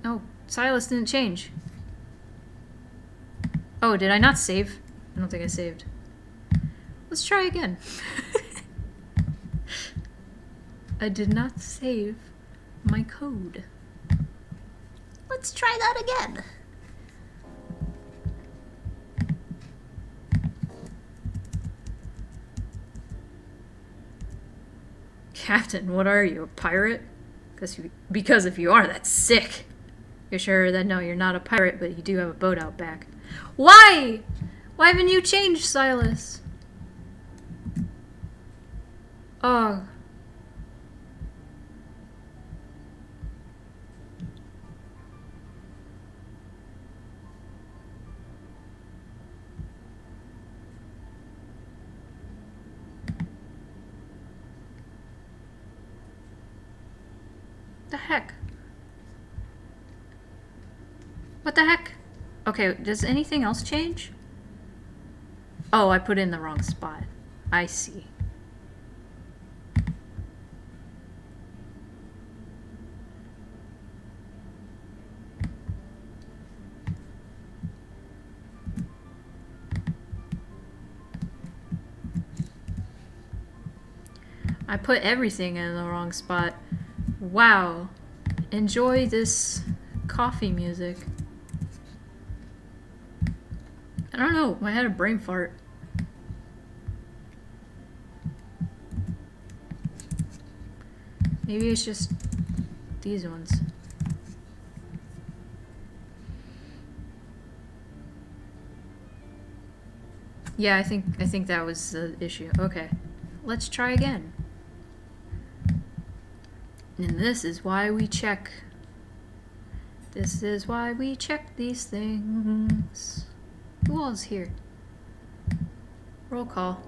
Oh, Silas didn't change. Oh, did I not save? I don't think I saved. Let's try again. I did not save my code. Let's try that again. Captain, what are you, a pirate? Because if you are, that's sick. You're sure that no, you're not a pirate, but you do have a boat out back. Why? Why haven't you changed, Silas? Oh. The heck? What the heck? Okay, does anything else change? Oh, I put it in the wrong spot. I see. I put everything in the wrong spot. Wow. Enjoy this coffee music. I don't know. I had a brain fart. Maybe it's just these ones. Yeah, I think that was the issue. Okay. Let's try again. And this is why we check. This is why we check these things. Who all is here? Roll call.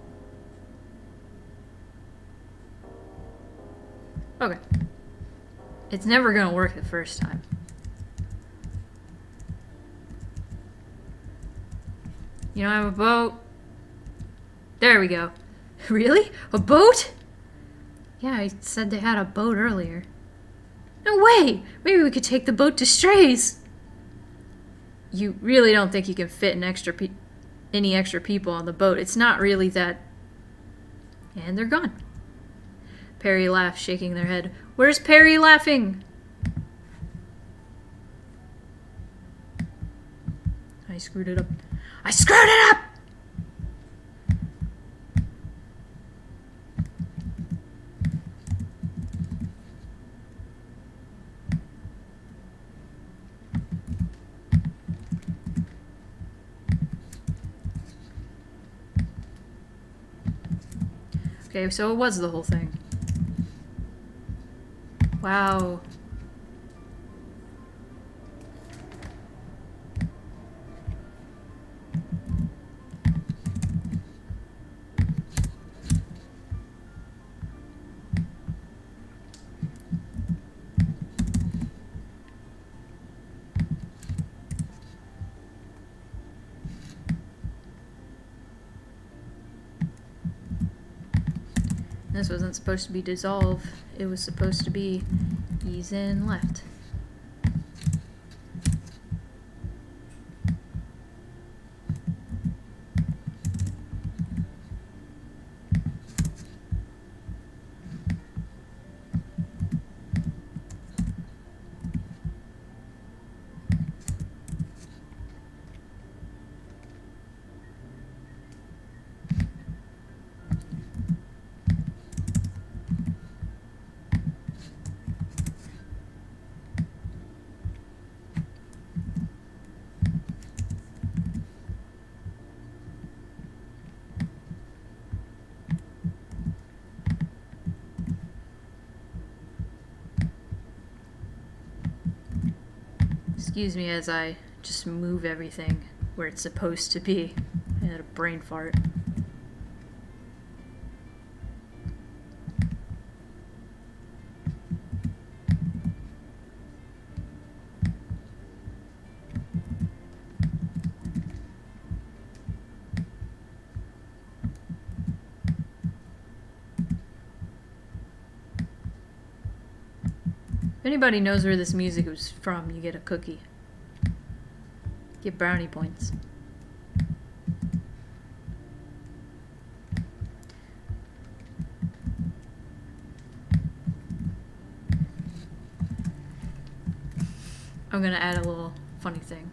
Okay. It's never gonna work the first time. You don't have a boat? There we go. Really? A boat? Yeah, I said they had a boat earlier. No way! Maybe we could take the boat to Strays! You really don't think you can fit any extra people on the boat. It's not really that... And they're gone. Perry laughed, shaking their head. Where's Perry laughing? I screwed it up. I screwed it up! Okay, so it was the whole thing. Wow. This wasn't supposed to be dissolve. It was supposed to be ease in left. Excuse me as I just move everything where it's supposed to be. I had a brain fart. If anybody knows where this music was from, you get a cookie. Get brownie points. I'm gonna add a little funny thing.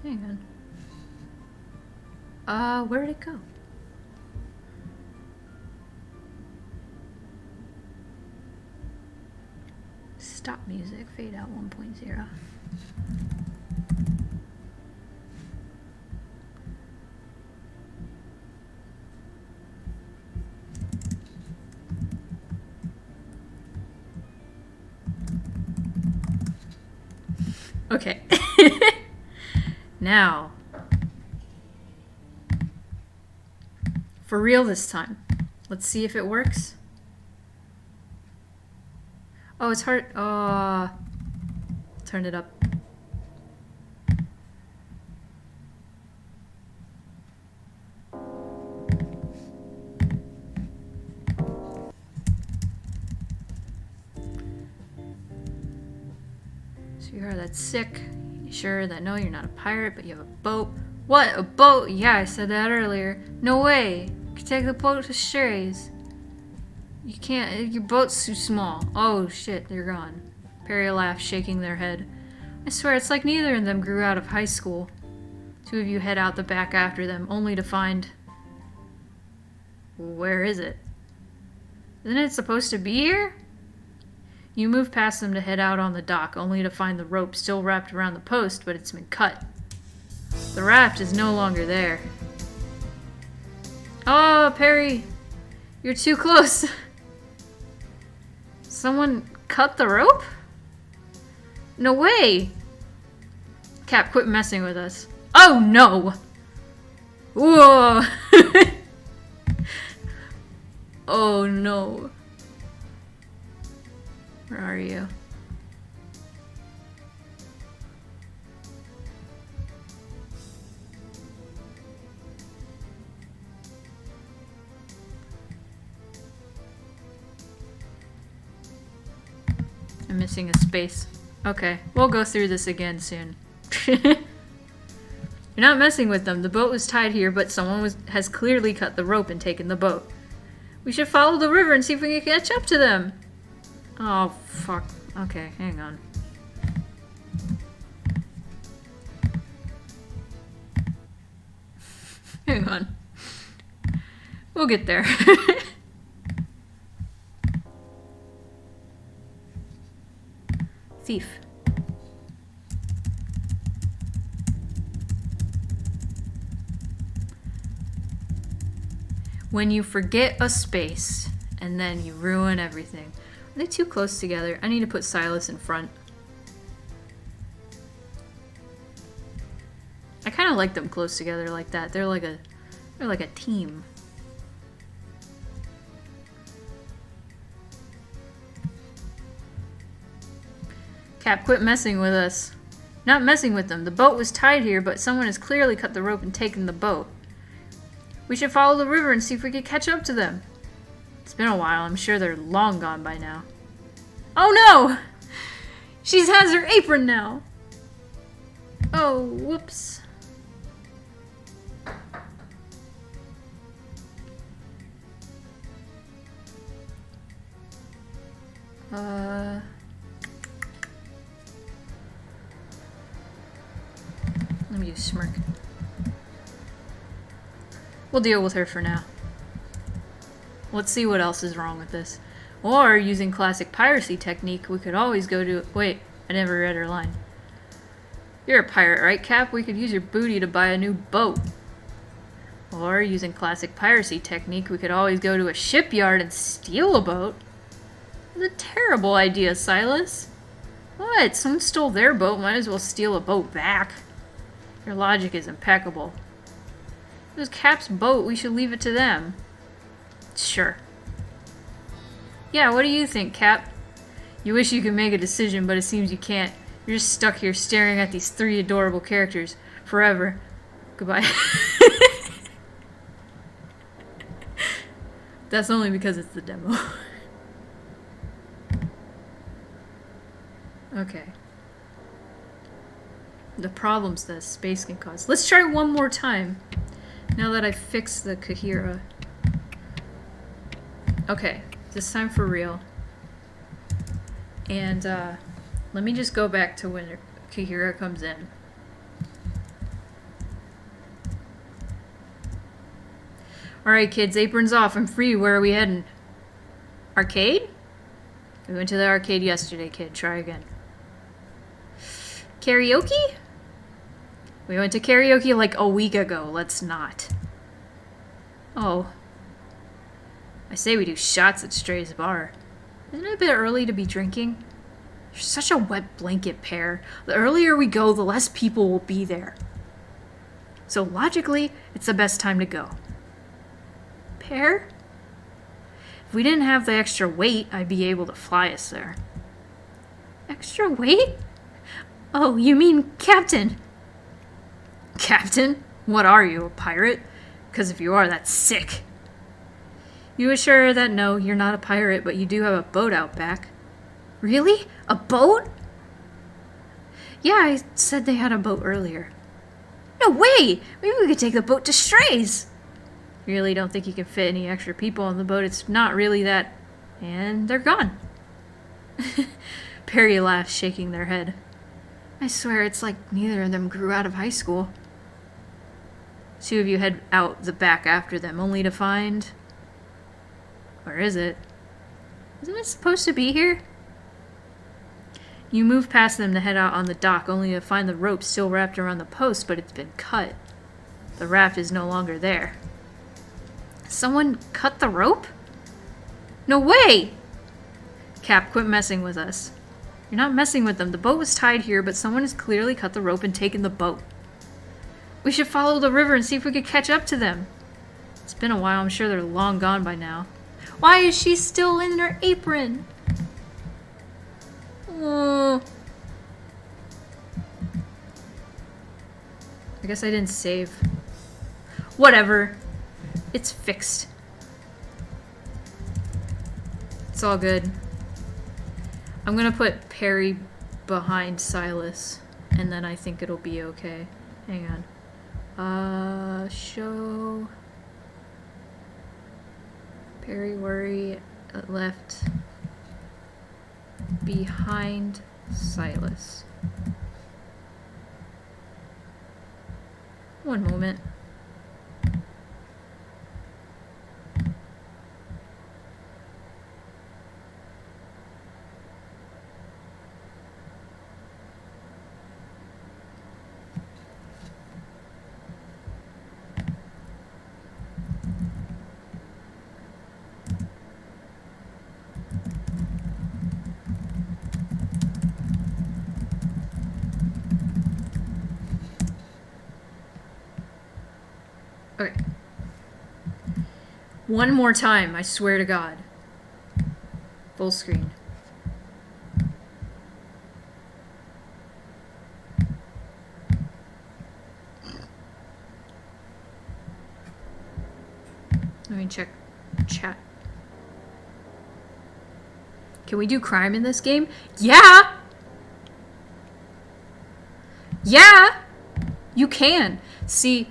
Hang on. Where'd it go? Stop music, fade out 1.0. Okay. Now, for real this time. Let's see if it works. Oh, it's hard. Turn it up. Sweetheart, that's sick. Sure that no, you're not a pirate, but you have a boat. What? A boat? Yeah, I said that earlier. No way. You can take the boat to Strays. You can't. Your boat's too small. Oh shit, they're gone. Perry laughed, shaking their head. I swear, it's like neither of them grew out of high school. Two of you head out the back after them, only to find... Where is it? Isn't it supposed to be here? You move past them to head out on the dock, only to find the rope still wrapped around the post, but it's been cut. The raft is no longer there. Oh, Perry! You're too close! Someone cut the rope? No way! Cap, quit messing with us. Oh no! Whoa! Oh no. Where are you? I'm missing a space. Okay, we'll go through this again soon. You're not messing with them. The boat was tied here, but someone has clearly cut the rope and taken the boat. We should follow the river and see if we can catch up to them. Oh, fuck. Okay, hang on. Hang on. We'll get there. Thief. When you forget a space, and then you ruin everything. Are they too close together? I need to put Silas in front. I kind of like them close together like that. They're like a team. Cap, quit messing with us. Not messing with them. The boat was tied here, but someone has clearly cut the rope and taken the boat. We should follow the river and see if we can catch up to them. It's been a while. I'm sure they're long gone by now. Oh no! She has her apron now. Oh, whoops. Let me use smirk. We'll deal with her for now. Let's see what else is wrong with this. Or, using classic piracy technique, we could always go to... Wait, I never read her line. You're a pirate, right, Cap? We could use your booty to buy a new boat. Or, using classic piracy technique, we could always go to a shipyard and steal a boat. That's a terrible idea, Silas. What? Someone stole their boat, might as well steal a boat back. Your logic is impeccable. It was Cap's boat, we should leave it to them. Sure. Yeah, what do you think, Cap? You wish you could make a decision, but it seems you can't. You're just stuck here staring at these three adorable characters forever. Goodbye. That's only because it's the demo. Okay. The problems that space can cause. Let's try one more time. Now that I've fixed the Kahira. Okay, this time for real. And let me just go back to when Kahira comes in. Alright kids, aprons off, I'm free, where are we heading? Arcade? We went to the arcade yesterday, kid, try again. Karaoke? We went to karaoke like a week ago, let's not. Oh. I say we do shots at Stray's bar. Isn't it a bit early to be drinking? You're such a wet blanket, Pear. The earlier we go, the less people will be there. So logically, it's the best time to go. Pear? If we didn't have the extra weight, I'd be able to fly us there. Extra weight? Oh, you mean Captain? Captain? What are you, a pirate? Because if you are, that's sick. You assure that no, you're not a pirate, but you do have a boat out back. Really? A boat? Yeah, I said they had a boat earlier. No way! Maybe we could take the boat to Stray's. Really don't think you can fit any extra people on the boat. It's not really that... And they're gone. Perry laughs, shaking their head. I swear it's like neither of them grew out of high school. Two of you head out the back after them, only to find... Where is it? Isn't it supposed to be here? You move past them to head out on the dock, only to find the rope still wrapped around the post, but it's been cut. The raft is no longer there. Someone cut the rope? No way! Cap, quit messing with us. You're not messing with them. The boat was tied here, but someone has clearly cut the rope and taken the boat. We should follow the river and see if we could catch up to them. It's been a while. I'm sure they're long gone by now. Why is she still in her apron? Oh. I guess I didn't save. Whatever. It's fixed. It's all good. I'm gonna put Perry behind Silas, and then I think it'll be okay. Hang on. Show... Perry Worry left behind Silas. One moment. Okay. One more time, I swear to God. Full screen. Let me check chat. Can we do crime in this game? Yeah! Yeah, you can. See,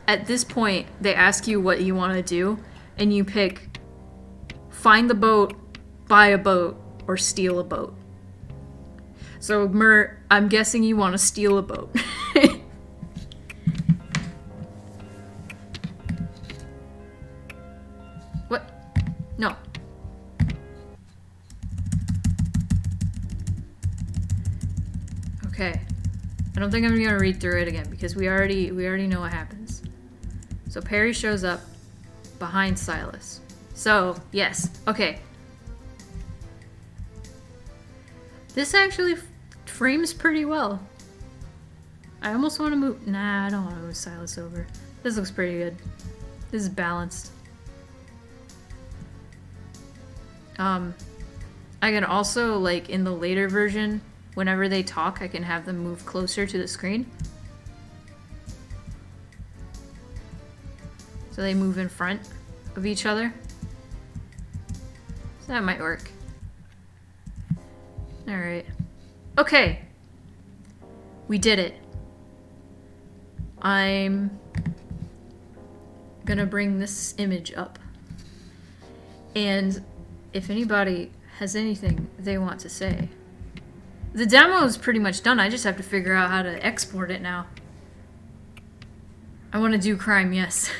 at this point, they ask you what you want to do, and you pick find the boat, buy a boat, or steal a boat. So, Mer, I'm guessing you want to steal a boat. What? No. Okay. I don't think I'm gonna read through it again because we already know what happens. So Perry shows up behind Silas. So, yes. Okay. This actually frames pretty well. I almost want to move... Nah, I don't want to move Silas over. This looks pretty good. This is balanced. I can also, like, in the later version, whenever they talk, I can have them move closer to the screen. So they move in front of each other. So that might work. Alright. Okay. We did it. I'm gonna bring this image up. And if anybody has anything they want to say. The demo is pretty much done. I just have to figure out how to export it now. I want to do crime, yes.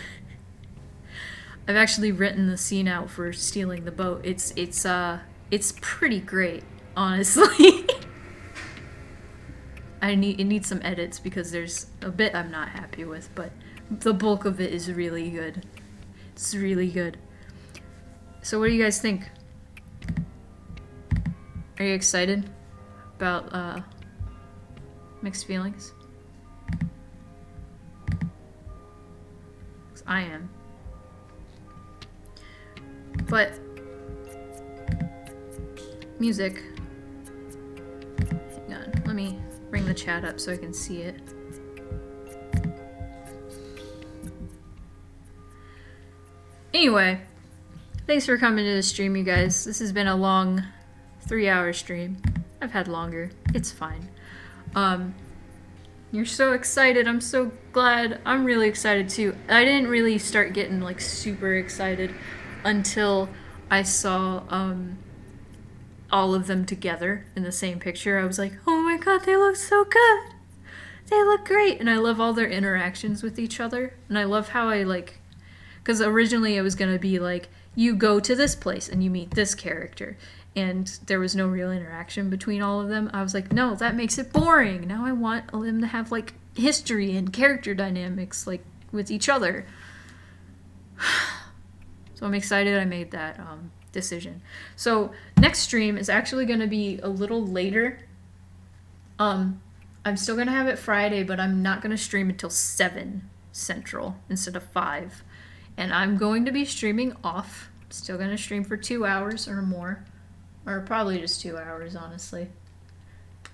I've actually written the scene out for stealing the boat. It's pretty great, honestly. It needs some edits because there's a bit I'm not happy with, but the bulk of it is really good. It's really good. So what do you guys think? Are you excited about mixed feelings? 'Cause I am. But music. Hang on, let me bring the chat up so I can see it. Anyway, thanks for coming to the stream, you guys. This has been a long 3-hour stream. I've had longer. It's fine. You're so excited. I'm so glad. I'm really excited too. I didn't really start getting like super excited until I saw all of them together in the same picture. I was like, oh my god, they look so good. They look great. And I love all their interactions with each other. And I love how I like, because originally it was going to be like, you go to this place and you meet this character. And there was no real interaction between all of them. I was like, no, that makes it boring. Now I want them to have like history and character dynamics like with each other. So I'm excited I made that decision. So next stream is actually going to be a little later. I'm still going to have it Friday, but I'm not going to stream until 7 Central instead of 5. And I'm going to be streaming off. I'm still going to stream for 2 hours or more. Or probably just 2 hours, honestly.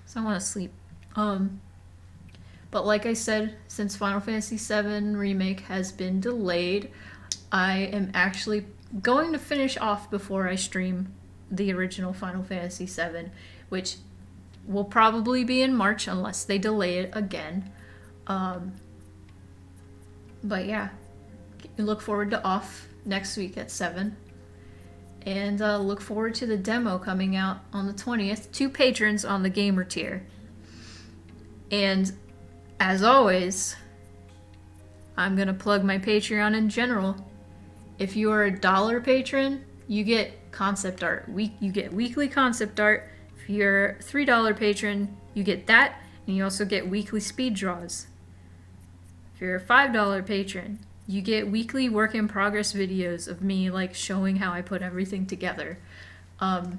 So I want to sleep. But like I said, since Final Fantasy VII Remake has been delayed, I am actually going to finish off before I stream the original Final Fantasy VII, which will probably be in March unless they delay it again. But yeah, look forward to off next week at 7. And look forward to the demo coming out on the 20th. 2 patrons on the gamer tier. And as always, I'm going to plug my Patreon in general. If you are a $1 patron, you get concept art. You get weekly concept art. If you're a $3 patron, you get that. And you also get weekly speed draws. If you're a $5 patron, you get weekly work in progress videos of me like showing how I put everything together. If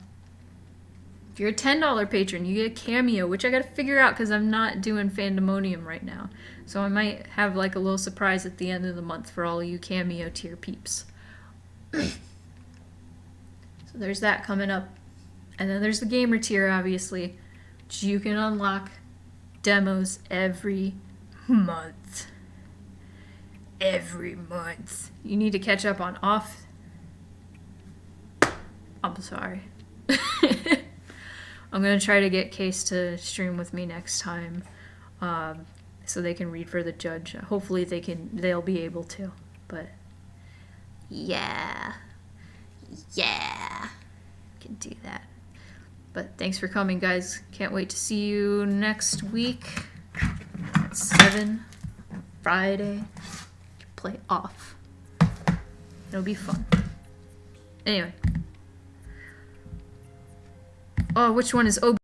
you're a $10 patron, you get a cameo, which I gotta figure out because I'm not doing Fandemonium right now. So I might have like a little surprise at the end of the month for all of you cameo tier peeps. So there's that coming up. And then there's the gamer tier, obviously, which you can unlock demos every month. Every month. You need to catch up on off. I'm sorry. I'm gonna try to get Case to stream with me next time, so they can read for the judge. Hopefully they'll be able to. But yeah, can do that. But thanks for coming, guys. Can't wait to see you next week at 7 Friday. Play off. It'll be fun. Anyway. Oh, which one is OB?